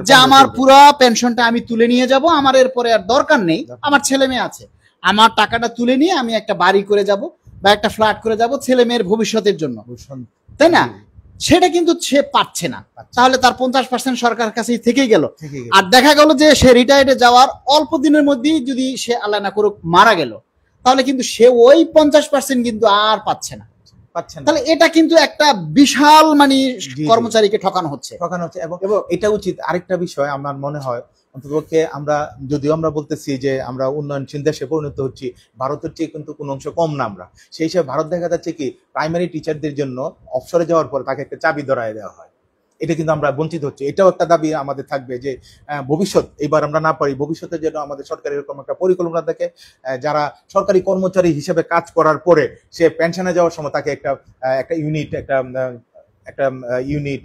Speaker 2: যে আমার পুরো পেনশনটা আমি তুলে নিয়ে যাব, আমার এরপরে আর দরকার নেই, আমার ছেলে মেয়ে আছে, আমার টাকাটা তুলে নিয়ে আমি একটা বাড়ি করে যাব বা একটা ফ্ল্যাট করে যাব ছেলে মেয়ের ভবিষ্যতের জন্য, তাই না? সেটা কিন্তু সে পাচ্ছে না। তাহলে তার 50% সরকার কাছেই থেকেই গেল। আর দেখা গেল যে সে রিটায়ার্ডে যাওয়ার অল্প দিনের মধ্যেই যদি সে আল্লাহ না করুক মারা গেল, তাহলে কিন্তু সে ওই 50% কিন্তু আর পাচ্ছে না। তাহলে এটা কিন্তু একটা বিশাল কর্মচারীকে ঠকানো হচ্ছে।
Speaker 5: এবং এটা উচিত। আরেকটা বিষয় আমার মনে হয়, অন্ততপক্ষে যদিও আমরা বলতেছি যে আমরা উন্নয়নশীল দেশে পরিণত হচ্ছি, ভারতের চেয়ে কিন্তু কোনো অংশ কম না আমরা। সেই হিসাবে ভারত দেখা যাচ্ছে কি প্রাইমারি টিচারদের জন্য অবসরে যাওয়ার পর তাকে একটা চাবি ধরায় দেওয়া হয়। এটা কিন্তু আমরা বঞ্চিত হচ্ছি। এটাও একটা দাবি আমাদের থাকবে যে ভবিষ্যৎ, এবার আমরা না পারি, ভবিষ্যতে যেন আমাদের সরকার এরকম একটা পরিকল্পনা থাকে, যারা সরকারি কর্মচারী হিসেবে কাজ করার পরে সে পেনশনে যাওয়ার সময় তাকে একটা ইউনিট,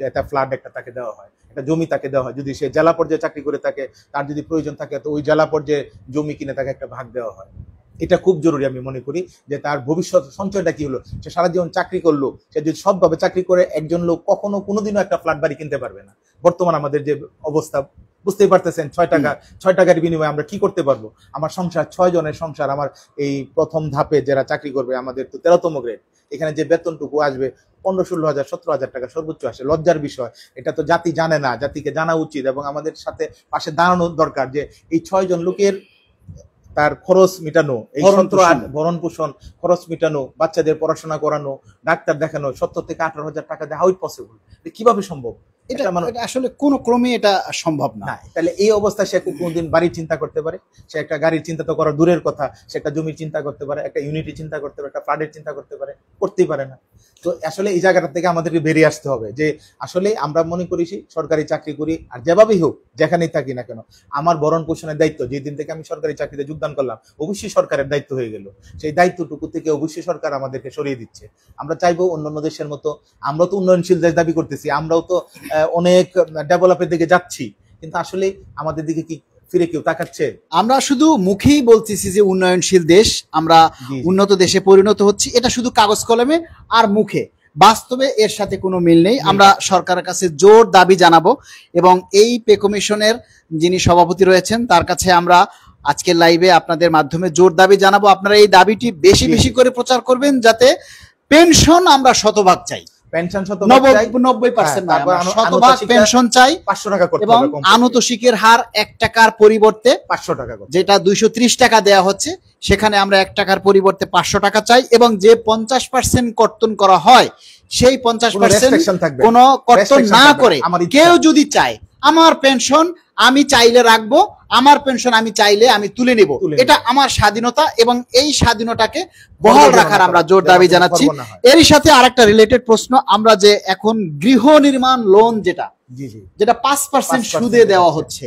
Speaker 5: একটা ফ্ল্যাট একটা তাকে দেওয়া হয়, একটা জমি তাকে দেওয়া হয়। যদি সে জেলা পর্যায়ে চাকরি করে থাকে, তার যদি প্রয়োজন থাকে, তো ওই জেলা পর্যায়ে জমি কিনে তাকে একটা ভাগ দেওয়া হয়। এটা খুব জরুরি আমি মনে করি, যে তার ভবিষ্যৎ সঞ্চয়টা কি হলো। সে সারা জীবন চাকরি করলো, সে যদি সবভাবে চাকরি করে, একজন লোক কোনোদিনও একটা ফ্ল্যাট বাড়ি কিনতে পারবে না। বর্তমান আমাদের যে অবস্থা বুঝতেই পারতেছেন, 6 টাকার বিনিময়ে আমরা কি করতে পারবো? আমার সংসার, 6 জনের সংসার, আমার এই প্রথম ধাপে যারা চাকরি করবে, আমাদের তো 13তম গ্রেড, এখানে যে বেতনটুকু আসবে 15-16 হাজার 17 হাজার টাকা সর্বোচ্চ আসে। লজ্জার বিষয়, এটা তো জাতি জানে না, জাতিকে জানা উচিত এবং আমাদের সাথে পাশে দাঁড়ানো দরকার, যে এই 6 জন লোকের তার খরচ মেটানো, এই
Speaker 2: ভরণ
Speaker 5: 17
Speaker 2: পোষণ।
Speaker 5: ভরণ পোষণ, খরচ মেটানো, বাচ্চাদের পড়াশোনা করানো, ডাক্তার দেখানো 17 থেকে 18,000 টাকা দেওয়া হাউ ইট পসিবল, কিভাবে সম্ভব?
Speaker 2: এটা
Speaker 5: এটা
Speaker 2: এটা আসলে কোনো ক্রমে এটা সম্ভব না।
Speaker 5: না, তাহলে এই অবস্থায় সে কোনদিন বাড়ির চিন্তা করতে পারে? সে একটা গাড়ির চিন্তা তো করা দূরের কথা, সে একটা জমির চিন্তা করতে পারে, একটা ইউনিটি চিন্তা করতে পারে, একটা ফ্ল্যাটের চিন্তা করতে পারে? করতেই পারে না। তো আসলে এই জায়গাটা থেকে আমাদেরকে বেরিয়ে আসতে হবে যে আসলে আমরা মনে করি সরকারি চাকরি করি আর যেভাবেই হোক যেখানেই থাকি না কেন, আমার ভরণ পোষণের দায়িত্ব যেই দিন থেকে আমি সরকারি চাকরিতে যোগদান করলাম অবশ্যই সরকারের দায়িত্ব হয়ে গেল। সেই দায়িত্বটুকু থেকে অবশ্যই সরকার আমাদেরকে সরিয়ে দিচ্ছে। আমরা চাইবো অন্যান্য দেশের মতো, আমরা তো উন্নয়নশীল দেশ দাবি করতেছি, আমরাও তো অনেক ডেভেলপের দিকে যাচ্ছি, কিন্তু আসলে আমাদের দিকে কি ফিরে কেউ তাকাচ্ছে?
Speaker 2: আমরা শুধু মুখেই বলতেছি যে উন্নয়নশীল দেশ, আমরা
Speaker 5: জি, জি।
Speaker 2: উন্নত দেশে পরিণত হচ্ছি, এটা শুধু কাগজ কলমে আর মুখে, বাস্তবে এর সাথে কোনো মিল নেই। আমরা সরকারের কাছে জোর দাবি জানাবো এবং এই পে কমিশনের যিনি সভাপতি রয়েছেন তার কাছে আমরা আজকের লাইভে আপনাদের মাধ্যমে জোর দাবি জানাবো, আপনারা এই দাবিটি বেশি বেশি করে প্রচার করবেন, যাতে পেনশন আমরা শতভাগ চাই,
Speaker 5: পেনশন
Speaker 2: 90% নয়, আমরা শতভাগ পেনশন চাই
Speaker 5: 500 টাকা করতে
Speaker 2: এবং
Speaker 5: হবে কমপক্ষে।
Speaker 2: আনুতোষিকের হার 1 টাকার পরিবর্তে
Speaker 5: 500 টাকা করতে
Speaker 2: যেটা 230 টাকা দেয়া হচ্ছে সেখানে আমরা 1 টাকার পরিবর্তে 500 টাকা চাই এবং যে 50% কর্তন করা হয় সেই 50%
Speaker 5: restriction থাকবে।
Speaker 2: কোনো কর্তন
Speaker 5: Restriction
Speaker 2: না
Speaker 5: থাকবে।
Speaker 2: করে
Speaker 5: আমার ইচ্ছা।
Speaker 2: কেউ যদি চায় আমার পেনশন আমি চাইলে রাখবো, আমার পেনশন আমি চাইলে আমি তুলে নেব,
Speaker 5: তুলে নেব।
Speaker 2: এটা আমার স্বাধীনতা এবং এই স্বাধীনতাকে বহাল রাখার আমরা জোর দাবি
Speaker 5: যেন
Speaker 2: জানাচ্ছি।
Speaker 5: খর্ব না হয়।
Speaker 2: এরই সাথে আরেকটা রিলেটেড প্রশ্ন, আমরা যে এখন গৃহ নির্মাণ লোন
Speaker 5: জি জি
Speaker 2: যেটা 5%
Speaker 5: 5%
Speaker 2: সুদে দেওয়া হচ্ছে,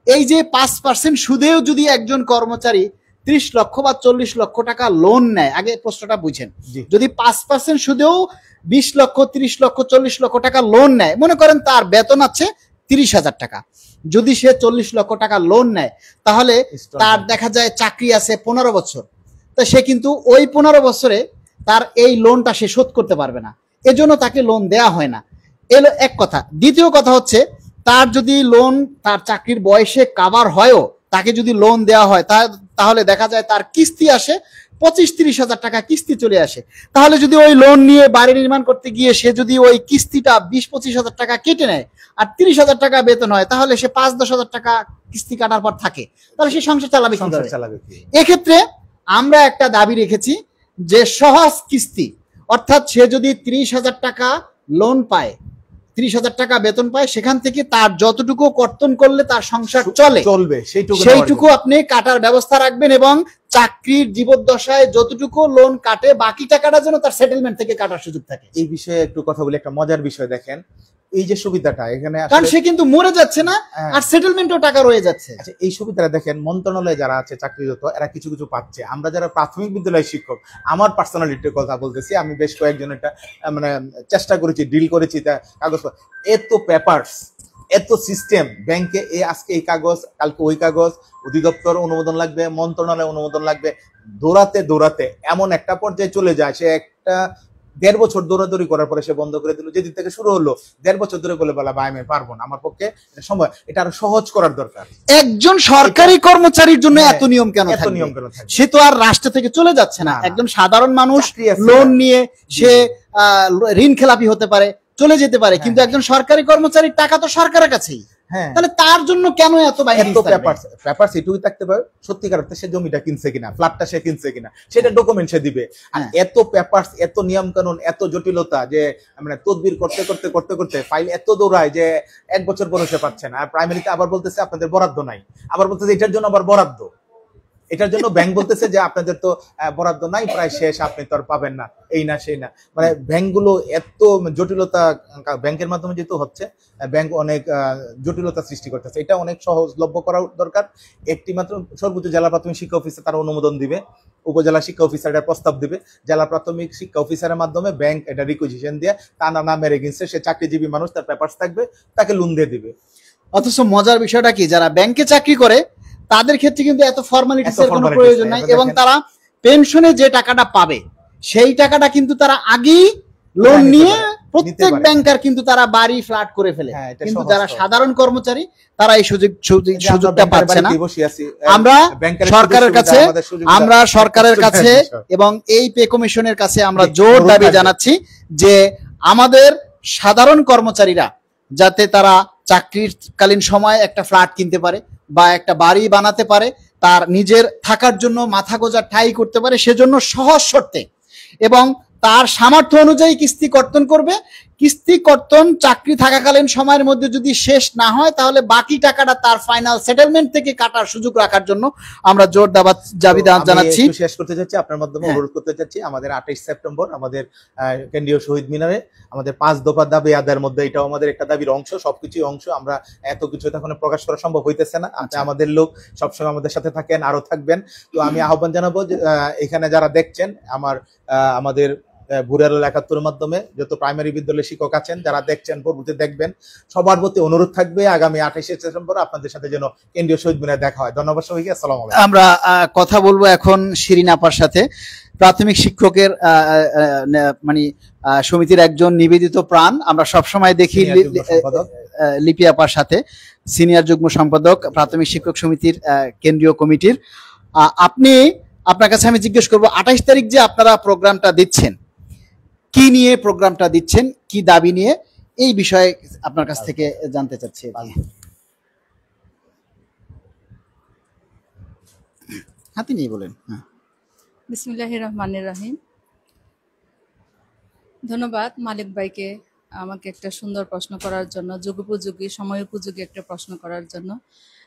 Speaker 2: এই যে 5% সুদেও যদি একজন কর্মচারী 30 লক্ষ বা 40 লক্ষ টাকা লোন নেয়, আগে প্রশ্নটা বুঝেন,
Speaker 5: জি।
Speaker 2: যদি 5% সুদেও 20 লক্ষ 30 লক্ষ 40 লক্ষ টাকা লোন নেয়, মনে করেন তার বেতন আছে 30,000 টাকা, যদি সে 40 লক্ষ টাকা লোন নেয় তাহলে তার দেখা যায় চাকরি আছে 15 বছর, তো সে কিন্তু ওই 15 বছরে তার এই লোনটা সে শোধ করতে পারবে না, এজন্য তাকে লোন দেয়া হয় না। এলো এক কথা। দ্বিতীয় কথা হচ্ছে তার যদি লোন তার চাকরির বয়সে কাভার হয়ও, তাকে যদি লোন দেওয়া হয় তাহলে দেখা যায় তার কিস্তি আসে 25-30 হাজার টাকা কিস্তি চলে আসে। তাহলে যদি ওই লোন নিয়ে বাড়ি নির্মাণ করতে গিয়ে সে যদি ওই কিস্তিটা 20-25 হাজার টাকা কেটে নেয় আর 30 হাজার টাকা বেতন হয়, তাহলে সে 5-10 হাজার টাকা কিস্তি কাটার পর থাকে, তাহলে সে সংসার চালাবে
Speaker 5: সংসার
Speaker 2: কিভাবে?
Speaker 5: চালাবে কি?
Speaker 2: এক্ষেত্রে আমরা একটা দাবি রেখেছি যে সহজ কিস্তি, অর্থাৎ সে যদি 30,000 টাকা লোন পায়, 30,000 টাকা বেতন পায়, সেখান থেকে তার যতটুকু কর্তন করলে তার সংসার
Speaker 5: চলবে
Speaker 2: সেইটুকু আপনি কাটার ব্যবস্থা রাখবেন এবং চাকরির জীবদ্দশায় যতটুকু লোন কাটে বাকি টাকাটা যেন তার সেটেলমেন্ট থেকে কাটার সুযোগ থাকে।
Speaker 5: এই বিষয়ে একটু কথা বলি, একটা মজার বিষয় দেখেন, এই যে সুবিধাটা এখানে
Speaker 2: কারণ
Speaker 5: আসলে
Speaker 2: সে কিন্তু মরে যাচ্ছে না
Speaker 5: হ্যাঁ।
Speaker 2: আর সেটেলমেন্টও টাকা রয়ে যাচ্ছে।
Speaker 5: আচ্ছা, এই সুবিধাটা দেখেন, মন্ত্রণালয়ে যারা আছে চাকরিরত এরা কিছু কিছু পাচ্ছে। আমরা যারা প্রাথমিক বিদ্যালয়ের শিক্ষক, আমার পার্সোনালিটির কথা বলতেছি, আমি বেশ কয়েকজন এটা মানে চেষ্টা করেছি, ডিল করেছি, তা কাগজ এত পেপারস, এত সিস্টেম ব্যাংকে, আজকে এই কাগজ কালকে ওই কাগজ, অধিদপ্তর অনুমোদন লাগবে, মন্ত্রণালয় অনুমোদন লাগবে, দৌড়াতে দৌড়াতে এমন একটা পর্যায়ে চলে যায় সে একটা 1.5 বছর দৌড়াদৌড়ি করার পরে সে বন্ধ করে দিল। যেদিন থেকে শুরু হলো 1.5 বছর ধরে বলে বলা ভাই আমি পারবো না, আমার পক্ষে এটা সম্ভব, এটা আরো সহজ করার দরকার।
Speaker 2: একজন সরকারি কর্মচারীর জন্য
Speaker 5: হ্যাঁ,
Speaker 2: এত নিয়ম কেন
Speaker 5: এত
Speaker 2: থাকবে?
Speaker 5: নিয়ম কেন থাকবে?
Speaker 2: সে তো আর রাষ্ট্র থেকে চলে যাচ্ছে না,
Speaker 5: না, না।
Speaker 2: একজন সাধারণ মানুষ
Speaker 5: চাকরি আছে
Speaker 2: লোন
Speaker 5: তার।
Speaker 2: নিয়ে সে ঋণ খেলাপি হতে পারে, চলে যেতে পারে, কিন্তু একজন সরকারি কর্মচারীর টাকা তো সরকারের কাছেই,
Speaker 5: হ্যাঁ,
Speaker 2: তাহলে তার জন্য কেন এত বাইরে
Speaker 5: এত পেপারস এটুকুই থাকতে পারে। সত্যিকার অর্থে সে জমিটা কিনছে কিনা, ফ্ল্যাটটা সে কিনছে কিনা, সেটা ডকুমেন্ট সে দিবে। আর
Speaker 2: হ্যাঁ।
Speaker 5: এত পেপারস, এত নিয়ম কানুন, এত জটিলতা যে মানে তদবির করতে করতে করতে করতে ফাইল এত দৌড়ায় যে 1 বছর পরে সে পাচ্ছে না। আর প্রাইমারিতে আবার বলতেছে আপনাদের বরাদ্দ নাই, আবার বলতেছে এটার জন্য আবার বরাদ্দ, এটার জন্য ব্যাংক বলতেছে যে আপনাদের তো বরাদ্দ নাই, প্রায় শেষ, আপনি তো আর পাবেন না, এই না সেই না। মানে ব্যাংকগুলো এত জটিলতা ব্যাংকের মাধ্যমে যেহেতু হচ্ছে, ব্যাংক অনেক জটিলতা সৃষ্টি করতেছে। এটা অনেক সহজলভ্য করা দরকার। একটি মাত্র সর্বোচ্চ জেলা প্রাথমিক শিক্ষা অফিসে তারা অনুমোদন দিবে, উপজেলা শিক্ষা অফিসার এটা প্রস্তাব দিবে, জেলা প্রাথমিক শিক্ষা অফিসারের মাধ্যমে ব্যাংক এটা রিকুইজিশন দিয়ে তার নামের এগেইনস্টে সে চাকরিজীবী মানুষ, তার পেপারস থাকবে, তাকে লোন দিয়ে দিবে।
Speaker 2: অথচ মজার বিষয়টা কি, যারা ব্যাংকে চাকরি করে তাদের ক্ষেত্রে কিন্তু এত ফর্মালিটিস এর কোনো প্রয়োজন নাই এবং তারা পেনশনে যে টাকাটা পাবে সেই টাকাটা কিন্তু তারা আগেই লোন নিয়ে প্রত্যেক ব্যাংকার কিন্তু তারা বাড়ি ফ্ল্যাট করে ফেলে, কিন্তু যারা সাধারণ কর্মচারী তারা এই সুযোগটা পাচ্ছে না। আমরা সরকারের কাছে এবং এই পে কমিশনের কাছে আমরা জোর দাবি জানাচ্ছি যে আমাদের সাধারণ কর্মচারীরা যাতে তারা চাকরিকালীন সময় একটা ফ্ল্যাট কিনতে পারে বা একটা বাড়ি বানাতে পারে, তার নিজের থাকার জন্য মাথা গোঁজা ঠাঁই করতে পারে, সেজন্য সহজ শর্তে এবং তার সামর্থ্য অনুযায়ী কিস্তি কর্তন করবে। কিস্তি কর্তন চাকরি থাকাকালীন সময়ের মধ্যে যদি শেষ না হয়, তাহলে বাকি টাকাটা তার ফাইনাল সেটেলমেন্ট থেকে কাটার সুযোগ রাখার জন্য আমরা জোর দাবি জানাচ্ছি।
Speaker 5: একটু শেষ করতে চাচ্ছি, আপনার মাধ্যমে অনুরোধ করতে চাচ্ছি, আমাদের 28 সেপ্টেম্বর আমাদের কেন্দ্রীয় শহীদ মিনারে আমাদের 5 দফা দাবি আদায়ের মধ্যে এটাও আমাদের একটা দাবির অংশ, সবকিছুই অংশ। আমরা এত কিছু এখন প্রকাশ করা সম্ভব হইতেছে না, আপনি আমাদের লোক, সবসময় আমাদের সাথে থাকেন, আরো থাকবেন। তো আমি আহ্বান জানাবো যে এখানে যারা দেখছেন আমাদের ভোরেরালো 71 মাধ্যমে যত প্রাইমারি বিদ্যালয়ের শিক্ষক আছেন, যারা দেখছেন, পরবর্তী দেখবেন, সবার প্রতি অনুরোধ থাকবে আগামী 28 সেপ্টেম্বর আপনাদের সাথে যেন কেন্দ্রীয় শহীদ মিনারে দেখা হয়। ধন্যবাদ সবাইকে, আসসালামু আলাইকুম।
Speaker 2: আমরা কথা বলবো এখন শিরিন আপার সাথে, প্রাথমিক শিক্ষকের মানে সমিতির একজন নিবেদিত প্রাণ। আমরা সবসময় দেখি লিপি আপার সাথে, সিনিয়র যুগ্ম সম্পাদক প্রাথমিক শিক্ষক সমিতির কেন্দ্রীয় কমিটির। আপনার কাছে আমি জিজ্ঞেস করবো, 28 তারিখ যে আপনারা প্রোগ্রামটা দিচ্ছেন, কি নিয়ে প্রোগ্রামটা দিচ্ছেন, কি দাবি নিয়ে, এই বিষয়ে আপনার কাছ থেকে জানতে চাচ্ছি। হাতে নিয়ে বলেন।
Speaker 6: বিসমিল্লাহির রহমানির রহিম। ধন্যবাদ মালিক ভাইকে আমাকে একটা সুন্দর প্রশ্ন করার জন্য, যুগোপযোগী, সময় উপযোগী একটা প্রশ্ন করার জন্য।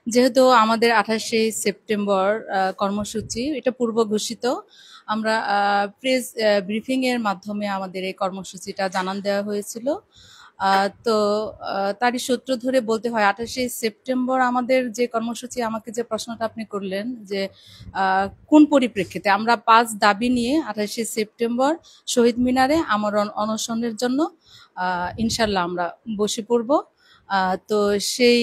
Speaker 6: যেহেতু আমাদের 28শে সেপ্টেম্বর কর্মসূচি, এটা পূর্ব ঘোষিত, আমরা প্রেস ব্রিফিং এর মাধ্যমে আমাদের এই কর্মসূচিটা জানান দেওয়া হয়েছিল। তো তারই সূত্র ধরে বলতে হয় 28শে সেপ্টেম্বর আমাদের যে কর্মসূচি, আমাকে যে প্রশ্নটা আপনি করলেন যে কোন পরিপ্রেক্ষিতে আমরা 5 দাবি নিয়ে 28শে সেপ্টেম্বর শহীদ মিনারে আমরণ অনশনের জন্য ইনশাল্লাহ আমরা বসে পড়ব। তো সেই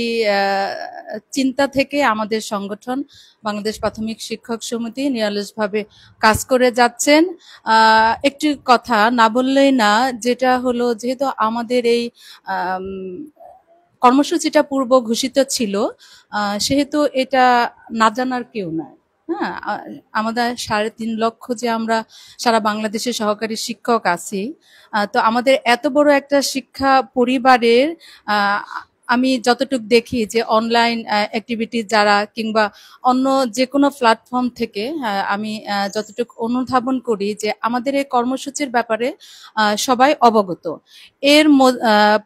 Speaker 6: চিন্তা থেকে আমাদের সংগঠন বাংলাদেশ প্রাথমিক শিক্ষক সমিতি নিরলসভাবে কাজ করে যাচ্ছেন। একটি কথা না বললেই না, যেটা হলো যেহেতু আমাদের এই কর্মসূচিটা পূর্ব ঘোষিত ছিল, সেহেতু এটা না জানার কেউ নাই। হ্যাঁ, আমাদের 3.5 লক্ষ যে আমরা সারা বাংলাদেশে সহকারী শিক্ষক আছি, তো আমাদের এত বড় একটা শিক্ষা পরিবারের আমি যতটুকু দেখি যে অনলাইন অ্যাক্টিভিটি যারা কিংবা অন্য যে কোনো প্ল্যাটফর্ম থেকে আমি যতটুকু অনুধাবন করি যে আমাদের এই কর্মসূচির ব্যাপারে সবাই অবগত। এর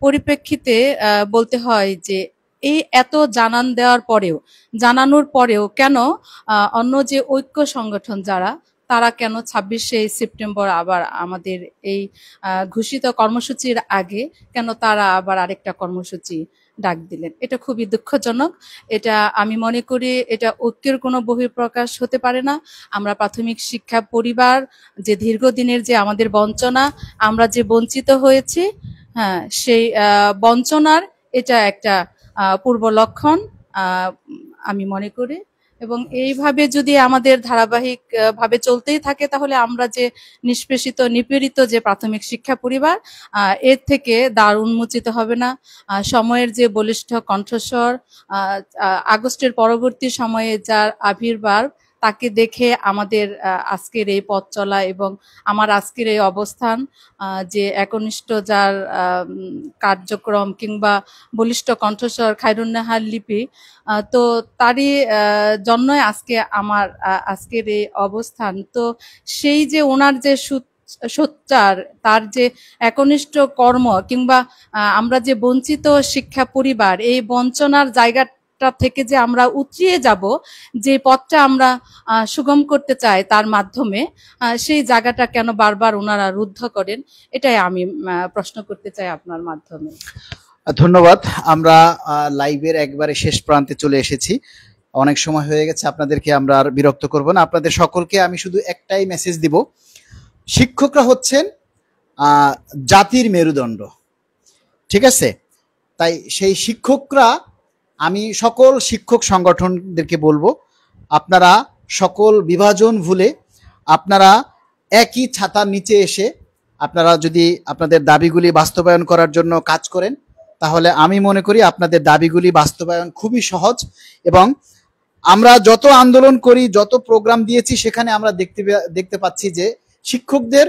Speaker 6: পরিপ্রেক্ষিতে বলতে হয় যে এই এত জানানোর পরেও কেন অন্য যে ঐক্য সংগঠন যারা, তারা কেন 26শে সেপ্টেম্বর আবার আমাদের এই ঘোষিত কর্মসূচির আগে কেন তারা আবার আরেকটা কর্মসূচি ডাক দিলেন? এটা খুবই দুঃখজনক। এটা আমি মনে করি এটা ঐক্যের কোনো বহিঃপ্রকাশ হতে পারে না। আমরা প্রাথমিক শিক্ষা পরিবার যে দীর্ঘদিনের যে আমাদের বঞ্চনা, আমরা যে বঞ্চিত হয়েছি, হ্যাঁ, সেই বঞ্চনার এটা একটা পূর্ব লক্ষণ আমি মনে করি। এবং এইভাবে যদি আমাদের ধারাবাহিক ভাবে চলতেই থাকে, তাহলে আমরা যে নিষ্পেষিত নিপীড়িত যে প্রাথমিক শিক্ষা পরিবার, এর থেকে দ্বার উন্মোচিত হবে না। সময়ের যে বলিষ্ঠ কণ্ঠস্বর, আগস্টের পরবর্তী সময়ে যার আবির্ভাব, তাকে দেখে আমাদের আজকের এই পথ চলা এবং আমার আজকের এই অবস্থান, যে একনিষ্ঠ যার কার্যক্রম কিংবা বলিষ্ঠ কণ্ঠস্বর খায়রুন্নেহার লিপি, তো তারই জন্যই আজকে আমার আজকের এই অবস্থান। তো সেই যে ওনার যে সোচ্চার, তার যে একনিষ্ঠ কর্ম, কিংবা আমরা যে বঞ্চিত শিক্ষা পরিবার, এই বঞ্চনার জায়গা থেকে যে আমরা উতরিয়ে যাব, যে পথটা আমরা সুগম করতে চাই তার মাধ্যমে, সেই জায়গাটা কেন বারবার ওনারা রুদ্ধ করেন, এটাই আমি প্রশ্ন করতে চাই আপনার মাধ্যমে।
Speaker 2: ধন্যবাদ। আমরা লাইভের একবারে শেষ প্রান্তে চলে এসেছি, অনেক সময় হয়ে গেছে, আপনাদেরকে আমরা আর বিরক্ত করব না। আপনাদের সকলকে আমি শুধু একটাই মেসেজ দিব, শিক্ষকরা হচ্ছেন জাতির মেরুদণ্ড, ঠিক আছে? তাই সেই শিক্ষকরা, আমি সকল শিক্ষক সংগঠনদেরকে বলবো, আপনারা সকল বিভাজন ভুলে আপনারা একই ছাতার নিচে এসে আপনারা যদি আপনাদের দাবিগুলি বাস্তবায়ন করার জন্য কাজ করেন, তাহলে আমি মনে করি আপনাদের দাবিগুলি বাস্তবায়ন খুবই সহজ। এবং আমরা যত আন্দোলন করি, যত প্রোগ্রাম দিয়েছি, সেখানে আমরা দেখতে পাচ্ছি যে শিক্ষকদের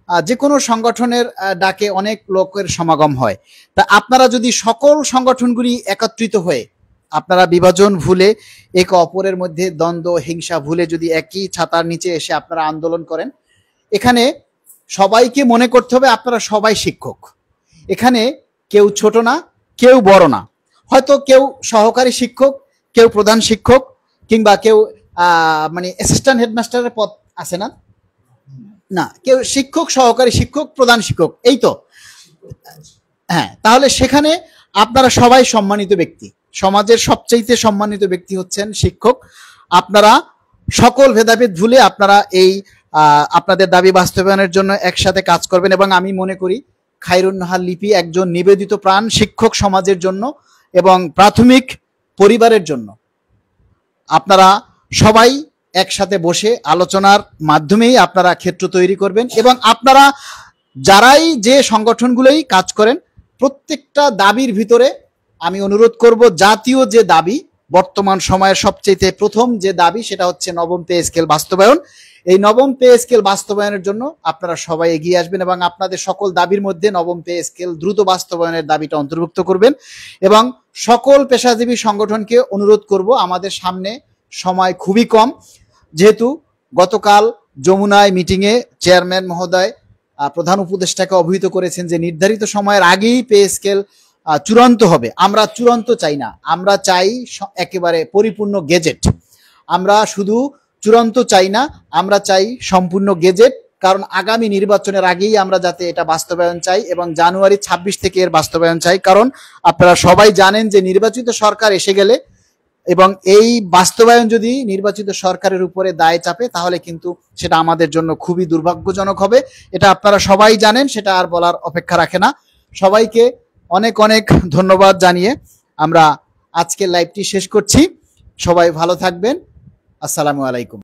Speaker 2: যে কোনো সংগঠনের ডাকে অনেক লোকের সমাগম হয়। তা আপনারা যদি সকল সংগঠনগুলি একত্রিত হয়ে আপনারা বিভাজন ভুলে একে অপরের মধ্যে দ্বন্দ্ব হিংসা ভুলে যদি একই ছাতার নিচে এসে আপনারা আন্দোলন করেন, এখানে সবাইকে মনে করতে হবে আপনারা সবাই শিক্ষক। এখানে কেউ ছোট না, কেউ বড় না। হয়তো কেউ সহকারী শিক্ষক, কেউ প্রধান শিক্ষক, কিংবা কেউ মানে অ্যাসিস্ট্যান্ট হেডমাস্টারের পদ আছে না, না, কেউ শিক্ষক, সহকারী শিক্ষক, প্রধান শিক্ষক, এই তো। হ্যাঁ, তাহলে সেখানে আপনারা সবাই সম্মানিত ব্যক্তি। সমাজের সবচাইতে সম্মানিত ব্যক্তি হচ্ছেন শিক্ষক। আপনারা সকল ভেদাভেদ ভুলে আপনারা এই আপনাদের দাবি বাস্তবায়নের জন্য একসাথে কাজ করবেন। এবং আমি মনে করি খায়রুন্নাহার লিপি একজন নিবেদিত প্রাণ শিক্ষক সমাজের জন্য এবং প্রাথমিক পরিবারের জন্য। আপনারা সবাই একসাথে বসে আলোচনার মাধ্যমেই আপনারা ক্ষেত্র তৈরি করবেন। এবং আপনারা যারাই যে সংগঠনগুলোই কাজ করেন, প্রত্যেকটা দাবির ভিতরে আমি অনুরোধ করব, জাতীয় যে দাবি, বর্তমান সময়ের সবচেয়ে প্রথম যে দাবি, সেটা হচ্ছে নবম পে স্কেল বাস্তবায়ন। এই নবম পে স্কেল বাস্তবায়নের জন্য আপনারা সবাই এগিয়ে আসবেন এবং আপনাদের সকল দাবির মধ্যে নবম পে স্কেল দ্রুত বাস্তবায়নের দাবিটা অন্তর্ভুক্ত করবেন। এবং সকল পেশাজীবী সংগঠনকে অনুরোধ করব, আমাদের সামনে সময় খুবই কম, যেহেতু গতকাল যমুনায় মিটিংয়ে চেয়ারম্যান মহোদয় প্রধান উপদেষ্টাকে অবহিত করেছেন যে নির্ধারিত সময়ের আগেই পে স্কেল চূড়ান্ত হবে। আমরা চূড়ান্ত চাই না, আমরা চাই একেবারে পরিপূর্ণ গেজেট। আমরা শুধু চূড়ান্ত চাই না, আমরা চাই সম্পূর্ণ গেজেট। কারণ আগামী নির্বাচনের আগেই আমরা যাতে এটা বাস্তবায়ন চাই এবং জানুয়ারি 26 থেকে এর বাস্তবায়ন চাই। কারণ আপনারা সবাই জানেন যে নির্বাচিত সরকার এসে গেলে এবং এই বাস্তবায়ন যদি নির্বাচিত সরকারের উপরে দায় চাপে, তাহলে কিন্তু সেটা আমাদের জন্য খুবই দুর্ভাগ্যজনক হবে। এটা আপনারা সবাই জানেন, সেটা আর বলার অপেক্ষা রাখে না। সবাইকে অনেক অনেক ধন্যবাদ জানিয়ে আমরা আজকের লাইভটি শেষ করছি। সবাই ভালো থাকবেন। আসসালামু আলাইকুম।